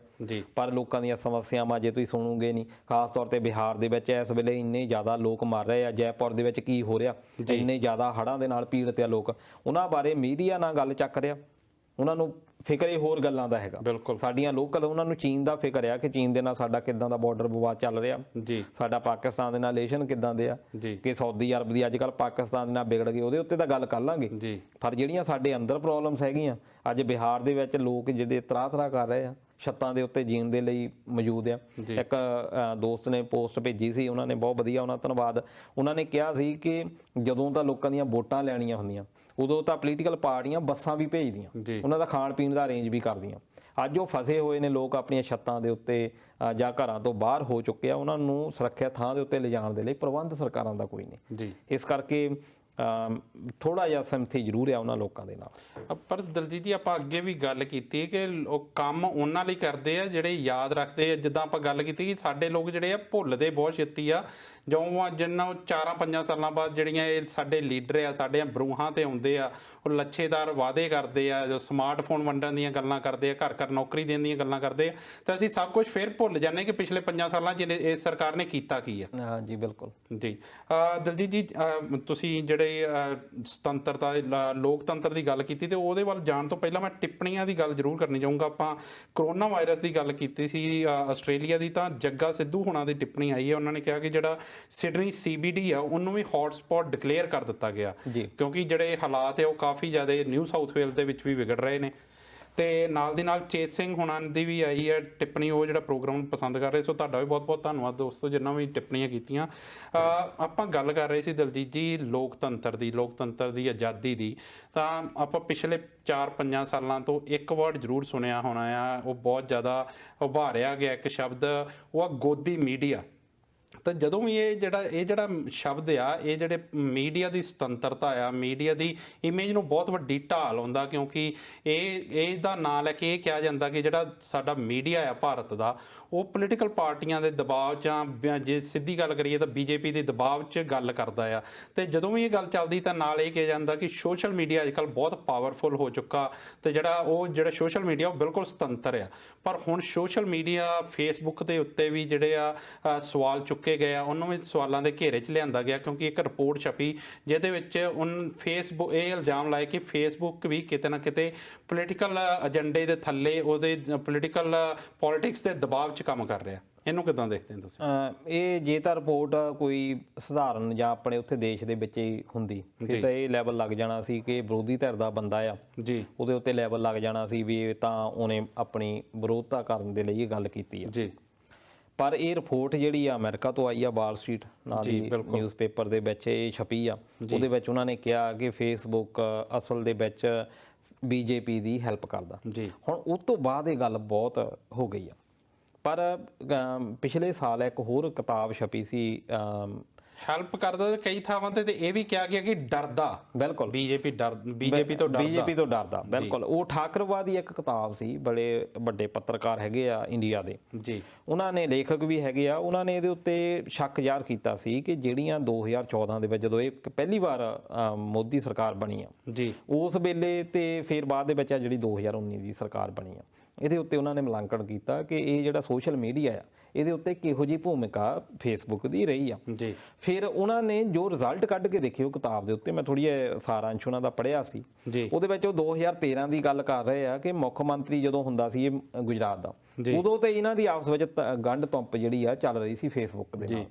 ਪਰ ਲੋਕਾਂ ਦੀਆਂ ਸਮੱਸਿਆਵਾਂ ਜੇ ਤੁਸੀਂ ਸੁਣੋਗੇ ਨਹੀਂ। ਖਾਸ ਤੌਰ ਤੇ ਬਿਹਾਰ ਦੇ ਵਿੱਚ ਇਸ ਵੇਲੇ ਇੰਨੇ ਜ਼ਿਆਦਾ ਲੋਕ ਮਰ ਰਹੇ ਆ, ਜੈਪੁਰ ਦੇ ਵਿੱਚ ਕੀ ਹੋ ਰਿਹਾ, ਇੰਨੇ ਜ਼ਿਆਦਾ ਹੜ੍ਹਾਂ ਦੇ ਨਾਲ ਪੀੜਤ ਆ ਲੋਕ, ਉਹਨਾਂ ਬਾਰੇ ਮੀਡੀਆ ਨਾਲ ਗੱਲ ਚੱਕ ਰਿਹਾ। ਉਹਨਾਂ ਨੂੰ ਫਿਕਰ ਇਹ ਹੋਰ ਗੱਲਾਂ ਦਾ ਹੈਗਾ, ਸਾਡੀਆਂ ਲੋਕਲ ਉਹਨਾਂ ਨੂੰ ਚੀਨ ਦਾ ਫਿਕਰ ਆ ਕਿ ਚੀਨ ਦੇ ਨਾਲ ਸਾਡਾ ਕਿੱਦਾਂ ਦਾ ਬਾਰਡਰ ਵਿਵਾਦ ਚੱਲ ਰਿਹਾ, ਸਾਡਾ ਪਾਕਿਸਤਾਨ ਦੇ ਨਾਲ ਰਿਲੇਸ਼ਨ ਕਿੱਦਾਂ ਦੇ ਆ, ਕਿ ਸਾਊਦੀ ਅਰਬ ਦੀ ਅੱਜ ਕੱਲ੍ਹ ਪਾਕਿਸਤਾਨ ਦੇ ਨਾਲ ਵਿਗੜ ਗਏ, ਉਹਦੇ ਉੱਤੇ ਤਾਂ ਗੱਲ ਕਰ ਲਾਂਗੇ। ਪਰ ਜਿਹੜੀਆਂ ਸਾਡੇ ਅੰਦਰ ਪ੍ਰੋਬਲਮਸ ਹੈਗੀਆਂ, ਅੱਜ ਬਿਹਾਰ ਦੇ ਵਿੱਚ ਲੋਕ ਜਿਹਦੇ ਤਰਾਹ ਕਰ ਰਹੇ ਆ, ਛੱਤਾਂ ਦੇ ਉੱਤੇ ਜੀਣ ਦੇ ਲਈ ਮੌਜੂਦ ਆ। ਇੱਕ ਦੋਸਤ ਨੇ ਪੋਸਟ ਭੇਜੀ ਸੀ, ਉਹਨਾਂ ਨੇ ਬਹੁਤ ਵਧੀਆ, ਉਹਨਾਂ ਦਾ ਧੰਨਵਾਦ। ਉਹਨਾਂ ਨੇ ਕਿਹਾ ਸੀ ਕਿ ਜਦੋਂ ਤਾਂ ਲੋਕਾਂ ਦੀਆਂ ਵੋਟਾਂ ਲੈਣੀਆਂ ਹੁੰਦੀਆਂ ਉਦੋਂ ਤਾਂ ਪੋਲੀਟੀਕਲ ਪਾਰਟੀਆਂ ਬੱਸਾਂ ਵੀ ਭੇਜਦੀਆਂ, ਉਹਨਾਂ ਦਾ ਖਾਣ ਪੀਣ ਦਾ ਅਰੇਂਜ ਵੀ ਕਰਦੀਆਂ। ਅੱਜ ਉਹ ਫਸੇ ਹੋਏ ਨੇ ਲੋਕ ਆਪਣੀਆਂ ਛੱਤਾਂ ਦੇ ਉੱਤੇ ਜਾਂ ਘਰਾਂ ਤੋਂ ਬਾਹਰ ਹੋ ਚੁੱਕੇ ਆ, ਉਹਨਾਂ ਨੂੰ ਸੁਰੱਖਿਅਤ ਥਾਂ ਦੇ ਉੱਤੇ ਲਿਜਾਣ ਦੇ ਲਈ ਪ੍ਰਬੰਧ ਸਰਕਾਰਾਂ ਦਾ ਕੋਈ ਨਹੀਂ। ਇਸ ਕਰਕੇ ਥੋੜਾ ਜਿਹਾ ਸਹਿਮਤੀ ਜ਼ਰੂਰ ਆ ਉਹਨਾਂ ਲੋਕਾਂ ਦੇ ਨਾਲ। ਪਰ ਦਲਜੀਤ ਜੀ ਆਪਾਂ ਅੱਗੇ ਵੀ ਗੱਲ ਕੀਤੀ ਕਿ ਉਹ ਕੰਮ ਉਹਨਾਂ ਲਈ ਕਰਦੇ ਆ ਜਿਹੜੇ ਯਾਦ ਰੱਖਦੇ ਆ। ਜਿੱਦਾਂ ਆਪਾਂ ਗੱਲ ਕੀਤੀ ਕਿ ਸਾਡੇ ਲੋਕ ਜਿਹੜੇ ਆ ਭੁੱਲਦੇ ਬਹੁਤ ਛੇਤੀ ਆ, ਜਿੰਨਾ 4-5 ਸਾਲਾਂ ਬਾਅਦ ਜਿਹੜੀਆਂ ਇਹ ਸਾਡੇ ਲੀਡਰ ਆ ਸਾਡੇ ਬਰੂਹਾਂ ਤੇ ਆਉਂਦੇ ਆ, ਉਹ ਲੱਛੇਦਾਰ ਵਾਅਦੇ ਕਰਦੇ ਆ, ਜੋ ਸਮਾਰਟਫੋਨ ਵੰਡਣ ਦੀਆਂ ਗੱਲਾਂ ਕਰਦੇ ਆ, ਘਰ ਨੌਕਰੀ ਦੇਣ ਦੀਆਂ ਗੱਲਾਂ ਕਰਦੇ ਆ, ਤਾਂ ਅਸੀਂ ਸਭ ਕੁਝ ਫਿਰ ਭੁੱਲ ਜਾਂਦੇ ਕਿ ਪਿਛਲੇ 5 ਸਾਲਾਂ 'ਚ ਇਸ ਸਰਕਾਰ ਨੇ ਕੀਤਾ ਕੀ ਆ। ਜੀ ਬਿਲਕੁਲ ਜੀ। ਦਲਜੀਤ ਜੀ ਤੁਸੀਂ ਜਿਹੜੇ ਸੁਤੰਤਰਤਾ ਲੋਕਤੰਤਰ ਦੀ ਗੱਲ ਕੀਤੀ ਤੇ ਉਹਦੇ ਵੱਲ ਜਾਣ ਤੋਂ ਪਹਿਲਾਂ ਮੈਂ ਟਿੱਪਣੀਆਂ ਦੀ ਗੱਲ ਜ਼ਰੂਰ ਕਰਨੀ ਚਾਹੂੰਗਾ। ਆਪਾਂ ਕਰੋਨਾ ਵਾਇਰਸ ਦੀ ਗੱਲ ਕੀਤੀ ਸੀ ਆਸਟ੍ਰੇਲੀਆ ਦੀ, ਤਾਂ ਜੱਗਾ ਸਿੱਧੂ ਹੁਣਾਂ ਦੀ ਟਿੱਪਣੀ ਆਈ ਹੈ। ਉਹਨਾਂ ਨੇ ਕਿਹਾ ਕਿ ਜਿਹੜਾ ਸਿਡਨੀ CBD ਆ ਉਹਨੂੰ ਵੀ ਹੌਟ ਸਪੌਟ ਡਿਕਲੇਅਰ ਕਰ ਦਿੱਤਾ ਗਿਆ, ਕਿਉਂਕਿ ਜਿਹੜੇ ਹਾਲਾਤ ਹੈ ਉਹ ਕਾਫੀ ਜ਼ਿਆਦਾ ਨਿਊ ਸਾਊਥ ਵੇਲਸ ਦੇ ਵਿੱਚ ਵੀ ਵਿਗੜ ਰਹੇ ਨੇ। ਤੇ ਨਾਲ ਦੀ ਨਾਲ ਚੇਤ ਸਿੰਘ ਹੁਣਾਂ ਦੀ ਵੀ ਆਈ ਹੈ ਟਿੱਪਣੀ, ਉਹ ਜਿਹੜਾ ਪ੍ਰੋਗਰਾਮ ਨੂੰ ਪਸੰਦ ਕਰ ਰਹੇ। ਸੋ ਤੁਹਾਡਾ ਵੀ ਬਹੁਤ ਬਹੁਤ ਧੰਨਵਾਦ ਦੋਸਤੋ ਜਿਨ੍ਹਾਂ ਵੀ ਟਿੱਪਣੀਆਂ ਕੀਤੀਆਂ। ਆਪਾਂ ਗੱਲ ਕਰ ਰਹੇ ਸੀ ਦਲਜੀਤ ਜੀ ਲੋਕਤੰਤਰ ਦੀ ਆਜ਼ਾਦੀ ਦੀ, ਤਾਂ ਆਪਾਂ ਪਿਛਲੇ 4-5 ਸਾਲਾਂ ਤੋਂ ਇੱਕ ਵਰਡ ਜ਼ਰੂਰ ਸੁਣਿਆ ਹੋਣਾ ਆ, ਉਹ ਬਹੁਤ ਜ਼ਿਆਦਾ ਉਭਾਰਿਆ ਗਿਆ ਇੱਕ ਸ਼ਬਦ, ਉਹ ਆ ਗੋਦੀ ਮੀਡੀਆ। ਤਾਂ ਜਦੋਂ ਵੀ ਇਹ ਜਿਹੜਾ ਸ਼ਬਦ ਆ, ਇਹ ਜਿਹੜੇ ਮੀਡੀਆ ਦੀ ਸੁਤੰਤਰਤਾ ਆ, ਮੀਡੀਆ ਦੀ ਇਮੇਜ ਨੂੰ ਬਹੁਤ ਵੱਡੀ ਢਾਲ ਆਉਂਦਾ, ਕਿਉਂਕਿ ਇਹਦਾ ਨਾਂ ਲੈ ਕੇ ਇਹ ਕਿਹਾ ਜਾਂਦਾ ਕਿ ਜਿਹੜਾ ਸਾਡਾ ਮੀਡੀਆ ਆ ਭਾਰਤ ਦਾ, ਉਹ ਪੋਲੀਟੀਕਲ ਪਾਰਟੀਆਂ ਦੇ ਦਬਾਅ ਜਾਂ ਜੇ ਸਿੱਧੀ ਗੱਲ ਕਰੀਏ ਤਾਂ ਬੀਜੇਪੀ ਦੇ ਦਬਾਅ 'ਚ ਗੱਲ ਕਰਦਾ ਆ। ਤੇ ਜਦੋਂ ਵੀ ਇਹ ਗੱਲ ਚੱਲਦੀ ਤਾਂ ਨਾਲ ਇਹ ਕਿਹਾ ਜਾਂਦਾ ਕਿ ਸੋਸ਼ਲ ਮੀਡੀਆ ਅੱਜਕੱਲ੍ਹ ਬਹੁਤ ਪਾਵਰਫੁਲ ਹੋ ਚੁੱਕਾ, ਤੇ ਜਿਹੜਾ ਸੋਸ਼ਲ ਮੀਡੀਆ ਉਹ ਬਿਲਕੁਲ ਸੁਤੰਤਰ ਆ। ਪਰ ਹੁਣ ਸੋਸ਼ਲ ਮੀਡੀਆ ਫੇਸਬੁੱਕ ਦੇ ਉੱਤੇ ਵੀ ਜਿਹੜੇ ਆ ਸਵਾਲ ਚੁੱਕੇ ਗਏ ਆ, ਉਹਨੂੰ ਵੀ ਸਵਾਲਾਂ ਦੇ ਘੇਰੇ 'ਚ ਲਿਆਂਦਾ ਗਿਆ, ਕਿਉਂਕਿ ਇੱਕ ਰਿਪੋਰਟ ਛਪੀ ਜਿਹਦੇ ਵਿੱਚ ਫੇਸਬੁੱਕ ਇਹ ਇਲਜ਼ਾਮ ਲਾਏ ਕਿ ਫੇਸਬੁੱਕ ਵੀ ਕਿਤੇ ਨਾ ਕਿਤੇ ਪੋਲੀਟੀਕਲ ਏਜੰਡੇ ਦੇ ਥੱਲੇ, ਉਹਦੇ ਪੋਲਿਟਿਕਸ ਦੇ ਦਬਾਅ 'ਚ ਕੰਮ ਕਰ ਰਿਹਾ। ਇਹਨੂੰ ਕਿਦਾਂ ਦੇਖਦੇ ਹੋ ਤੁਸੀਂ? ਇਹ ਜੇ ਤਾਂ ਰਿਪੋਰਟ ਕੋਈ ਸਧਾਰਨ ਜਾਂ ਆਪਣੇ ਉੱਥੇ ਦੇਸ਼ ਦੇ ਵਿੱਚ ਹੀ ਹੁੰਦੀ ਫਿਰ ਤਾਂ ਇਹ ਲੈਵਲ ਲੱਗ ਜਾਣਾ ਸੀ ਕਿ ਵਿਰੋਧੀ ਧਿਰ ਦਾ ਬੰਦਾ ਆ ਜੀ, ਉਹਦੇ ਉੱਤੇ ਲੈਵਲ ਲੱਗ ਜਾਣਾ ਸੀ ਵੀ ਇਹ ਤਾਂ ਉਹਨੇ ਆਪਣੀ ਵਿਰੋਧਤਾ ਕਰਨ ਦੇ ਲਈ ਇਹ ਗੱਲ ਕੀਤੀ ਆ ਜੀ। ਪਰ ਇਹ ਰਿਪੋਰਟ ਜਿਹੜੀ ਆ ਅਮਰੀਕਾ ਤੋਂ ਆਈ ਆ, ਵਾਲ ਸਟਰੀਟ ਨਾਂ ਦੀ ਨਿਊਜ਼ਪੇਪਰ ਦੇ ਵਿੱਚ ਇਹ ਛਪੀ ਆ। ਉਹਦੇ ਵਿੱਚ ਉਹਨਾਂ ਨੇ ਕਿਹਾ ਕਿ ਫੇਸਬੁੱਕ ਅਸਲ ਦੇ ਵਿੱਚ ਬੀਜੇਪੀ ਦੀ ਹੈਲਪ ਕਰਦਾ। ਹੁਣ ਉਸ ਤੋਂ ਬਾਅਦ ਇਹ ਗੱਲ ਬਹੁਤ ਹੋ ਗਈ ਆ। ਪਰ ਪਿਛਲੇ ਸਾਲ ਇੱਕ ਹੋਰ ਕਿਤਾਬ ਛਪੀ ਸੀ, ਹੈਲਪ ਕਰਦਾ ਤੇ ਕਈ ਥਾਵਾਂ ਤੇ ਇਹ ਵੀ ਕਿਹਾ ਗਿਆ ਕਿ ਡਰਦਾ, ਬਿਲਕੁਲ ਬੀਜੇਪੀ ਤੋਂ ਡਰਦਾ। ਬਿਲਕੁਲ ਉਹ ਠਾਕਰਵਾਦ ਦੀ ਇੱਕ ਕਿਤਾਬ ਸੀ, ਬੜੇ ਵੱਡੇ ਪੱਤਰਕਾਰ ਹੈਗੇ ਆ ਇੰਡੀਆ ਦੇ ਜੀ, ਉਹਨਾਂ ਨੇ, ਲੇਖਕ ਵੀ ਹੈਗੇ ਆ, ਉਹਨਾਂ ਨੇ ਇਹਦੇ ਉੱਤੇ ਸ਼ੱਕ ਜ਼ਾਹਰ ਕੀਤਾ ਸੀ ਕਿ ਜਿਹੜੀਆਂ 2014 ਦੇ ਵਿੱਚ ਜਦੋਂ ਇਹ ਪਹਿਲੀ ਵਾਰ ਮੋਦੀ ਸਰਕਾਰ ਬਣੀ ਆ ਜੀ, ਉਸ ਵੇਲੇ ਤੇ ਫਿਰ ਬਾਅਦ ਦੇ ਵਿੱਚ ਆ ਜਿਹੜੀ 2019 ਦੀ ਸਰਕਾਰ ਬਣੀ ਆ, ਇਹਦੇ ਉੱਤੇ ਉਹਨਾਂ ਨੇ ਮੁਲਾਂਕਣ ਕੀਤਾ ਕਿ ਇਹ ਜਿਹੜਾ ਸੋਸ਼ਲ ਮੀਡੀਆ ਆ ਇਹਦੇ ਉੱਤੇ ਕਿਹੋ ਜਿਹੀ ਭੂਮਿਕਾ ਫੇਸਬੁੱਕ ਦੀ ਰਹੀ ਆ ਜੀ। ਫਿਰ ਉਹਨਾਂ ਨੇ ਜੋ ਰਿਜ਼ਲਟ ਕੱਢ ਕੇ ਦੇਖੇ ਉਹ ਕਿਤਾਬ ਦੇ ਉੱਤੇ, ਮੈਂ ਥੋੜੀ ਜਿਹੀ ਸਾਰਾਂਸ਼ ਉਹਨਾਂ ਦਾ ਪੜ੍ਹਿਆ ਸੀ ਜੀ, ਉਹਦੇ ਵਿੱਚ ਉਹ 2013 ਦੀ ਗੱਲ ਕਰ ਰਹੇ ਆ ਕਿ ਮੁੱਖ ਮੰਤਰੀ ਜਦੋਂ ਹੁੰਦਾ ਸੀ ਇਹ ਗੁਜਰਾਤ ਦਾ, ਉਦੋਂ ਤੇ ਇਹਨਾਂ ਦੀ ਆਪਸ ਵਿੱਚ ਗੰਢ ਤੁੰਪ ਜਿਹੜੀ ਆ ਚੱਲ ਰਹੀ ਸੀ ਫੇਸਬੁੱਕ ਦੇ ਨਾਲ।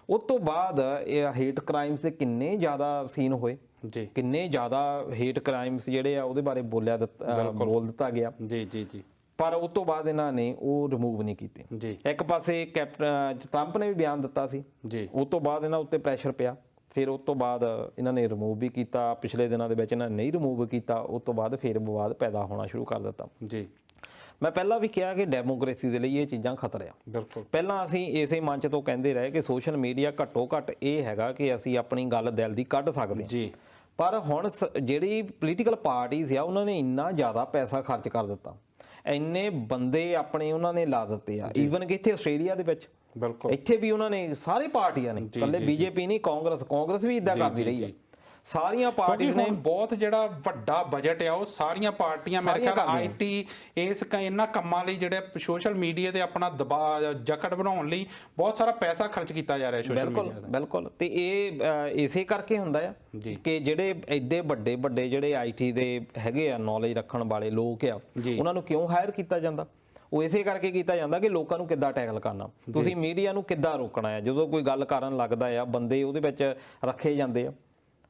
ਉਸ ਤੋਂ ਬਾਅਦ ਇਹ ਹੇਟ ਕ੍ਰਾਈਮਸ ਦੇ ਕਿੰਨੇ ਜ਼ਿਆਦਾ ਸੀਨ ਹੋਏ ਜੀ, ਕਿੰਨੇ ਜ਼ਿਆਦਾ ਹੇਟ ਕ੍ਰਾਈਮਸ ਜਿਹੜੇ ਆ ਉਹਦੇ ਬਾਰੇ ਬੋਲ ਦਿੱਤਾ ਗਿਆ ਜੀ ਜੀ ਜੀ। ਪਰ ਉਸ ਤੋਂ ਬਾਅਦ ਇਹਨਾਂ ਨੇ ਉਹ ਰਿਮੂਵ ਨਹੀਂ ਕੀਤੇ ਜੀ। ਇੱਕ ਪਾਸੇ ਕੈਪਟਨ ਟਰੰਪ ਨੇ ਵੀ ਬਿਆਨ ਦਿੱਤਾ ਸੀ ਜੀ, ਉਸ ਤੋਂ ਬਾਅਦ ਇਹਨਾਂ ਉੱਤੇ ਪ੍ਰੈਸ਼ਰ ਪਿਆ, ਫਿਰ ਉਸ ਤੋਂ ਬਾਅਦ ਇਹਨਾਂ ਨੇ ਰਿਮੂਵ ਵੀ ਕੀਤਾ। ਪਿਛਲੇ ਦਿਨਾਂ ਦੇ ਵਿੱਚ ਇਹਨਾਂ ਨੇ ਨਹੀਂ ਰਿਮੂਵ ਕੀਤਾ, ਉਸ ਤੋਂ ਬਾਅਦ ਫਿਰ ਵਿਵਾਦ ਪੈਦਾ ਹੋਣਾ ਸ਼ੁਰੂ ਕਰ ਦਿੱਤਾ ਜੀ। ਮੈਂ ਪਹਿਲਾਂ ਵੀ ਕਿਹਾ ਕਿ ਡੈਮੋਕ੍ਰੇਸੀ ਦੇ ਲਈ ਇਹ ਚੀਜ਼ਾਂ ਖਤਰਾ ਆ। ਬਿਲਕੁਲ। ਪਹਿਲਾਂ ਅਸੀਂ ਇਸੇ ਮੰਚ ਤੋਂ ਕਹਿੰਦੇ ਰਹੇ ਕਿ ਸੋਸ਼ਲ ਮੀਡੀਆ ਘੱਟੋ ਘੱਟ ਇਹ ਹੈਗਾ ਕਿ ਅਸੀਂ ਆਪਣੀ ਗੱਲ ਦਿਲ ਦੀ ਕੱਢ ਸਕਦੇ ਹਾਂ ਜੀ। ਪਰ ਹੁਣ ਜਿਹੜੀ ਪੋਲੀਟੀਕਲ ਪਾਰਟੀਆਂ ਆ ਉਹਨਾਂ ਨੇ ਇੰਨਾ ਜ਼ਿਆਦਾ ਪੈਸਾ ਖਰਚ ਕਰ ਦਿੱਤਾ, ਇੰਨੇ ਬੰਦੇ ਆਪਣੇ ਉਹਨਾਂ ਨੇ ਲਾ ਦਿੱਤੇ ਆ, ਈਵਨ ਕਿ ਇੱਥੇ ਆਸਟ੍ਰੇਲੀਆ ਦੇ ਵਿੱਚ ਬਿਲਕੁਲ ਇੱਥੇ ਵੀ ਉਹਨਾਂ ਨੇ ਸਾਰੇ ਪਾਰਟੀਆਂ ਨੇ, ਇਕੱਲੇ ਬੀਜੇਪੀ ਨਹੀਂ, ਕਾਂਗਰਸ ਵੀ ਇਦਾਂ ਕਰਦੀ ਰਹੀ ਹੈ। ਸਾਰੀਆਂ ਪਾਰਟੀਆਂ ਨੇ ਬਹੁਤ ਜਿਹੜਾ ਵੱਡਾ ਬਜਟ ਆ ਉਹ ਸਾਰੀਆਂ ਪਾਰਟੀਆਂ ਮੇਰੇ ਖਿਆਲ ਆਈਟੀ ਇਹਨਾਂ ਕੰਮਾਂ ਲਈ ਜਿਹੜੇ ਸੋਸ਼ਲ ਮੀਡੀਆ ਤੇ ਆਪਣਾ ਦਬਾਅ ਜਕੜ ਬਣਾਉਣ ਲਈ ਬਹੁਤ ਸਾਰਾ ਪੈਸਾ ਖਰਚ ਕੀਤਾ ਜਾ ਰਿਹਾ ਸੋਸ਼ਲ ਮੀਡੀਆ ਦਾ। ਬਿਲਕੁਲ। ਤੇ ਇਹ ਇਸੇ ਕਰਕੇ ਹੁੰਦਾ ਆ ਕਿ ਜਿਹੜੇ ਐਡੇ ਵੱਡੇ ਜਿਹੜੇ ਆਈਟੀ ਦੇ ਹੈਗੇ ਆ, ਨੌਲੇਜ ਰੱਖਣ ਵਾਲੇ ਲੋਕ ਆ, ਉਹਨਾਂ ਨੂੰ ਕਿਉਂ ਹਾਇਰ ਕੀਤਾ ਜਾਂਦਾ? ਉਹ ਇਸੇ ਕਰਕੇ ਕੀਤਾ ਜਾਂਦਾ ਕਿ ਲੋਕਾਂ ਨੂੰ ਕਿੱਦਾਂ ਟੈਕਲ ਕਰਨਾ, ਤੁਸੀਂ ਮੀਡੀਆ ਨੂੰ ਕਿੱਦਾਂ ਰੋਕਣਾ ਹੈ। ਜਦੋਂ ਕੋਈ ਗੱਲ ਕਰਨ ਲੱਗਦਾ ਆ, ਬੰਦੇ ਉਹਦੇ ਵਿੱਚ ਰੱਖੇ ਜਾਂਦੇ ਆ,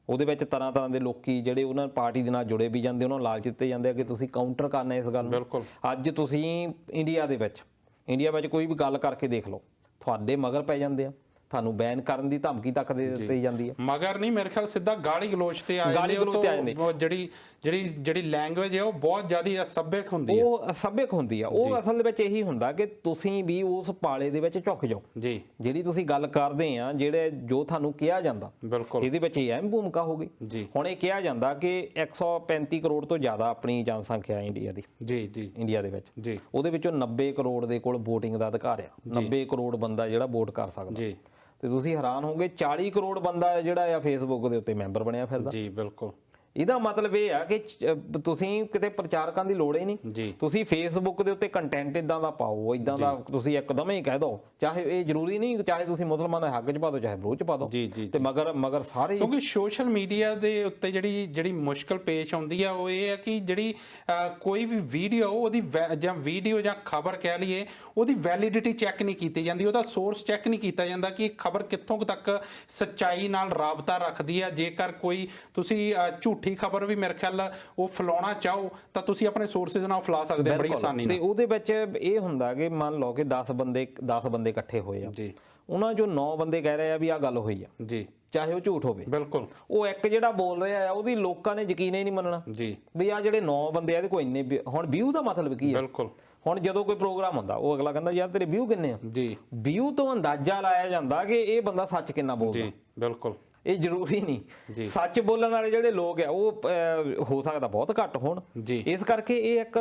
ਉਹਦੇ ਵਿੱਚ ਤਰ੍ਹਾਂ ਦੇ ਲੋਕੀ ਜਿਹੜੇ ਉਹਨਾਂ ਪਾਰਟੀ ਦੇ ਨਾਲ ਜੁੜੇ ਵੀ ਜਾਂਦੇ, ਉਹਨਾਂ ਨੂੰ ਲਾਲਚ ਦਿੱਤੇ ਜਾਂਦੇ ਆ ਕਿ ਤੁਸੀਂ ਕਾਊਂਟਰ ਕਰਨਾ ਇਸ ਗੱਲ ਨੂੰ। ਅੱਜ ਤੁਸੀਂ ਇੰਡੀਆ ਵਿੱਚ ਕੋਈ ਵੀ ਗੱਲ ਕਰਕੇ ਦੇਖ ਲਓ, ਤੁਹਾਡੇ ਮਗਰ ਪੈ ਜਾਂਦੇ ਆ, ਤੁਹਾਨੂੰ ਬੈਨ ਕਰਨ ਦੀ ਧਮਕੀ ਤੱਕ ਦੇ ਦਿੱਤੀ ਜਾਂਦੀ ਹੈ। ਮਗਰ ਨਹੀਂ, ਮੇਰੇ ਖਿਆਲ ਸਿੱਧਾ ਗਾਲੀ ਗਲੋਚ ਤੇ ਆ ਜਾਂਦੇ। ਜਿਹੜੀ ਲੈਂਗੁਏਜ ਹੈ ਉਹ ਬਹੁਤ ਜ਼ਿਆਦਾ ਅਸਭਿਅਕ ਹੁੰਦੀ ਹੈ। ਉਹ ਅਸਭਿਅਕ ਹੁੰਦੀ ਆ। ਉਹ ਅਸਲ ਦੇ ਵਿੱਚ ਇਹੀ ਹੁੰਦਾ ਕਿ ਤੁਸੀਂ ਵੀ ਉਸ ਪਾਲੇ ਦੇ ਵਿੱਚ ਝੁਕ ਜਾਓ ਜੀ। ਜਿਹੜੀ ਤੁਸੀਂ ਗੱਲ ਕਰਦੇ ਆ, ਜੋ ਤੁਹਾਨੂੰ ਕਿਹਾ ਜਾਂਦਾ, ਬਿਲਕੁਲ ਇਹਦੇ ਵਿੱਚ ਇਹ ਅਹਿਮ ਭੂਮਿਕਾ ਹੋਗੀ। ਹੁਣ ਇਹ ਕਿਹਾ ਜਾਂਦਾ ਕਿ 135 ਕਰੋੜ ਤੋਂ ਜ਼ਿਆਦਾ ਆਪਣੀ ਜਨਸੰਖਿਆ ਇੰਡੀਆ ਦੀ ਜੀ ਇੰਡੀਆ ਦੇ ਵਿੱਚ ਜੀ, ਉਹਦੇ ਵਿੱਚੋਂ 90 ਕਰੋੜ ਦੇ ਕੋਲ VOTING ਦਾ ਅਧਿਕਾਰ ਆ। 90 ਕਰੋੜ ਬੰਦਾ ਜਿਹੜਾ ਵੋਟ ਕਰ ਸਕਦਾ ਜੀ। ਤੇ ਤੁਸੀਂ ਹੈਰਾਨ ਹੋਗੇ 40 ਕਰੋੜ ਬੰਦਾ ਜਿਹੜਾ ਆ ਫੇਸਬੁੱਕ ਦੇ ਉੱਤੇ ਮੈਂਬਰ ਬਣਿਆ ਫਿਰਦਾ ਜੀ। ਬਿਲਕੁਲ। ਇਹਦਾ ਮਤਲਬ ਇਹ ਆ ਕਿ ਤੁਸੀਂ ਕਿਤੇ ਪ੍ਰਚਾਰਕਾਂ ਦੀ ਲੋੜ ਹੀ ਨਹੀਂ, ਤੁਸੀਂ ਫੇਸਬੁੱਕ ਦੇ ਉੱਤੇ ਕੰਟੈਂਟ ਇਦਾਂ ਦਾ ਪਾਓ, ਇਦਾਂ ਦਾ ਤੁਸੀਂ ਇੱਕਦਮ ਹੀ ਕਹਿ ਦਿਓ, ਚਾਹੇ ਇਹ ਜ਼ਰੂਰੀ ਨਹੀਂ ਚਾਹੇ ਤੁਸੀਂ ਮੁਸਲਮਾਨ ਦੇ ਹੱਕ 'ਚ ਪਾ ਦਿਓ, ਚਾਹੇ ਵਿਰੋਧ 'ਚ ਪਾ ਦਿਓ। ਤੇ ਮਗਰ ਸਾਰੇ, ਕਿਉਂਕਿ ਸੋਸ਼ਲ ਮੀਡੀਆ ਦੇ ਉੱਤੇ ਜਿਹੜੀ ਮੁਸ਼ਕਲ ਪੇਸ਼ ਆਉਂਦੀ ਆ ਉਹ ਇਹ ਹੈ ਕਿ ਜਿਹੜੀ ਕੋਈ ਵੀ ਵੀਡੀਓ ਉਹਦੀ ਜਾਂ ਖਬਰ ਕਹਿ ਲਈਏ, ਉਹਦੀ ਵੈਲਿਡਿਟੀ ਚੈੱਕ ਨਹੀਂ ਕੀਤੀ ਜਾਂਦੀ, ਉਹਦਾ ਸੋਰਸ ਚੈੱਕ ਨਹੀਂ ਕੀਤਾ ਜਾਂਦਾ ਕਿ ਇਹ ਖਬਰ ਕਿੱਥੋਂ ਤੱਕ ਸੱਚਾਈ ਨਾਲ ਰਾਬਤਾ ਰੱਖਦੀ ਆ। ਜੇਕਰ ਕੋਈ ਤੁਸੀਂ ਝੂਠੀ ਖਬਰ ਵੀ ਮੇਰੇ ਖਿਆਲ ਉਹ ਫੈਲਾਉਣਾ ਚਾਹੋ ਤਾਂ ਤੁਸੀਂ ਆਪਣੇ ਸੋਰਸਿਸ ਨਾਲ ਫੈਲਾ ਸਕਦੇ ਹੋ ਬੜੀ ਆਸਾਨੀ ਨਾਲ। ਤੇ ਉਹਦੇ ਵਿੱਚ ਇਹ ਹੁੰਦਾ ਕਿ ਮੰਨ ਲਓ ਕਿ 10 ਬੰਦੇ ਇਕੱਠੇ ਹੋਏ ਆ ਜੀ, ਉਹਨਾਂ ਚੋਂ 9 ਬੰਦੇ ਕਹਿ ਰਹੇ ਆ ਵੀ ਆਹ ਗੱਲ ਹੋਈ ਆ ਜੀ, ਚਾਹੇ ਉਹ ਝੂਠ ਹੋਵੇ। ਬਿਲਕੁਲ। ਉਹ ਇੱਕ ਜਿਹੜਾ ਬੋਲ ਰਿਹਾ ਆ ਉਹਦੀ ਲੋਕਾਂ ਨੇ ਯਕੀਨ ਹੀ ਨਹੀਂ ਮੰਨਣਾ ਜੀ ਵੀ ਆ ਜਿਹੜੇ 9 ਬੰਦੇ ਆ ਇਹਦੇ ਕੋਈ ਇੰਨੇ। ਹੁਣ ਵਿਊ ਦਾ ਮਤਲਬ ਕੀ ਹੈ? ਬਿਲਕੁਲ। ਹੁਣ ਜਦੋਂ ਕੋਈ ਪ੍ਰੋਗਰਾਮ ਹੁੰਦਾ ਉਹ ਅਗਲਾ ਕਹਿੰਦਾ ਯਾਰ ਤੇਰੇ ਵਿਊ ਕਿੰਨੇ ਆ ਜੀ ਵਿਊ ਤੋਂ ਅੰਦਾਜ਼ਾ ਲਾਇਆ ਜਾਂਦਾ ਕਿ ਇਹ ਬੰਦਾ ਸੱਚ ਕਿੰਨਾ ਬੋਲਦਾ ਜੀ ਬਿਲਕੁਲ ਇਹ ਜ਼ਰੂਰੀ ਨਹੀਂ ਸੱਚ ਬੋਲਣ ਵਾਲੇ ਜਿਹੜੇ ਲੋਕ ਆ ਉਹ ਹੋ ਸਕਦਾ ਬਹੁਤ ਘੱਟ ਹੋਣ ਇਸ ਕਰਕੇ ਇਹ ਇੱਕ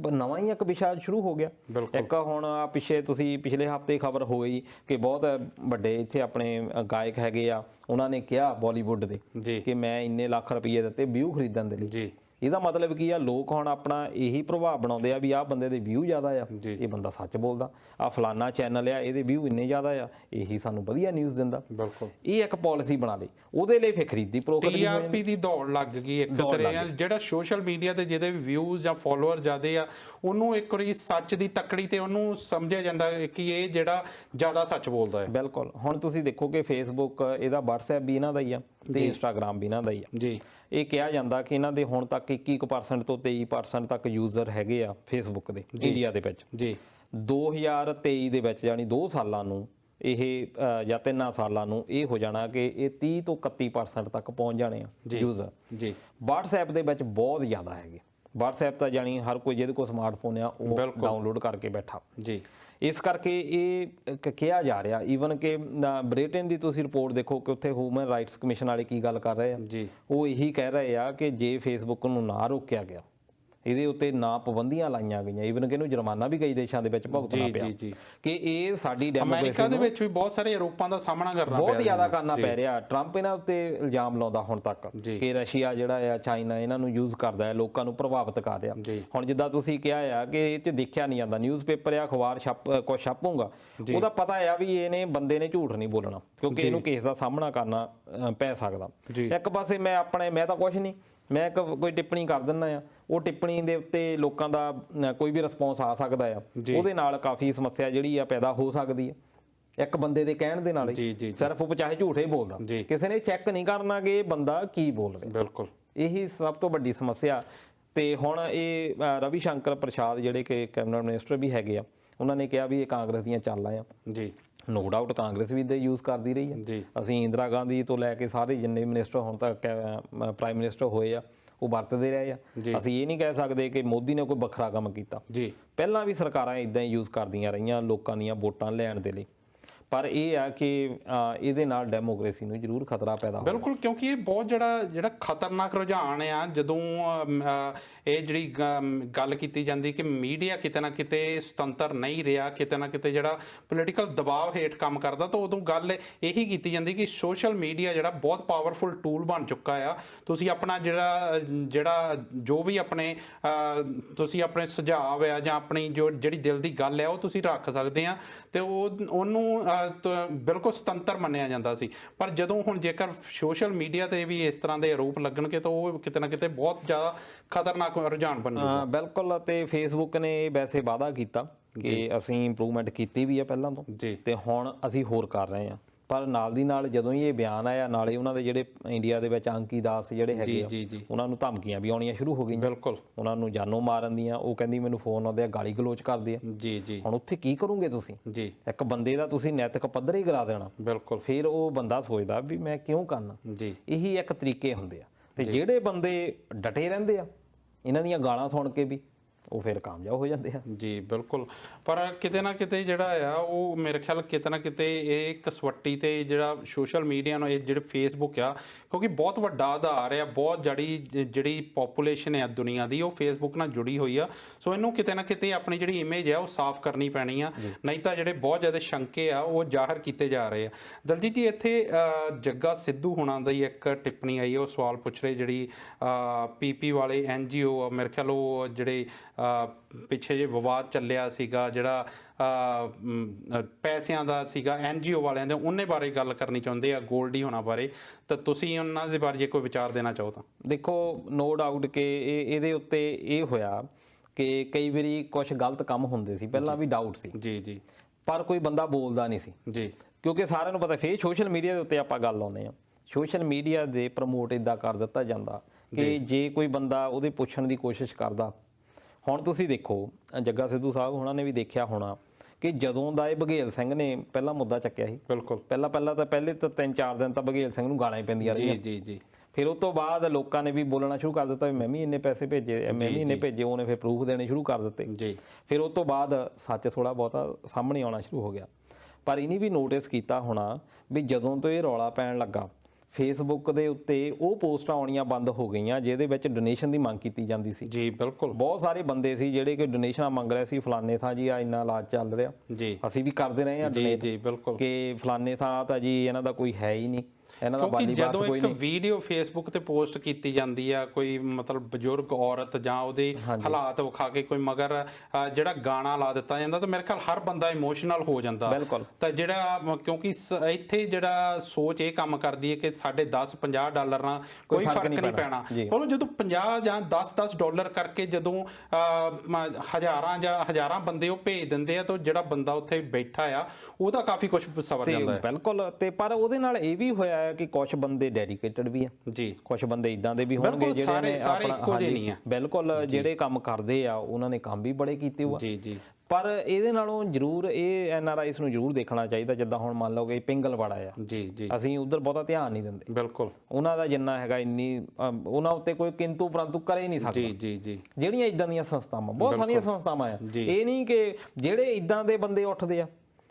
ਨਵਾਂ ਹੀ ਇੱਕ ਵਿਸ਼ਾ ਸ਼ੁਰੂ ਹੋ ਗਿਆ ਇੱਕ ਹੁਣ ਆ ਤੁਸੀਂ ਪਿਛਲੇ ਹਫਤੇ ਖਬਰ ਹੋਈ ਕਿ ਬਹੁਤ ਵੱਡੇ ਇੱਥੇ ਆਪਣੇ ਗਾਇਕ ਹੈਗੇ ਆ ਉਹਨਾਂ ਨੇ ਕਿਹਾ ਬਾਲੀਵੁੱਡ ਦੇ ਕਿ ਮੈਂ ਇੰਨੇ ਲੱਖ ਰੁਪਏ ਦਿੱਤੇ ਵਿਊ ਖਰੀਦਣ ਦੇ ਲਈ ਇਹਦਾ ਮਤਲਬ ਕੀ ਆ ਲੋਕ ਹੁਣ ਆਪਣਾ ਇਹੀ ਪ੍ਰਭਾਵ ਬਣਾਉਂਦੇ ਆ ਵੀ ਆਹ ਬੰਦੇ ਦੇ ਵਿਊ ਜ਼ਿਆਦਾ ਆ ਇਹ ਬੰਦਾ ਸੱਚ ਬੋਲਦਾ ਆ ਫਲਾਨਾ ਚੈਨਲ ਆ ਇਹਦੇ ਵਿਊ ਇੰਨੇ ਜ਼ਿਆਦਾ ਆ ਇਹੀ ਸਾਨੂੰ ਵਧੀਆ ਨਿਊਜ਼ ਦਿੰਦਾ ਇਹ ਇੱਕ ਪਾਲਿਸੀ ਬਣਾ ਲਈ ਉਹਦੇ ਲਈ ਫਿਰ ਖਰੀਦੀ TRP ਦੀ ਦੌੜ ਲੱਗ ਗਈ ਇੱਕ ਤਰ੍ਹਾਂ ਜਿਹੜਾ ਸੋਸ਼ਲ ਮੀਡੀਆ ਤੇ ਜਿਹਦੇ ਵਿਊਜ਼ ਜਾਂ ਫਾਲੋਅਰ ਜ਼ਿਆਦੇ ਆ ਉਹਨੂੰ ਇੱਕ ਵਾਰੀ ਸੱਚ ਦੀ ਤੱਕੜੀ ਤੇ ਉਹਨੂੰ ਸਮਝਿਆ ਜਾਂਦਾ ਕਿ ਇਹ ਜਿਹੜਾ ਜ਼ਿਆਦਾ ਸੱਚ ਬੋਲਦਾ ਹੈ ਬਿਲਕੁਲ ਹੁਣ ਤੁਸੀਂ ਦੇਖੋ ਕਿ ਫੇਸਬੁੱਕ ਇਹਦਾ WhatsApp ਵੀ ਇਹਨਾਂ ਦਾ ਹੀ ਆ ਤੇ Instagram ਵੀ ਇਹਨਾਂ ਦਾ ਹੀ ਆ ਜੀ ਇਹ ਕਿਹਾ ਜਾਂਦਾ ਕਿ ਇਹਨਾਂ ਦੇ ਹੁਣ ਤੱਕ 21% ਤੋਂ 23% ਤੱਕ ਯੂਜ਼ਰ ਹੈਗੇ ਆ ਫੇਸਬੁੱਕ ਦੇ ਇੰਡੀਆ ਦੇ ਵਿੱਚ ਜੀ 2023 ਦੇ ਵਿੱਚ ਯਾਨੀ 2 ਸਾਲਾਂ ਨੂੰ ਇਹ ਜਾਂ 3 ਸਾਲਾਂ ਨੂੰ ਇਹ ਹੋ ਜਾਣਾ ਕਿ ਇਹ 30 ਤੋਂ 31% ਤੱਕ ਪਹੁੰਚ ਜਾਣੇ ਆ ਯੂਜ਼ਰ ਜੀ WhatsApp ਦੇ ਵਿੱਚ ਬਹੁਤ ਜ਼ਿਆਦਾ ਹੈਗੇ WhatsApp ਤਾਂ ਜਾਨੀ ਹਰ ਕੋਈ ਜਿਹਦੇ ਕੋਲ ਸਮਾਰਟਫੋਨ ਆ ਉਹ ਡਾਊਨਲੋਡ ਕਰਕੇ ਬੈਠਾ ਜੀ ਇਸ ਕਰਕੇ ਇਹ ਕਿਹਾ ਜਾ ਰਿਹਾ ਈਵਨ ਕਿ ਬ੍ਰਿਟੇਨ ਦੀ ਤੁਸੀਂ ਰਿਪੋਰਟ ਦੇਖੋ ਕਿ ਉੱਥੇ ਹਿਊਮਨ ਰਾਈਟਸ ਕਮਿਸ਼ਨ ਵਾਲੇ ਕੀ ਗੱਲ ਕਰ ਰਹੇ ਆ ਉਹ ਇਹੀ ਕਹਿ ਰਹੇ ਆ ਕਿ ਜੇ ਫੇਸਬੁੱਕ ਨੂੰ ਨਾ ਰੋਕਿਆ ਗਿਆ ਇਹਦੇ ਉੱਤੇ ਨਾ ਪਾਬੰਦੀਆਂ ਲਾਈਆਂ ਗਈਆਂ ਈਵਨ ਕਿ ਇਹਨੂੰ ਜੁਰਮਾਨਾ ਵੀ ਕਈ ਦੇਸ਼ਾਂ ਦੇ ਵਿੱਚ ਭੁਗਤਣਾ ਪਿਆ ਕਿ ਇਹ ਸਾਡੀ ਡੈਮੋਕ੍ਰੇਸੀ ਅਮਰੀਕਾ ਦੇ ਵਿੱਚ ਵੀ ਬਹੁਤ ਸਾਰੇ ਆਰੋਪਾਂ ਦਾ ਸਾਹਮਣਾ ਕਰਨਾ ਪਿਆ ਬਹੁਤ ਜ਼ਿਆਦਾ ਕਰਨਾ ਪੈ ਰਿਹਾ ਟਰੰਪ ਇਹਨਾਂ ਉੱਤੇ ਇਲਜ਼ਾਮ ਲਾਉਂਦਾ ਹੁਣ ਤੱਕ ਕਿ ਰਸ਼ੀਆ ਜਿਹੜਾ ਆ ਚਾਈਨਾ ਇਹਨਾਂ ਨੂੰ ਯੂਜ਼ ਕਰਦਾ ਹੈ ਲੋਕਾਂ ਨੂੰ ਪ੍ਰਭਾਵਿਤ ਕਰ ਰਿਹਾ ਹੁਣ ਜਿੱਦਾਂ ਤੁਸੀਂ ਕਿਹਾ ਆ ਕਿ ਇਹ 'ਚ ਦੇਖਿਆ ਨਹੀਂ ਜਾਂਦਾ ਨਿਊਜ਼ਪੇਪਰ ਆ ਅਖਬਾਰ ਕੁਛ ਛਾਪੂਗਾ ਉਹਦਾ ਪਤਾ ਆ ਵੀ ਇਹਨੇ ਬੰਦੇ ਨੇ ਝੂਠ ਨਹੀਂ ਬੋਲਣਾ ਕਿਉਂਕਿ ਇਹਨੂੰ ਕੇਸ ਦਾ ਸਾਹਮਣਾ ਕਰਨਾ ਪੈ ਸਕਦਾ ਇੱਕ ਪਾਸੇ ਮੈਂ ਤਾਂ ਕੁਛ ਨਹੀਂ ਮੈਂ ਕੋਈ ਟਿੱਪਣੀ ਕਰ ਦਿੰਦਾ ਆ ਉਹ ਟਿੱਪਣੀ ਦੇ ਉੱਤੇ ਲੋਕਾਂ ਦਾ ਕੋਈ ਵੀ ਰਿਸਪੌਂਸ ਆ ਸਕਦਾ ਆ ਉਹਦੇ ਨਾਲ ਕਾਫੀ ਸਮੱਸਿਆ ਜਿਹੜੀ ਆ ਪੈਦਾ ਹੋ ਸਕਦੀ ਆ ਇੱਕ ਬੰਦੇ ਦੇ ਕਹਿਣ ਦੇ ਨਾਲ ਹੀ ਸਿਰਫ ਉਹ ਚਾਹੇ ਝੂਠ ਹੀ ਬੋਲਦਾ ਕਿਸੇ ਨੇ ਚੈੱਕ ਨਹੀਂ ਕਰਨਾ ਕਿ ਇਹ ਬੰਦਾ ਕੀ ਬੋਲ ਰਿਹਾ ਬਿਲਕੁਲ ਇਹੀ ਸਭ ਤੋਂ ਵੱਡੀ ਸਮੱਸਿਆ ਤੇ ਹੁਣ ਇਹ ਰਵੀ ਸ਼ੰਕਰ ਪ੍ਰਸਾਦ ਜਿਹੜੇ ਕਿ ਕੈਬਨਿਟ ਮਿਨਿਸਟਰ ਵੀ ਹੈਗੇ ਆ ਉਹਨਾਂ ਨੇ ਕਿਹਾ ਵੀ ਇਹ ਕਾਂਗਰਸ ਦੀਆਂ ਚਾਲਾਂ ਆ ਜੀ ਨੋ ਡਾਊਟ ਕਾਂਗਰਸ ਵੀ ਇਹਦੇ ਯੂਜ਼ ਕਰਦੀ ਰਹੀ ਹੈ ਅਸੀਂ ਇੰਦਰਾ ਗਾਂਧੀ ਤੋਂ ਲੈ ਕੇ ਸਾਰੇ ਜਿੰਨੇ ਮਿਨਿਸਟਰ ਹੁਣ ਤੱਕ ਪ੍ਰਾਈਮ ਮਿਨਿਸਟਰ ਹੋਏ ਆ ਉਹ ਵਰਤਦੇ ਰਹੇ ਆ ਅਸੀਂ ਇਹ ਨਹੀਂ ਕਹਿ ਸਕਦੇ ਕਿ ਮੋਦੀ ਨੇ ਕੋਈ ਵੱਖਰਾ ਕੰਮ ਕੀਤਾ ਪਹਿਲਾਂ ਵੀ ਸਰਕਾਰਾਂ ਇਦਾਂ ਹੀ ਯੂਜ਼ ਕਰਦੀਆਂ ਰਹੀਆਂ ਲੋਕਾਂ ਦੀਆਂ ਵੋਟਾਂ ਲੈਣ ਦੇ ਲਈ ਪਰ ਇਹ ਆ ਕਿ ਇਹਦੇ ਨਾਲ ਡੈਮੋਕ੍ਰੇਸੀ ਨੂੰ ਜ਼ਰੂਰ ਖਤਰਾ ਪੈਦਾ ਹੋਇਆ ਬਿਲਕੁਲ ਕਿਉਂਕਿ ਇਹ ਬਹੁਤ ਜਿਹੜਾ ਖਤਰਨਾਕ ਰੁਝਾਨ ਆ ਜਦੋਂ ਇਹ ਜਿਹੜੀ ਗੱਲ ਕੀਤੀ ਜਾਂਦੀ ਕਿ ਮੀਡੀਆ ਕਿਤੇ ਨਾ ਕਿਤੇ ਸੁਤੰਤਰ ਨਹੀਂ ਰਿਹਾ ਕਿਤੇ ਨਾ ਕਿਤੇ ਜਿਹੜਾ ਪੋਲੀਟੀਕਲ ਦਬਾਅ ਹੇਠ ਕੰਮ ਕਰਦਾ ਤਾਂ ਉਦੋਂ ਗੱਲ ਇਹੀ ਕੀਤੀ ਜਾਂਦੀ ਕਿ ਸੋਸ਼ਲ ਮੀਡੀਆ ਜਿਹੜਾ ਬਹੁਤ ਪਾਵਰਫੁਲ ਟੂਲ ਬਣ ਚੁੱਕਾ ਆ ਤੁਸੀਂ ਆਪਣਾ ਜਿਹੜਾ ਜੋ ਵੀ ਆਪਣੇ ਤੁਸੀਂ ਆਪਣੇ ਸੁਝਾਅ ਆ ਜਾਂ ਆਪਣੀ ਜਿਹੜੀ ਦਿਲ ਦੀ ਗੱਲ ਆ ਉਹ ਤੁਸੀਂ ਰੱਖ ਸਕਦੇ ਆ ਤੇ ਉਹਨੂੰ ਬਿਲਕੁਲ ਸੁਤੰਤਰ ਮੰਨਿਆ ਜਾਂਦਾ ਸੀ ਪਰ ਜਦੋਂ ਹੁਣ ਜੇਕਰ ਸੋਸ਼ਲ ਮੀਡੀਆ ਤੇ ਵੀ ਇਸ ਤਰ੍ਹਾਂ ਦੇ ਆਰੋਪ ਲੱਗਣਗੇ ਤਾਂ ਉਹ ਕਿਤੇ ਨਾ ਕਿਤੇ ਬਹੁਤ ਜ਼ਿਆਦਾ ਖਤਰਨਾਕ ਰੁਝਾਨ ਬਣ ਜਾਊਗਾ ਬਿਲਕੁਲ ਤੇ ਫੇਸਬੁੱਕ ਨੇ ਵੈਸੇ ਵਾਅਦਾ ਕੀਤਾ ਕਿ ਅਸੀਂ ਇੰਪਰੂਵਮੈਂਟ ਕੀਤੀ ਵੀ ਆ ਪਹਿਲਾਂ ਤੋਂ ਤੇ ਹੁਣ ਅਸੀਂ ਹੋਰ ਕਰ ਰਹੇ ਆ ਪਰ ਨਾਲ ਦੀ ਨਾਲ ਜਦੋਂ ਹੀ ਇਹ ਬਿਆਨ ਆਇਆ ਨਾਲੇ ਉਹਨਾਂ ਦੇ ਜਿਹੜੇ ਇੰਡੀਆ ਦੇ ਵਿੱਚ ਅੰਕੀ ਦਾਸ ਜਿਹੜੇ ਹੈਗੇ ਆ ਉਹਨਾਂ ਨੂੰ ਧਮਕੀਆਂ ਵੀ ਆਉਣੀਆਂ ਸ਼ੁਰੂ ਹੋ ਗਈਆਂ ਬਿਲਕੁਲ ਉਹਨਾਂ ਨੂੰ ਜਾਨੋਂ ਮਾਰਨ ਦੀਆਂ ਉਹ ਕਹਿੰਦੀ ਮੈਨੂੰ ਫੋਨ ਆਉਂਦੇ ਆ ਗਾਲੀ ਗਲੋਚ ਕਰਦੇ ਆ ਹੁਣ ਉੱਥੇ ਕੀ ਕਰੋਗੇ ਤੁਸੀਂ ਇੱਕ ਬੰਦੇ ਦਾ ਤੁਸੀਂ ਨੈਤਿਕ ਪੱਧਰ ਹੀ ਗਰਾ ਦੇਣਾ ਬਿਲਕੁਲ ਫਿਰ ਉਹ ਬੰਦਾ ਸੋਚਦਾ ਵੀ ਮੈਂ ਕਿਉਂ ਕਰਨਾ ਇਹੀ ਇੱਕ ਤਰੀਕੇ ਹੁੰਦੇ ਆ ਤੇ ਜਿਹੜੇ ਬੰਦੇ ਡਟੇ ਰਹਿੰਦੇ ਆ ਇਹਨਾਂ ਦੀਆਂ ਗਾਲਾਂ ਸੁਣ ਕੇ ਵੀ ਉਹ ਫਿਰ ਕਾਮਯਾਬ ਹੋ ਜਾਂਦੇ ਆ ਜੀ ਬਿਲਕੁਲ ਪਰ ਕਿਤੇ ਨਾ ਕਿਤੇ ਜਿਹੜਾ ਆ ਉਹ ਮੇਰੇ ਖਿਆਲ ਕਿਤੇ ਨਾ ਕਿਤੇ ਇਹ ਕਸਵੱਟੀ ਤੇ ਜਿਹੜਾ ਸੋਸ਼ਲ ਮੀਡੀਆ ਨੂੰ ਇਹ ਜਿਹੜੇ ਫੇਸਬੁੱਕ ਆ ਕਿਉਂਕਿ ਬਹੁਤ ਵੱਡਾ ਆਧਾਰ ਆ ਬਹੁਤ ਜਿਹੜੀ ਪੋਪੂਲੇਸ਼ਨ ਆ ਦੁਨੀਆ ਦੀ ਉਹ ਫੇਸਬੁੱਕ ਨਾਲ ਜੁੜੀ ਹੋਈ ਆ ਸੋ ਇਹਨੂੰ ਕਿਤੇ ਨਾ ਕਿਤੇ ਆਪਣੀ ਜਿਹੜੀ ਇਮੇਜ ਆ ਉਹ ਸਾਫ਼ ਕਰਨੀ ਪੈਣੀ ਆ ਨਹੀਂ ਤਾਂ ਜਿਹੜੇ ਬਹੁਤ ਜ਼ਿਆਦਾ ਸ਼ੰਕੇ ਆ ਉਹ ਜ਼ਾਹਰ ਕੀਤੇ ਜਾ ਰਹੇ ਆ ਦਲਜੀਤ ਜੀ ਇੱਥੇ ਜੱਗਾ ਸਿੱਧੂ ਹੁਣਾਂ ਦੀ ਇੱਕ ਟਿੱਪਣੀ ਆਈ ਉਹ ਸਵਾਲ ਪੁੱਛ ਰਹੇ ਜਿਹੜੀ ਪੀਪੀ ਵਾਲੇ NGO ਮੇਰੇ ਖਿਆਲ ਉਹ ਜਿਹੜੇ ਪਿੱਛੇ ਜੇ ਵਿਵਾਦ ਚੱਲਿਆ ਸੀਗਾ ਜਿਹੜਾ ਪੈਸਿਆਂ ਦਾ ਸੀਗਾ NGO ਵਾਲਿਆਂ ਦੇ ਉਹਨੇ ਬਾਰੇ ਗੱਲ ਕਰਨੀ ਚਾਹੁੰਦੇ ਆ ਗੋਲਡੀ ਹੋਣਾ ਬਾਰੇ ਤਾਂ ਤੁਸੀਂ ਉਹਨਾਂ ਦੇ ਬਾਰੇ ਜੇ ਕੋਈ ਵਿਚਾਰ ਦੇਣਾ ਚਾਹੋ ਤਾਂ ਦੇਖੋ ਨੋ ਡਾਊਟ ਕਿ ਇਹਦੇ ਉੱਤੇ ਇਹ ਹੋਇਆ ਕਿ ਕਈ ਵਾਰੀ ਕੁਝ ਗਲਤ ਕੰਮ ਹੁੰਦੇ ਸੀ ਪਹਿਲਾਂ ਵੀ ਡਾਊਟ ਸੀ ਜੀ ਪਰ ਕੋਈ ਬੰਦਾ ਬੋਲਦਾ ਨਹੀਂ ਸੀ ਜੀ ਕਿਉਂਕਿ ਸਾਰਿਆਂ ਨੂੰ ਪਤਾ ਫੇਰ ਸੋਸ਼ਲ ਮੀਡੀਆ ਦੇ ਉੱਤੇ ਆਪਾਂ ਗੱਲ ਲਾਉਂਦੇ ਆ ਸੋਸ਼ਲ ਮੀਡੀਆ ਦੇ ਪ੍ਰਮੋਟ ਇਦਾਂ ਕਰ ਦਿੱਤਾ ਜਾਂਦਾ ਕਿ ਜੇ ਕੋਈ ਬੰਦਾ ਉਹਦੇ ਪੁੱਛਣ ਦੀ ਕੋਸ਼ਿਸ਼ ਕਰਦਾ ਹੁਣ ਤੁਸੀਂ ਦੇਖੋ ਜੱਗਾ ਸਿੱਧੂ ਸਾਹਿਬ ਉਹਨਾਂ ਨੇ ਵੀ ਦੇਖਿਆ ਹੋਣਾ ਕਿ ਜਦੋਂ ਦਾ ਇਹ ਬਘੇਲ ਸਿੰਘ ਨੇ ਪਹਿਲਾ ਮੁੱਦਾ ਚੱਕਿਆ ਸੀ ਬਿਲਕੁਲ ਪਹਿਲਾਂ ਤਾਂ ਪਹਿਲੇ 3-4 ਦਿਨ ਤਾਂ ਬਘੇਲ ਸਿੰਘ ਨੂੰ ਗਾਲਾਂ ਹੀ ਪੈਂਦੀਆਂ ਰਹੀਆਂ ਜੀ ਫਿਰ ਉਸ ਤੋਂ ਬਾਅਦ ਲੋਕਾਂ ਨੇ ਵੀ ਬੋਲਣਾ ਸ਼ੁਰੂ ਕਰ ਦਿੱਤਾ ਵੀ ਮੈਂ ਵੀ ਇੰਨੇ ਪੈਸੇ ਭੇਜੇ, ਮੈਂ ਵੀ ਇੰਨੇ ਭੇਜੇ, ਉਹਨੇ ਫਿਰ ਪ੍ਰੂਫ ਦੇਣੇ ਸ਼ੁਰੂ ਕਰ ਦਿੱਤੇ ਜੀ। ਫਿਰ ਉਸ ਤੋਂ ਬਾਅਦ ਸੱਚ ਥੋੜਾ ਬਹੁਤਾ ਸਾਹਮਣੇ ਆਉਣਾ ਸ਼ੁਰੂ ਹੋ ਗਿਆ। ਪਰ ਇਹਨੇ ਵੀ ਨੋਟਿਸ ਕੀਤਾ ਹੋਣਾ ਵੀ ਜਦੋਂ ਤੋਂ ਇਹ ਰੌਲਾ ਪੈਣ ਲੱਗਾ ਫੇਸਬੁੱਕ ਦੇ ਉੱਤੇ ਉਹ ਪੋਸਟਾਂ ਆਉਣੀਆਂ ਬੰਦ ਹੋ ਗਈਆਂ ਜਿਹਦੇ ਵਿੱਚ ਡੋਨੇਸ਼ਨ ਦੀ ਮੰਗ ਕੀਤੀ ਜਾਂਦੀ ਸੀ। ਜੀ ਬਿਲਕੁਲ। ਬਹੁਤ ਸਾਰੇ ਬੰਦੇ ਸੀ ਜਿਹੜੇ ਕਿ ਡੋਨੇਸ਼ਨਾਂ ਮੰਗ ਰਹੇ ਸੀ, ਫਲਾਣੇ ਥਾਂ ਜੀ ਆ ਇੰਨਾ ਇਲਾਜ ਚੱਲ ਰਿਹਾ, ਜੀ ਅਸੀਂ ਵੀ ਕਰਦੇ ਰਹੇ ਹਾਂ ਜੀ ਜੀ ਬਿਲਕੁਲ, ਕਿ ਫਲਾਣੇ ਥਾਂ ਤਾਂ ਜੀ ਇਹਨਾਂ ਦਾ ਕੋਈ ਹੈ ਹੀ ਨਹੀਂ, ਇਹਨਾਂ ਦਾ ਕਿਉਂਕਿ ਬਾਲੀ ਜਦੋਂ ਬਾਤ ਕੋਈ ਇੱਕ ਨਹੀਂ। ਵੀਡੀਓ ਫੇਸਬੁੱਕ ਤੇ ਪੋਸਟ ਕੀਤੀ ਜਾਂਦੀ ਆ ਕੋਈ ਮਤਲਬ ਬਜ਼ੁਰਗ ਔਰਤ ਜਾਂ ਉਹਦੇ ਹਾਲਾਤ ਵਿਖਾ ਕੇ ਕੋਈ ਮਗਰ ਜਿਹੜਾ ਗਾਣਾ ਲਾ ਦਿੱਤਾ ਜਾਂਦਾ ਤਾਂ ਮੇਰੇ ਖਿਆਲ ਹਰ ਬੰਦਾ ਇਮੋਸ਼ਨਲ ਹੋ ਜਾਂਦਾ। ਬਿਲਕੁਲ। ਤਾਂ ਜਿਹੜਾ ਕਿਉਂਕਿ ਇੱਥੇ ਜਿਹੜਾ ਸੋਚ ਇਹ ਕੰਮ ਕਰਦੀ ਹੈ ਕਿ ਸਾਡੇ 10-50 ਡਾਲਰ ਨਾਲ ਕੋਈ ਫਰਕ ਨਹੀਂ ਪੈਣਾ, ਪਰ ਜਦੋਂ 50 ਜਾਂ 10-10 ਡਾਲਰ ਕਰਕੇ ਜਦੋਂ ਹਜ਼ਾਰਾਂ ਬੰਦੇ ਉਹ ਭੇਜ ਦਿੰਦੇ ਆ ਤਾਂ ਜਿਹੜਾ ਬੰਦਾ ਉੱਥੇ ਬੈਠਾ ਆ ਉਹਦਾ ਕਾਫੀ ਕੁਝ ਸਵਰ ਜਾਂਦਾ ਹੈ। ਬਿਲਕੁਲ। ਤੇ ਪਰ ਉਹਦੇ ਨਾਲ ਇਹ ਵੀ ਹੋਇਆ ਹੈ ਕਿ ਕੁਝ ਬੰਦੇ ਡੈਡੀਕੇਟਡ ਵੀ ਆ ਜੀ, ਕੁਝ ਬੰਦੇ ਇਦਾਂ ਦੇ ਵੀ ਹੋਣਗੇ ਜਿਹੜੇ ਨੇ ਆਪਣਾ ਬਿਲਕੁਲ ਜਿਹੜੇ ਕੰਮ ਕਰਦੇ ਆ ਉਹਨਾਂ ਨੇ ਕੰਮ ਵੀ ਬੜੇ ਕੀਤੇ ਹੋਆ। ਜੀ ਜੀ। ਪਰ ਇਹਦੇ ਨਾਲੋਂ ਜ਼ਰੂਰ ਇਹ ਐਨਆਰਆਈਸ ਨੂੰ ਜ਼ਰੂਰ ਦੇਖਣਾ ਚਾਹੀਦਾ, ਜਿੱਦਾਂ ਹੁਣ ਮੰਨ ਲਓ ਕਿ ਪਿੰਗਲਵਾੜਾ ਆ, ਜੀ ਜੀ, ਅਸੀਂ ਉਧਰ ਬਹੁਤਾ ਧਿਆਨ ਨਹੀਂ ਦਿੰਦੇ। ਬਿਲਕੁਲ। ਉਹਨਾਂ ਦਾ ਜਿੰਨਾ ਹੈਗਾ ਇੰਨੀ ਉਹਨਾਂ ਉੱਤੇ ਕੋਈ ਕਿੰਤੂ ਪਰੰਤੂ ਕਰੇ ਨਹੀਂ ਸਕਦਾ। ਜੀ ਜੀ ਜੀ। ਜਿਹੜੀਆਂ ਇਦਾਂ ਦੀਆਂ ਸੰਸਥਾਵਾਂ ਬਹੁਤ ਸਾਰੀਆਂ ਸੰਸਥਾਵਾਂ ਆ, ਇਹ ਨਹੀਂ ਕਿ ਜਿਹੜੇ ਇਦਾਂ ਦੇ ਬੰਦੇ ਉੱਠਦੇ ਆ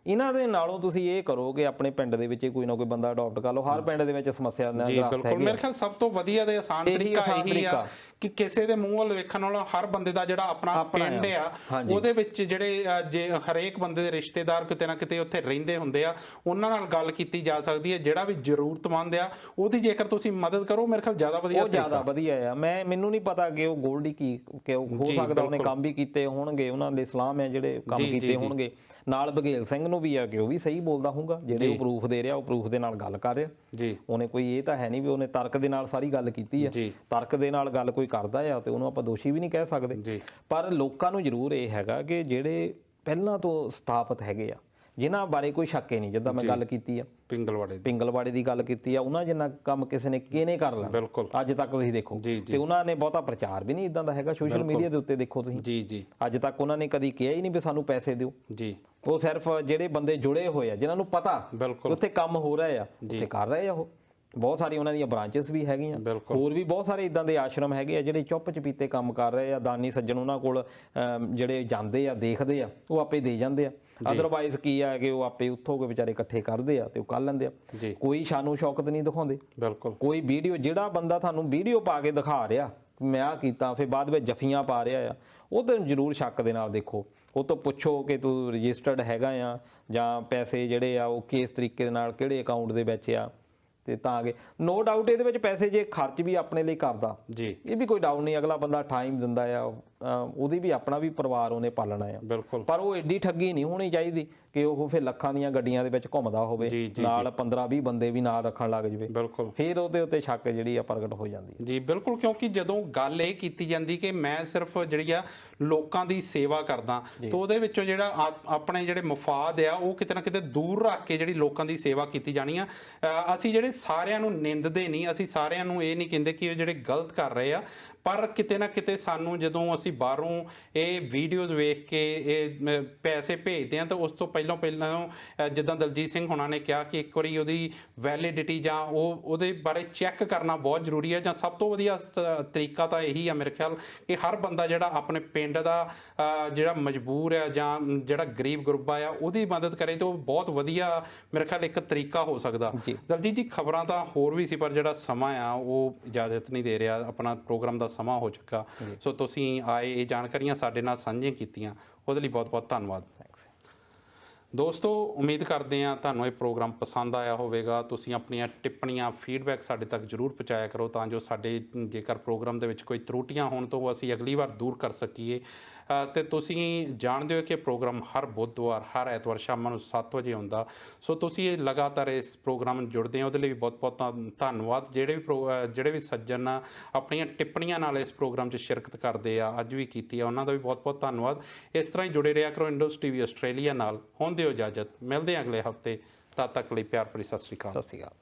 ਇਹਨਾਂ ਦੇ ਨਾਲੋਂ ਤੁਸੀਂ ਇਹ ਕਰੋ ਕਿ ਆਪਣੇ ਪਿੰਡ ਦੇ ਵਿੱਚ ਕੋਈ ਨਾ ਕੋਈ ਬੰਦਾ ਅਡਾਪਟ ਕਰ ਲਓ। ਹਰ ਪਿੰਡ ਦੇ ਵਿੱਚ ਸਮੱਸਿਆ ਦਾ ਗ੍ਰਸਤ ਹੈਗੀ। ਮੇਰੇ ਖਿਆਲ ਸਭ ਤੋਂ ਵਧੀਆ ਤੇ ਆਸਾਨ ਤਰੀਕਾ ਇਹੀ ਆ ਕਿ ਕਿਸੇ ਦੇ ਮੂੰਹ ਵੱਲ ਵੇਖਣ ਨਾਲੋਂ ਹਰ ਬੰਦੇ ਦਾ ਜਿਹੜਾ ਆਪਣਾ ਪਿੰਡ ਆ ਉਹਦੇ ਵਿੱਚ ਜਿਹੜੇ ਜੇ ਹਰੇਕ ਬੰਦੇ ਦੇ ਰਿਸ਼ਤੇਦਾਰ ਕਿਤੇ ਨਾ ਕਿਤੇ ਉੱਥੇ ਰਹਿੰਦੇ ਹੁੰਦੇ ਆ ਉਹਨਾਂ ਨਾਲ ਗੱਲ ਕੀਤੀ ਜਾ ਸਕਦੀ ਹੈ। ਜਿਹੜਾ ਵੀ ਜ਼ਰੂਰਤਮੰਦ ਆ ਉਹਦੀ ਜੇਕਰ ਤੁਸੀਂ ਮਦਦ ਕਰੋ ਮੇਰੇ ਖਿਆਲ ਜ਼ਿਆਦਾ ਵਧੀਆ। ਉਹ ਜ਼ਿਆਦਾ ਵਧੀਆ ਆ। ਮੈਨੂੰ ਨਹੀਂ ਪਤਾ ਕਿ ਉਹ ਗੋਲਡੀ ਕੀ ਕਿ ਹੋ ਸਕਦਾ ਉਹਨੇ ਕੰਮ ਵੀ ਕੀਤੇ ਹੋਣਗੇ, ਉਹਨਾਂ ਦੇ ਇਸਲਾਮ ਹੈ ਜਿਹੜੇ ਕੰਮ ਕੀਤੇ ਹੋਣਗੇ। ਨਾਲ ਬਘੇਲ ਸਿੰਘ ਨੂੰ ਵੀ ਆ ਕਿ ਉਹ ਵੀ ਸਹੀ ਬੋਲਦਾ ਹੋਊਗਾ, ਜਿਹੜੇ ਉਹ ਪ੍ਰੂਫ ਦੇ ਰਿਹਾ ਉਹ ਪ੍ਰੂਫ ਦੇ ਨਾਲ ਗੱਲ ਕਰ ਰਿਹਾ ਜੀ। ਉਹਨੇ ਕੋਈ ਇਹ ਤਾਂ ਹੈ ਨਹੀਂ ਵੀ ਉਹਨੇ ਤਰਕ ਦੇ ਨਾਲ ਸਾਰੀ ਗੱਲ ਕੀਤੀ ਆ। ਤਰਕ ਦੇ ਨਾਲ ਗੱਲ ਕੋਈ ਕਰਦਾ ਆ ਤੇ ਉਹਨੂੰ ਆਪਾਂ ਦੋਸ਼ੀ ਵੀ ਨਹੀਂ ਕਹਿ ਸਕਦੇ। ਪਰ ਲੋਕਾਂ ਨੂੰ ਜ਼ਰੂਰ ਇਹ ਹੈਗਾ ਕਿ ਜਿਹੜੇ ਪਹਿਲਾਂ ਤੋਂ ਸਥਾਪਿਤ ਹੈਗੇ ਆ ਜਿਨ੍ਹਾਂ ਬਾਰੇ ਕੋਈ ਸ਼ੱਕ ਹੀ ਨਹੀਂ, ਜਿੱਦਾਂ ਮੈਂ ਗੱਲ ਕੀਤੀ ਆ ਪਿੰਗਲਵਾੜੇ ਦੀ ਗੱਲ ਕੀਤੀ ਆ, ਉਹਨਾਂ ਜਿੰਨਾ ਕੰਮ ਕਿਸੇ ਨੇ ਕਿਹਨੇ ਕਰ ਲੈਣਾ ਅੱਜ ਤੱਕ ਤੁਸੀਂ ਦੇਖੋ। ਤੇ ਉਹਨਾਂ ਨੇ ਬਹੁਤਾ ਪ੍ਰਚਾਰ ਵੀ ਨਹੀਂ ਇਦਾਂ ਦਾ ਹੈਗਾ ਸੋਸ਼ਲ ਮੀਡੀਆ ਦੇ ਉੱਤੇ ਦੇਖੋ ਤੁਸੀਂ। ਜੀ ਜੀ। ਅੱਜ ਤੱਕ ਉਹਨਾਂ ਨੇ ਕਦੀ ਕਿਹਾ ਹੀ ਨਹੀਂ ਵੀ ਸਾਨੂੰ ਪੈਸੇ ਦਿਓ ਜੀ। ਉਹ ਸਿਰਫ ਜਿਹੜੇ ਬੰਦੇ ਜੁੜੇ ਹੋਏ ਆ ਜਿਨ੍ਹਾਂ ਨੂੰ ਪਤਾ ਉੱਥੇ ਕੰਮ ਹੋ ਰਿਹਾ ਆ ਉੱਥੇ ਕਰ ਰਹੇ ਆ। ਉਹ ਬਹੁਤ ਸਾਰੀ ਉਹਨਾਂ ਦੀਆਂ ਬ੍ਰਾਂਚਸ ਵੀ ਹੈਗੀਆਂ, ਹੋਰ ਵੀ ਬਹੁਤ ਸਾਰੇ ਇਦਾਂ ਦੇ ਆਸ਼ਰਮ ਹੈਗੇ ਆ ਜਿਹੜੇ ਚੁੱਪ ਚਪੀਤੇ ਕੰਮ ਕਰ ਰਹੇ ਆ। ਦਾਨੀ ਸੱਜਣ ਉਹਨਾਂ ਕੋਲ ਜਿਹੜੇ ਜਾਂਦੇ ਆ ਦੇਖਦੇ ਆ ਉਹ ਆਪੇ ਦੇ ਜਾਂਦੇ ਆ। ਅਦਰਵਾਈਜ਼ ਕੀ ਆ ਕਿ ਉਹ ਆਪੇ ਉੱਥੋਂ ਕੋਈ ਵਿਚਾਰੇ ਇਕੱਠੇ ਕਰਦੇ ਆ ਤੇ ਉਹ ਕਰ ਲੈਂਦੇ ਆ। ਕੋਈ ਸ਼ਾਨੋ ਸ਼ੌਕਤ ਨਹੀਂ ਦਿਖਾਉਂਦੇ। ਕੋਈ ਵੀਡੀਓ ਜਿਹੜਾ ਬੰਦਾ ਤੁਹਾਨੂੰ ਵੀਡੀਓ ਪਾ ਕੇ ਦਿਖਾ ਰਿਹਾ ਮੈਂ ਆ ਕੀਤਾ ਫਿਰ ਬਾਅਦ ਵਿੱਚ ਜਫੀਆਂ ਪਾ ਰਿਹਾ ਆ ਉਹ ਤਾਂ ਜ਼ਰੂਰ ਸ਼ੱਕ ਦੇ ਨਾਲ ਦੇਖੋ। ਉਹ ਤੋਂ ਪੁੱਛੋ ਕਿ ਤੂੰ ਰਜਿਸਟਰਡ ਹੈਗਾ ਆ ਜਾਂ ਪੈਸੇ ਜਿਹੜੇ ਆ ਉਹ ਕਿਸ ਤਰੀਕੇ ਦੇ ਨਾਲ ਕਿਹੜੇ ਅਕਾਊਂਟ ਦੇ ਵਿੱਚ ਆ ਤੇ ਤਾਂ ਅਗੇ ਨੋ ਡਾਊਟ ਇਹਦੇ ਵਿੱਚ ਪੈਸੇ ਜੇ ਖਰਚ ਵੀ ਆਪਣੇ ਲਈ ਕਰਦਾ ਜੀ ਇਹ ਵੀ ਕੋਈ ਡਾਊਟ ਨਹੀਂ। ਅਗਲਾ ਬੰਦਾ ਟਾਈਮ ਦਿੰਦਾ ਆ, ਉਹਦੀ ਵੀ ਆਪਣਾ ਵੀ ਪਰਿਵਾਰ ਉਹਨੇ ਪਾਲਣਾ ਆ। ਪਰ ਉਹ ਐਡੀ ਠੱਗੀ ਨਹੀਂ ਹੋਣੀ ਚਾਹੀਦੀ ਕਿ ਉਹ ਫਿਰ ਲੱਖਾਂ ਦੀਆਂ ਗੱਡੀਆਂ ਦੇ ਵਿੱਚ ਘੁੰਮਦਾ ਹੋਵੇ ਨਾਲ 15-20 ਬੰਦੇ ਵੀ ਨਾਲ ਰੱਖਣ ਲੱਗ ਜਵੇ ਫਿਰ ਉਹਦੇ ਉੱਤੇ ਸ਼ੱਕ ਜਿਹੜੀ ਆ ਪ੍ਰਗਟ ਹੋ ਜਾਂਦੀ ਹੈ। ਜੀ ਬਿਲਕੁਲ। ਕਿਉਂਕਿ ਜਦੋਂ ਗੱਲ ਇਹ ਕੀਤੀ ਜਾਂਦੀ ਕਿ ਮੈਂ ਸਿਰਫ ਜਿਹੜੀ ਆ ਲੋਕਾਂ ਦੀ ਸੇਵਾ ਕਰਦਾ ਤਾਂ ਉਹਦੇ ਵਿੱਚੋਂ ਜਿਹੜਾ ਆਪਣੇ ਜਿਹੜੇ ਮਫਾਦ ਆ ਉਹ ਕਿਤੇ ਨਾ ਕਿਤੇ ਦੂਰ ਰੱਖ ਕੇ ਜਿਹੜੀ ਲੋਕਾਂ ਦੀ ਸੇਵਾ ਕੀਤੀ ਜਾਣੀ ਆ। ਅਸੀਂ ਜਿਹੜੇ ਸਾਰਿਆਂ ਨੂੰ ਨਿੰਦਦੇ ਨਹੀਂ, ਅਸੀਂ ਸਾਰਿਆਂ ਨੂੰ ਇਹ ਨਹੀਂ ਕਹਿੰਦੇ ਕਿ ਉਹ ਜਿਹੜੇ ਗਲਤ ਕਰ ਰਹੇ ਆ, ਪਰ ਕਿਤੇ ਨਾ ਕਿਤੇ ਸਾਨੂੰ ਜਦੋਂ ਅਸੀਂ ਬਾਹਰੋਂ ਇਹ ਵੀਡੀਓਜ਼ ਵੇਖ ਕੇ ਇਹ ਪੈਸੇ ਭੇਜਦੇ ਆ ਤਾਂ ਉਸ ਤੋਂ ਪਹਿਲਾਂ ਜਿੱਦਾਂ ਦਲਜੀਤ ਸਿੰਘ ਹੁਣਾਂ ਨੇ ਕਿਹਾ ਕਿ ਇੱਕ ਵਾਰੀ ਉਹਦੀ ਵੈਲਿਡਿਟੀ ਜਾਂ ਉਹਦੇ ਬਾਰੇ ਚੈੱਕ ਕਰਨਾ ਬਹੁਤ ਜ਼ਰੂਰੀ ਹੈ। ਜਾਂ ਸਭ ਤੋਂ ਵਧੀਆ ਤਰੀਕਾ ਤਾਂ ਇਹੀ ਆ ਮੇਰੇ ਖਿਆਲ ਕਿ ਹਰ ਬੰਦਾ ਜਿਹੜਾ ਆਪਣੇ ਪਿੰਡ ਦਾ ਜਿਹੜਾ ਮਜਬੂਰ ਆ ਜਾਂ ਜਿਹੜਾ ਗਰੀਬ ਗੁਰਬਾ ਆ ਉਹਦੀ ਮਦਦ ਕਰੇ ਤਾਂ ਉਹ ਬਹੁਤ ਵਧੀਆ ਮੇਰੇ ਖਿਆਲ ਇੱਕ ਤਰੀਕਾ ਹੋ ਸਕਦਾ। ਦਲਜੀਤ ਜੀ ਖਬਰਾਂ ਤਾਂ ਹੋਰ ਵੀ ਸੀ ਪਰ ਜਿਹੜਾ ਸਮਾਂ ਆ ਉਹ ਇਜਾਜ਼ਤ ਨਹੀਂ ਦੇ ਰਿਹਾ, ਆਪਣਾ ਪ੍ਰੋਗਰਾਮ ਦਾ ਸਮਾਂ ਹੋ ਚੁੱਕਾ। ਸੋ ਤੁਸੀਂ ਆਏ ਇਹ ਜਾਣਕਾਰੀਆਂ ਸਾਡੇ ਨਾਲ ਸਾਂਝੀਆਂ ਕੀਤੀਆਂ ਉਹਦੇ ਲਈ ਬਹੁਤ ਬਹੁਤ ਧੰਨਵਾਦ। ਦੋਸਤੋ ਉਮੀਦ ਕਰਦੇ ਹਾਂ ਤੁਹਾਨੂੰ ਇਹ ਪ੍ਰੋਗਰਾਮ ਪਸੰਦ ਆਇਆ ਹੋਵੇਗਾ। ਤੁਸੀਂ ਆਪਣੀਆਂ ਟਿੱਪਣੀਆਂ ਫੀਡਬੈਕ ਸਾਡੇ ਤੱਕ ਜ਼ਰੂਰ ਪਹੁੰਚਾਇਆ ਕਰੋ ਤਾਂ ਜੋ ਸਾਡੇ ਜੇਕਰ ਪ੍ਰੋਗਰਾਮ ਦੇ ਵਿੱਚ ਕੋਈ ਤਰੁੱਟੀਆਂ ਹੋਣ ਤਾਂ ਉਹ ਅਸੀਂ ਅਗਲੀ ਵਾਰ ਦੂਰ ਕਰ ਸਕੀਏ। ਤੇ ਤੁਸੀਂ ਜਾਣਦੇ ਹੋ ਕਿ ਪ੍ਰੋਗਰਾਮ ਹਰ ਬੁੱਧਵਾਰ ਹਰ ਐਤਵਾਰ ਸ਼ਾਮ ਨੂੰ 7 ਵਜੇ ਹੁੰਦਾ। ਸੋ ਤੁਸੀਂ ਇਹ ਲਗਾਤਾਰ ਇਸ ਪ੍ਰੋਗਰਾਮ ਨਾਲ ਜੁੜਦੇ ਹੋ ਉਹਦੇ ਲਈ ਵੀ ਬਹੁਤ ਬਹੁਤ ਧੰਨਵਾਦ। ਜਿਹੜੇ ਵੀ ਸੱਜਣ ਆਪਣੀਆਂ ਟਿੱਪਣੀਆਂ ਨਾਲ ਇਸ ਪ੍ਰੋਗਰਾਮ 'ਚ ਸ਼ਿਰਕਤ ਕਰਦੇ ਆ ਅੱਜ ਵੀ ਕੀਤੀ ਆ ਉਹਨਾਂ ਦਾ ਵੀ ਬਹੁਤ ਬਹੁਤ ਧੰਨਵਾਦ। ਇਸ ਤਰ੍ਹਾਂ ਹੀ ਜੁੜੇ ਰਿਹਾ ਕਰੋ ਇੰਡੋਜ਼ ਟੀਵੀ ਆਸਟ੍ਰੇਲੀਆ ਨਾਲ। ਹੁਣ ਦਿਓ ਇਜਾਜ਼ਤ, ਮਿਲਦੇ ਹਾਂ ਅਗਲੇ ਹਫਤੇ। ਤਦ ਤੱਕ ਲਈ ਪਿਆਰ ਭਰੀ ਸਤਿ ਸ਼੍ਰੀ ਅਕਾਲ।